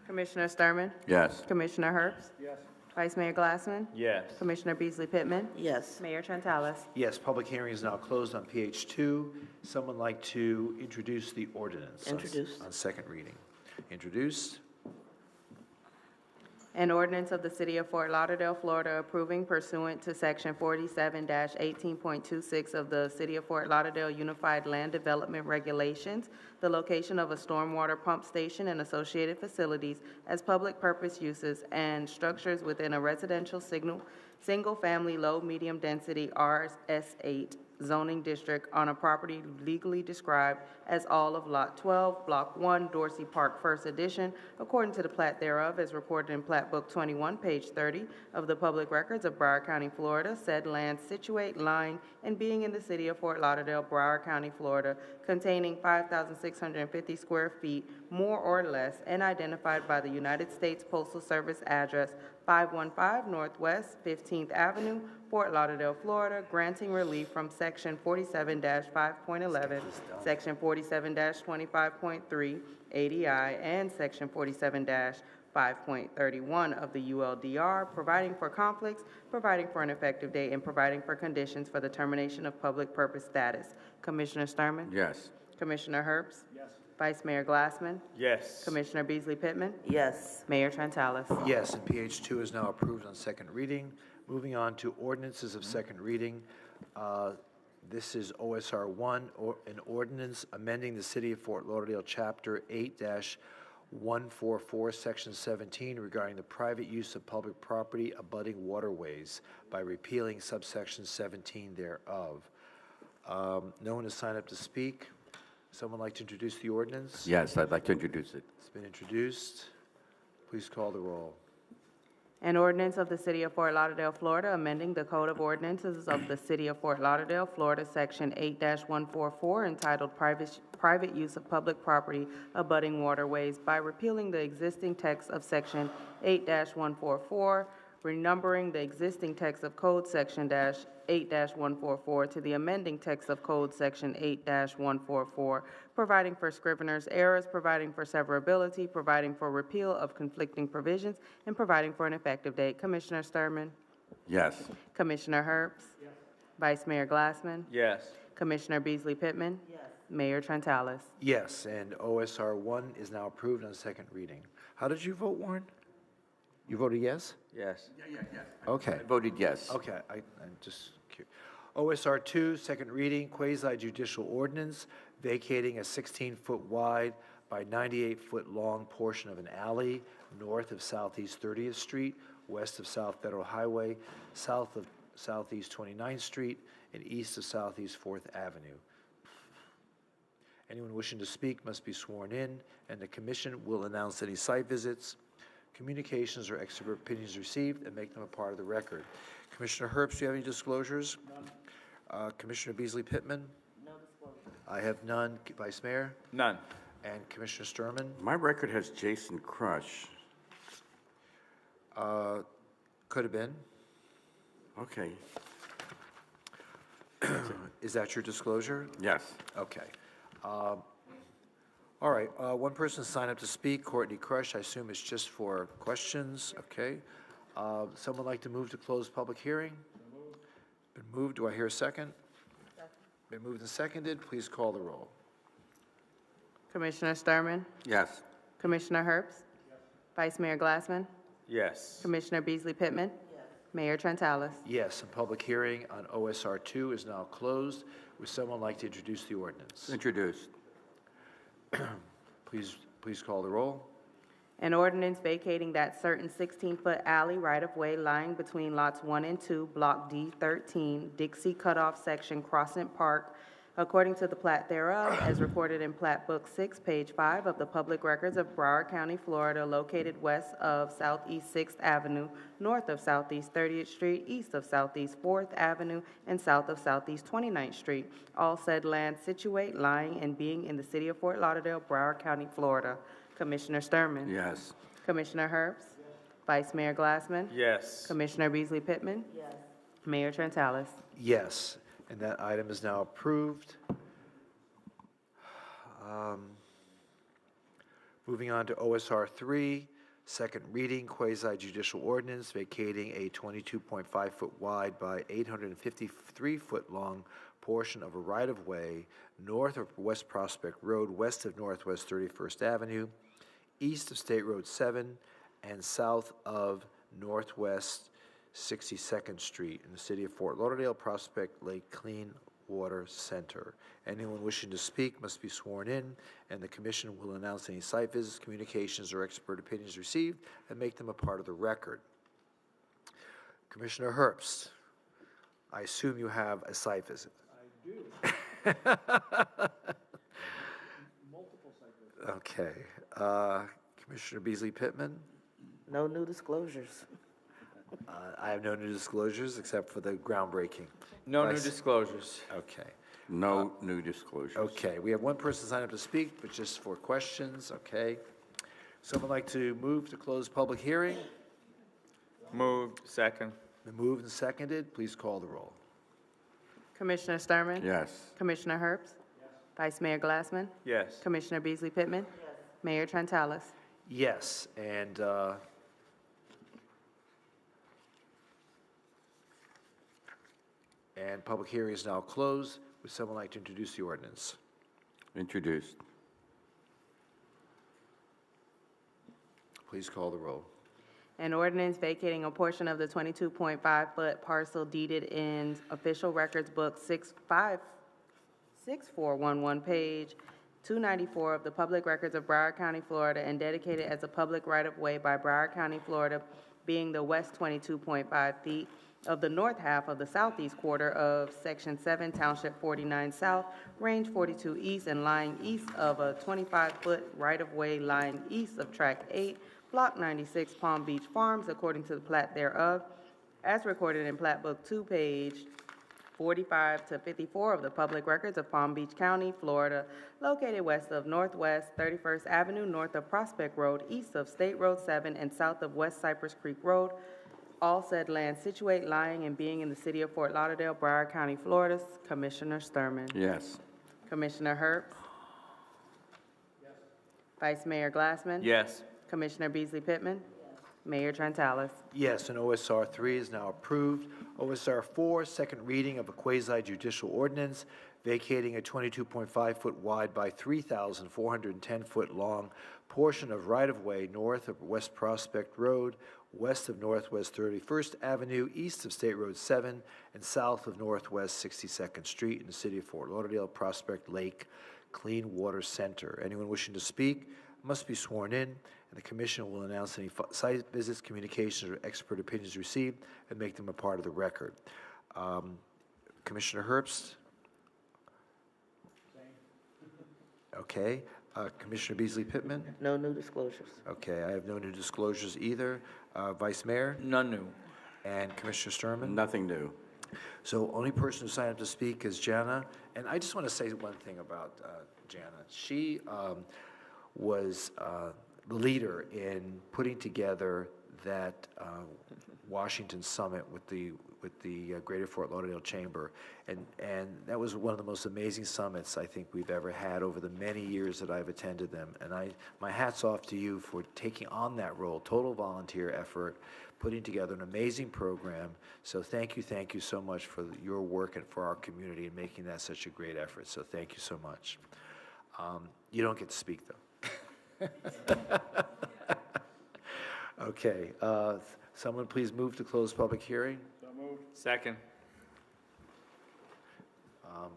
Commissioner Sturman? Yes. Commissioner Herbst? Yes. Vice Mayor Glassman? Yes. Commissioner Beasley Pittman? Yes. Mayor Trentalis? Yes, public hearing is now closed on PH2. Someone like to introduce the ordinance? Introduce. On second reading. Introduced. An ordinance of the City of Fort Lauderdale, Florida, approving pursuant to Section 47-18.26 of the City of Fort Lauderdale Unified Land Development Regulations, the location of a stormwater pump station and associated facilities as public purpose uses and structures within a residential single-family low-medium density RS8 zoning district on a property legally described as all of Lot 12, Block 1, Dorsey Park, First Edition, according to the plat thereof, as reported in Plat Book 21, page 30 of the Public Records of Broward County, Florida, said land situate, lying, and being in the City of Fort Lauderdale, Broward County, Florida, containing 5,650 square feet, more or less, and identified by the United States Postal Service address 515 Northwest 15th Avenue, Fort Lauderdale, Florida, granting relief from Section 47-5.11, Section 47-25.3 ADI, and Section 47-5.31 of the ULDR, providing for conflicts, providing for an effective date, and providing for conditions for the termination of public purpose status. Commissioner Sturman? Yes. Commissioner Herbst? Yes. Vice Mayor Glassman? Yes. Commissioner Beasley Pittman? Yes. Mayor Trentalis? Yes, and PH2 is now approved on second reading. Moving on to ordinances of second reading. This is OSR 1, an ordinance amending the City of Fort Lauderdale Chapter 8-144, Section 17, regarding the private use of public property abutting waterways by repealing subsection 17 thereof. No one has signed up to speak. Someone like to introduce the ordinance? Yes, I'd like to introduce it. It's been introduced. Please call the roll. An ordinance of the City of Fort Lauderdale, Florida, amending the Code of Ordinances of the City of Fort Lauderdale, Florida, Section 8-144, entitled Private Use of Public Property Abutting Waterways by repealing the existing text of Section 8-144, renumbering the existing text of Code Section 8-144 to the amending text of Code Section 8-144, providing for scrivener's errors, providing for severability, providing for repeal of conflicting provisions, and providing for an effective date. Commissioner Sturman? Yes. Commissioner Herbst? Yes. Vice Mayor Glassman? Yes. Commissioner Beasley Pittman? Yes. Mayor Trentalis? Yes, and OSR 1 is now approved on second reading. How did you vote, Warren? You voted yes? Yes. Okay. I voted yes. Okay, I'm just curious. OSR 2, second reading, quasi-judicial ordinance vacating a 16-foot wide by 98-foot long portion of an alley north of Southeast 30th Street, west of South Federal Highway, south of Southeast 29th Street, and east of Southeast 4th Avenue. Anyone wishing to speak must be sworn in, and the commission will announce any site visits, communications, or expert opinions received and make them a part of the record. Commissioner Herbst, do you have any disclosures? None. Commissioner Beasley Pittman? No disclosure. I have none. Vice Mayor? None. And Commissioner Sturman? My record has Jason Crush. Could have been. Okay. Is that your disclosure? Yes. Okay. All right, one person signed up to speak, Courtney Crush. I assume it's just for questions, okay? Someone like to move to close public hearing? Been moved, do I hear a second? Been moved and seconded, please call the roll. Commissioner Sturman? Yes. Commissioner Herbst? Yes. Vice Mayor Glassman? Yes. Commissioner Beasley Pittman? Yes. Mayor Trentalis? Yes, and public hearing on OSR 2 is now closed. Would someone like to introduce the ordinance? Introduced. Please call the roll. An ordinance vacating that certain 16-foot alley right-of-way lying between lots 1 and 2, Block D13, Dixie Cutoff Section, Crossant Park, according to the plat thereof, as recorded in Plat Book 6, page 5 of the Public Records of Broward County, Florida, located west of Southeast 6th Avenue, north of Southeast 30th Street, east of Southeast 4th Avenue, and south of Southeast 29th Street. All said land situate, lying, and being in the city of Fort Lauderdale, Broward County, Florida. Commissioner Sturman. Yes. Commissioner Herbst. Vice Mayor Glassman. Yes. Commissioner Beasley Pittman. Yes. Mayor Trentalis. Yes, and that item is now approved. Moving on to OSR 3, second reading, quasi-judicial ordinance vacating a 22.5-foot wide by 853-foot long portion of a right-of-way north of West Prospect Road, west of Northwest 31st Avenue, east of State Road 7, and south of Northwest 62nd Street in the city of Fort Lauderdale, Prospect Lake Clean Water Center. Anyone wishing to speak must be sworn in, and the commission will announce any site visits, communications, or expert opinions received and make them a part of the record. Commissioner Herbst, I assume you have a site visit. I do. Multiple site visits. Okay. Commissioner Beasley Pittman? No new disclosures. I have no new disclosures except for the groundbreaking. No new disclosures. Okay. No new disclosures. Okay, we have one person signed up to speak, but just for questions, okay. Someone like to move to close public hearing? Moved. Second. Been moved and seconded, please call the roll. Commissioner Sturman. Yes. Commissioner Herbst. Vice Mayor Glassman. Yes. Commissioner Beasley Pittman. Mayor Trentalis. Yes, and public hearing is now closed. Would someone like to introduce the ordinance? Introduced. Please call the roll. An ordinance vacating a portion of the 22.5-foot parcel deeded in Official Records Book 6411, page 294 of the Public Records of Broward County, Florida, and dedicated as a public right-of-way by Broward County, Florida, being the west 22.5 feet of the north half of the southeast quarter of Section 7, Township 49 South, Range 42 East, and lying east of a 25-foot right-of-way lying east of Tract 8, Block 96, Palm Beach Farms, according to the plat thereof, as recorded in Plat Book 2, page 45 to 54 of the Public Records of Palm Beach County, Florida, located west of Northwest 31st Avenue, north of Prospect Road, east of State Road 7, and south of West Cypress Creek Road. All said land situate, lying, and being in the city of Fort Lauderdale, Broward County, Florida. Commissioner Sturman. Yes. Commissioner Herbst. Yes. Vice Mayor Glassman. Yes. Commissioner Beasley Pittman. Mayor Trentalis. Yes, and OSR 3 is now approved. OSR 4, second reading of a quasi-judicial ordinance vacating a 22.5-foot wide by 3,410-foot long portion of right-of-way north of West Prospect Road, west of Northwest 31st Avenue, east of State Road 7, and south of Northwest 62nd Street in the city of Fort Lauderdale, Prospect Lake Clean Water Center. Anyone wishing to speak must be sworn in, and the commission will announce any site visits, communications, or expert opinions received and make them a part of the record. Commissioner Herbst? Okay. Commissioner Beasley Pittman? No new disclosures. Okay, I have no new disclosures either. Vice Mayor? None new. And Commissioner Sturman? Nothing new. So only person who signed up to speak is Jana. And I just want to say one thing about Jana. She was the leader in putting together that Washington Summit with the Greater Fort Lauderdale Chamber, and that was one of the most amazing summits I think we've ever had over the many years that I've attended them. And my hat's off to you for taking on that role, total volunteer effort, putting together an amazing program. So thank you so much for your work and for our community and making that such a great effort. So thank you so much. You don't get to speak though. Okay, someone please move to close public hearing. So moved. Second.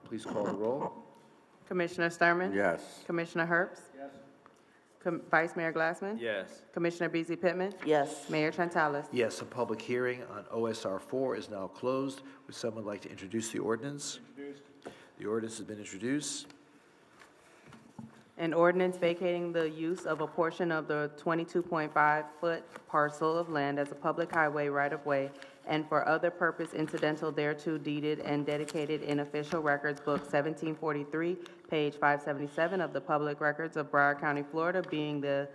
Please call the roll. Commissioner Sturman. Yes. Commissioner Herbst. Yes. Vice Mayor Glassman. Yes. Commissioner Beasley Pittman. Yes. Mayor Trentalis. Yes, a public hearing on OSR 4 is now closed. Would someone like to introduce the ordinance? Introduced. The ordinance has been introduced. An ordinance vacating the use of a portion of the 22.5-foot parcel of land as a public highway right-of-way and for other purpose incidental thereto deeded and dedicated in Official Records Book 1743, page 577 of the Public Records of Broward County, Florida, being the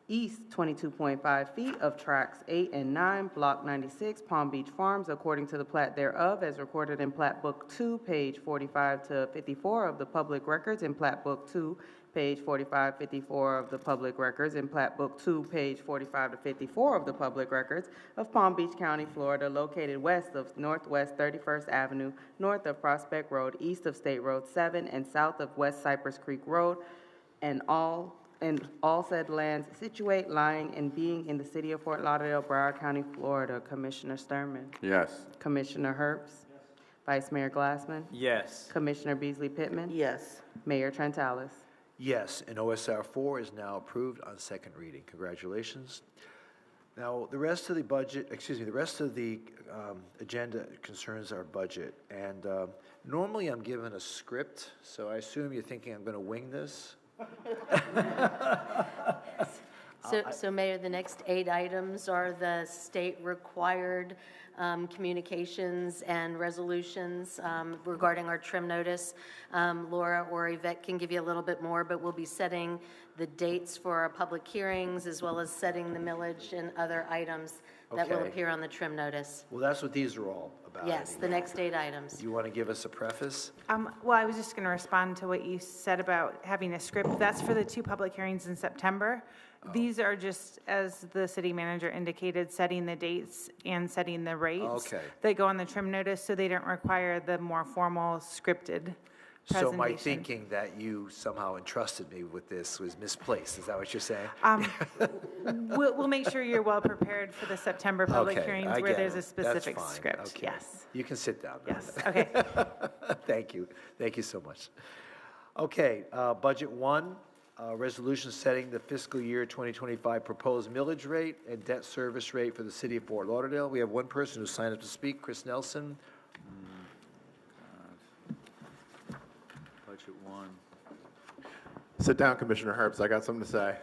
east 22.5 feet of tracts 8 and 9, Block 96, Palm Beach Farms, according to the plat thereof, as recorded in Plat Book 2, page 45 to 54 of the Public Records, in Plat Book 2, page 45, 54 of the Public Records, in Plat Book 2, page 45 to 54 of the Public Records of Palm Beach County, Florida, located west of Northwest 31st Avenue, north of Prospect Road, east of State Road 7, and south of West Cypress Creek Road, and all said lands situate, lying, and being in the city of Fort Lauderdale, Broward County, Florida. Commissioner Sturman. Yes. Commissioner Herbst. Vice Mayor Glassman. Yes. Commissioner Beasley Pittman. Yes. Mayor Trentalis. Yes, and OSR 4 is now approved on second reading. Congratulations. Now, the rest of the budget, the rest of the agenda concerns our budget. And normally I'm given a script, so I assume you're thinking I'm going to wing this. So Mayor, the next 8 items are the state-required communications and resolutions regarding our trim notice. Laura or Yvette can give you a little bit more, but we'll be setting the dates for our public hearings as well as setting the millage and other items that will Okay. appear on the trim notice. Well, that's what these are all about. Yes, the next 8 items. You want to give us a preface? Well, I was just going to respond to what you said about having a script. That's for the 2 public hearings in September. These are just, as the city manager indicated, setting the dates and setting the rates. Okay. They go on the trim notice, so they don't require the more formal scripted presentation. So my thinking that you somehow entrusted me with this was misplaced. Is that what you're saying? We'll make sure you're well prepared for the September public Okay, hearings I where get there's it. a specific That's fine. script. Okay. Yes. You can sit down. Yes, okay. Thank you. Thank you so much. Okay, Budget 1, resolution setting the fiscal year 2025 proposed millage rate and debt service rate for the city of Fort Lauderdale. We have one person who signed up to speak, Chris Nelson. Budget 1. Sit down, Commissioner Herbst. I got something to say.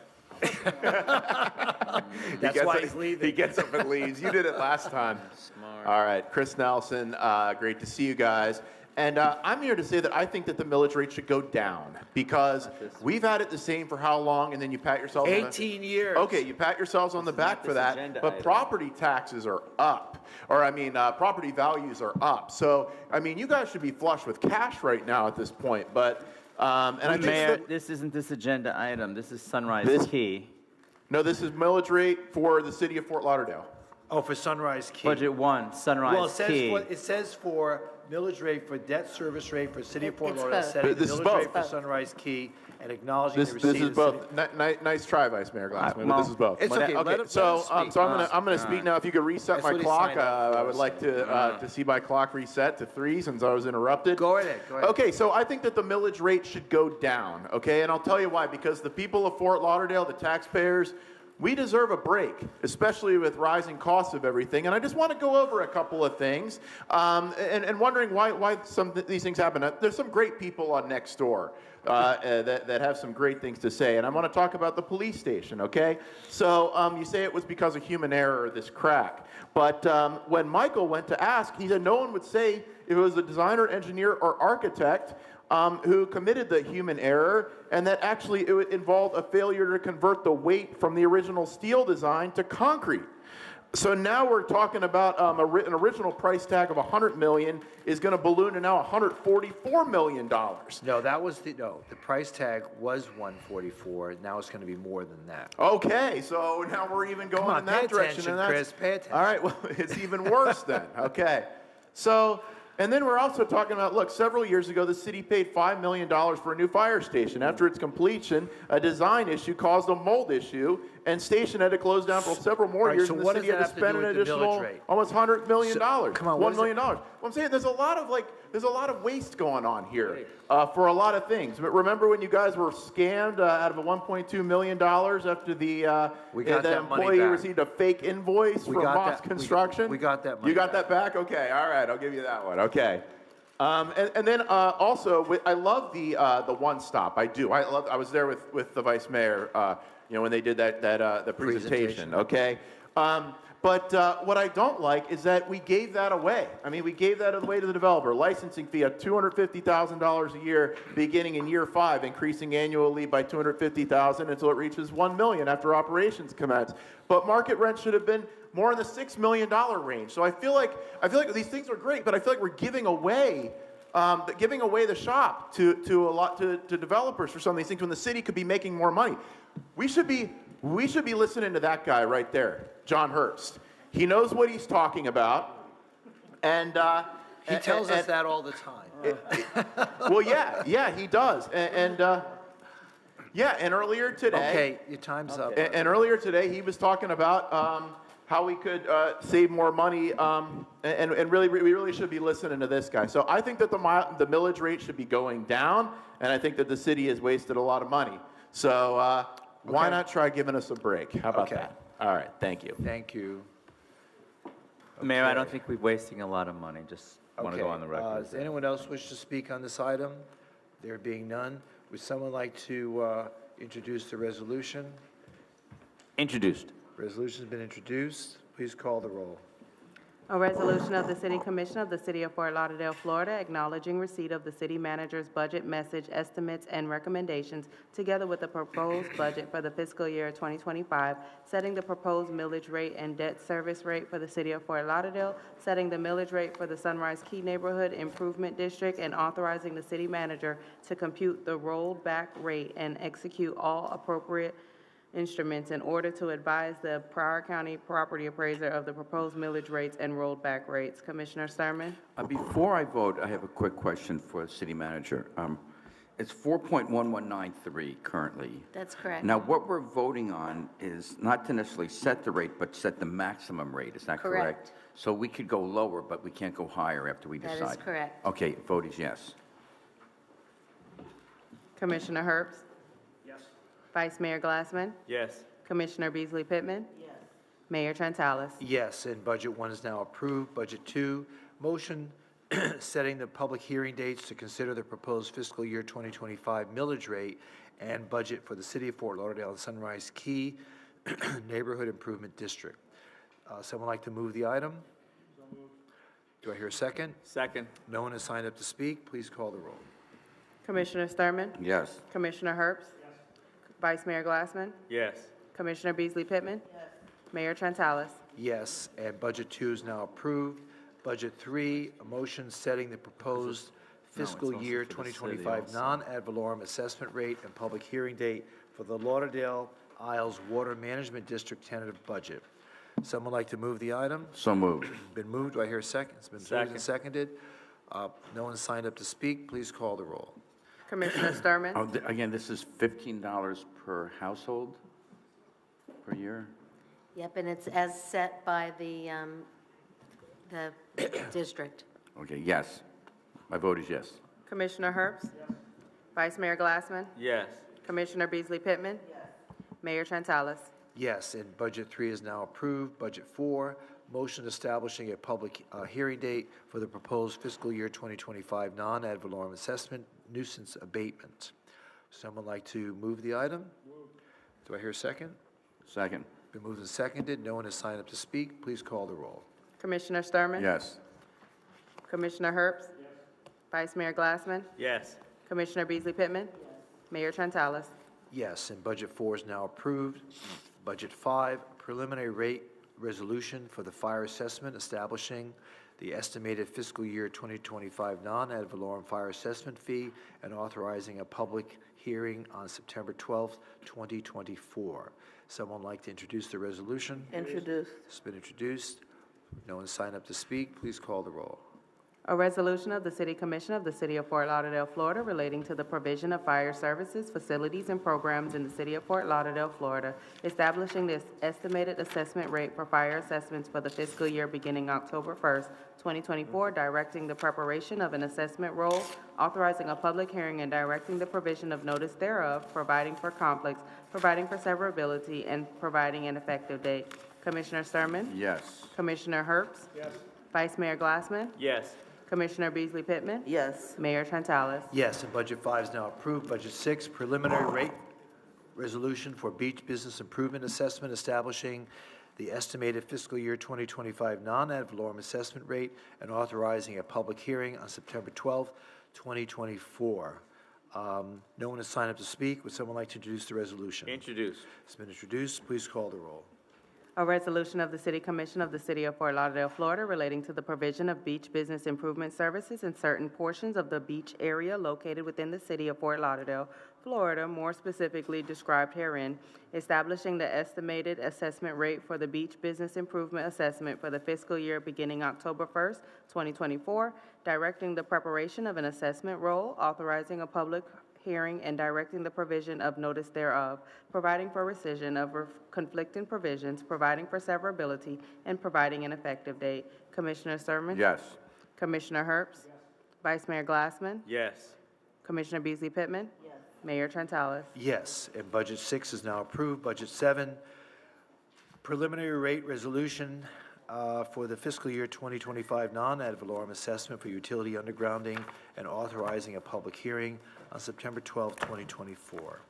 That's why he's leaving. He gets up and leaves. You did it last time. Smart. All right, Chris Nelson, great to see you guys. And I'm here to say that I think that the millage rate should go down because we've had it the same for how long, and then you pat yourselves on the 18 years. Okay, you pat yourselves on the back for that, but property taxes are up, or property values are up. So, you guys should be flush with cash right now at this point, but, and I think Mayor, that- this isn't this agenda item. This is Sunrise Key. No, this is millage rate for the city of Fort Lauderdale. Oh, for Sunrise Key. Budget 1, Sunrise Well, Key. it says for millage rate for debt service rate for city of Fort It's Lauderdale, both. setting the This is millage rate both. for Sunrise Key and acknowledging This the receipt is of the city. both. Nice try, Vice Mayor Glassman, but well, this is both. It's okay. Let him So speak. I'm going to speak now. If you could reset That's my what he clock, signed up for, I would like to see my clock reset to 3 since I was interrupted. Go ahead. Okay, so I think that the millage rate should go down, okay? And I'll tell you why. Because the people of Fort Lauderdale, the taxpayers, we deserve a break, especially with rising costs of everything. And I just want to go over a couple of things and wondering why some of these things happen. There's some great people on Nextdoor that have some great things to say. And I want to talk about the police station, okay? So you say it was because of human error, this crack. But when Michael went to ask, he said no one would say if it was a designer, engineer, or architect who committed the human error, and that actually it involved a failure to convert the weight from the original steel design to concrete. So now we're talking about an original price tag of $100 million is going to balloon to now $144 million. No, the price tag was 144. Now it's going to be more than that. Okay, so now we're even going Come on, in that pay direction. attention, and Chris, pay attention. All right, well, it's even worse then. Okay, so. And then we're also talking about, look, several years ago, the city paid $5 million for a new fire station. After its completion, a design issue caused a mold issue, and station had to close down for several more years, and the city had to spend an additional almost $100 million. Come on, $1 million. Well, I'm saying there's a lot of waste going on here for a lot of things. But remember when you guys were scammed out of a $1.2 million after the employee received a fake invoice from Moss Construction? We got that money You got that back? Okay, all right, I'll give you that one. Okay. And then also, I love the one stop. I do. I was there with the vice mayor, when they did the presentation. Okay. But what I don't like is that we gave that away. I mean, we gave that away to the developer. Licensing fee of $250,000 a year, beginning in year 5, increasing annually by $250,000 until it reaches $1 million after operations commence. But market rent should have been more in the $6 million range. So I feel like these things are great, but I feel like we're giving away the shop to developers for some of these things when the city could be making more money. We should be listening to that guy right there, John Herbst. He knows what he's talking about, and He tells us that all the time. well, yeah, he does, and earlier today. Okay, your time's up. And earlier today, he was talking about how we could save more money, and really, we really should be listening to this guy. So I think that the millage rate should be going down, and I think that the city has wasted a lot of money. So why not try giving us a break? How about that? All right, thank you. Thank you. Mayor, I don't think we're wasting a lot of money, just want to go on the record. Does anyone else wish to speak on this item? There being none, would someone like to introduce the resolution? Introduced. Resolution's been introduced. Please call the roll. A resolution of the City Commission of the City of Fort Lauderdale, Florida, acknowledging receipt of the city manager's budget message, estimates, and recommendations, together with the proposed budget for the fiscal year 2025, setting the proposed millage rate and debt service rate for the City of Fort Lauderdale, setting the millage rate for the Sunrise Key Neighborhood Improvement District, and authorizing the city manager to compute the rolled back rate and execute all appropriate instruments in order to advise the Pryor County property appraiser of the proposed millage rates and rolled back rates. Commissioner Sturman? Before I vote, I have a quick question for the city manager. It's 4.1193 currently. That's correct. Now, what we're voting on is not to necessarily set the rate, but set the maximum rate. Is that correct? Correct. So we could go lower, but we can't go higher after we decide. That is correct. Okay, vote is yes. Commissioner Herbst? Yes. Vice Mayor Glassman? Yes. Commissioner Beasley Pittman? Yes. Mayor Trentalis? Yes, and Budget 1 is now approved. Budget 2, motion setting the public hearing dates to consider the proposed fiscal year 2025 millage rate and budget for the City of Fort Lauderdale and Sunrise Key Neighborhood Improvement District. Someone like to move the item? Do I hear a second? Second. No one has signed up to speak. Please call the roll. Commissioner Sturman? Yes. Commissioner Herbst? Vice Mayor Glassman? Yes. Commissioner Beasley Pittman? Yes. Mayor Trentalis? Yes, and Budget 2 is now approved. Budget 3, a motion setting the proposed fiscal year 2025 non-ad valorem assessment rate and public hearing date for the Lauderdale Isles Water Management District tentative budget. Someone like to move the item? So moved. Been moved. Do I hear a second? It's been moved and seconded. No one signed up to speak. Please call the roll. Commissioner Sturman? Again, this is $15 per household per year? Yep, and it's as set by the district. Okay, yes. My vote is yes. Commissioner Herbst? Yes. Vice Mayor Glassman? Yes. Commissioner Beasley Pittman? Yes. Mayor Trentalis? Yes, and Budget 3 is now approved. Budget 4, motion establishing a public hearing date for the proposed fiscal year 2025 non-ad valorem assessment nuisance abatement. Someone like to move the item? Do I hear a second? Second. Been moved and seconded. No one has signed up to speak. Please call the roll. Commissioner Sturman? Yes. Commissioner Herbst? Yes. Vice Mayor Glassman? Yes. Commissioner Beasley Pittman? Yes. Mayor Trentalis? Yes, and Budget 4 is now approved. Budget 5, preliminary rate resolution for the fire assessment establishing the estimated fiscal year 2025 non-ad valorem fire assessment fee and authorizing a public hearing on September 12th, 2024. Someone like to introduce the resolution? Introduced. It's been introduced. No one signed up to speak. Please call the roll. A resolution of the City Commission of the City of Fort Lauderdale, Florida, relating to the provision of fire services, facilities, and programs in the City of Fort Lauderdale, Florida, establishing this estimated assessment rate for fire assessments for the fiscal year beginning October 1st, 2024, directing the preparation of an assessment roll, authorizing a public hearing and directing the provision of notice thereof, providing for conflicts, providing for severability, and providing an effective date. Commissioner Sturman? Yes. Commissioner Herbst? Yes. Vice Mayor Glassman? Yes. Commissioner Beasley Pittman? Yes. Mayor Trentalis? Yes, and Budget 5 is now approved. Budget 6, preliminary rate resolution for beach business improvement assessment establishing the estimated fiscal year 2025 non-ad valorem assessment rate and authorizing a public hearing on September 12th, 2024. No one has signed up to speak. Would someone like to introduce the resolution? Introduce. It's been introduced. Please call the roll. A resolution of the City Commission of the City of Fort Lauderdale, Florida, relating to the provision of beach business improvement services in certain portions of the beach area located within the City of Fort Lauderdale, Florida, more specifically described herein, establishing the estimated assessment rate for the beach business improvement assessment for the fiscal year beginning October 1st, 2024, directing the preparation of an assessment roll, authorizing a public hearing and directing the provision of notice thereof, providing for rescission of conflicting provisions, providing for severability, and providing an effective date. Commissioner Sturman? Yes. Commissioner Herbst? Vice Mayor Glassman? Yes. Commissioner Beasley Pittman? Yes. Mayor Trentalis? Yes, and Budget 6 is now approved. Budget 7, preliminary rate resolution for the fiscal year 2025 non-ad valorem assessment for utility undergrounding and authorizing a public hearing on September 12, 2024.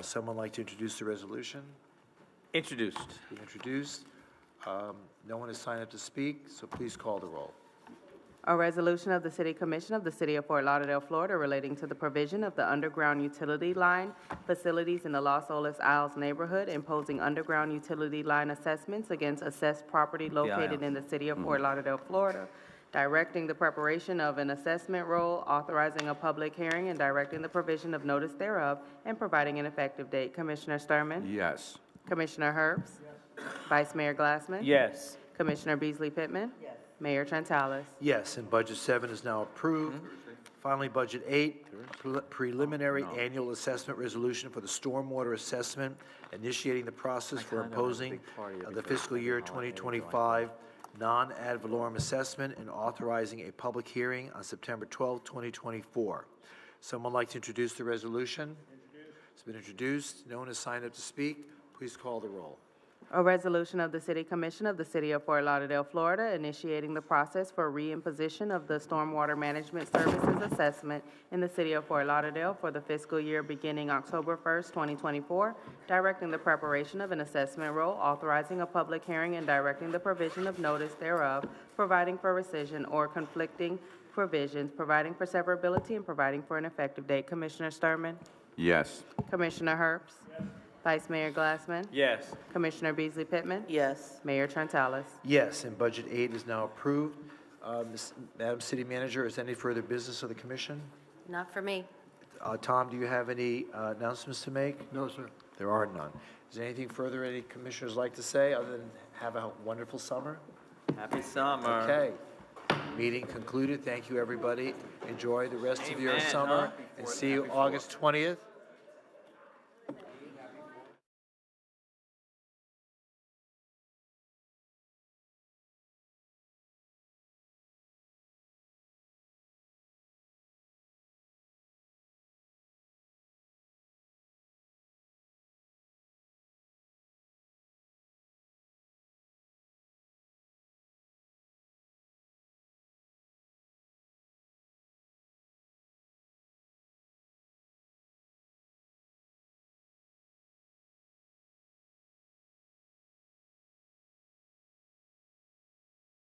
Someone like to introduce the resolution? Introduced. Be introduced. No one has signed up to speak, so please call the roll. A resolution of the City Commission of the City of Fort Lauderdale, Florida, relating to the provision of the underground utility line facilities in the Los Olas Isles neighborhood, imposing underground utility line assessments against assessed property located in the City of Fort Lauderdale, Florida, directing the preparation of an assessment roll, authorizing a public hearing, and directing the provision of notice thereof, and providing an effective date. Commissioner Sturman? Yes. Commissioner Herbst? Vice Mayor Glassman? Yes. Commissioner Beasley Pittman? Yes. Mayor Trentalis? Yes, and Budget 7 is now approved. Finally, Budget 8, preliminary annual assessment resolution for the stormwater assessment, initiating the process for imposing the fiscal year 2025 non-ad valorem assessment and authorizing a public hearing on September 12, 2024. Someone like to introduce the resolution? It's been introduced. No one has signed up to speak. Please call the roll. A resolution of the City Commission of the City of Fort Lauderdale, Florida, initiating the process for reimposition of the Stormwater Management Services assessment in the City of Fort Lauderdale for the fiscal year beginning October 1st, 2024, directing the preparation of an assessment roll, authorizing a public hearing, and directing the provision of notice thereof, providing for rescission or conflicting provisions, providing for severability, and providing for an effective date. Commissioner Sturman? Yes. Commissioner Herbst? Vice Mayor Glassman? Yes. Commissioner Beasley Pittman? Yes. Mayor Trentalis? Yes, and Budget 8 is now approved. Madam City Manager, is there any further business of the commission? Not for me. Tom, do you have any announcements to make? No, sir. There are none. Is there anything further any commissioners like to say other than have a wonderful summer? Happy summer. Okay. Meeting concluded. Thank you, everybody. Enjoy the rest of your Amen, summer, huh? and see you August 20th.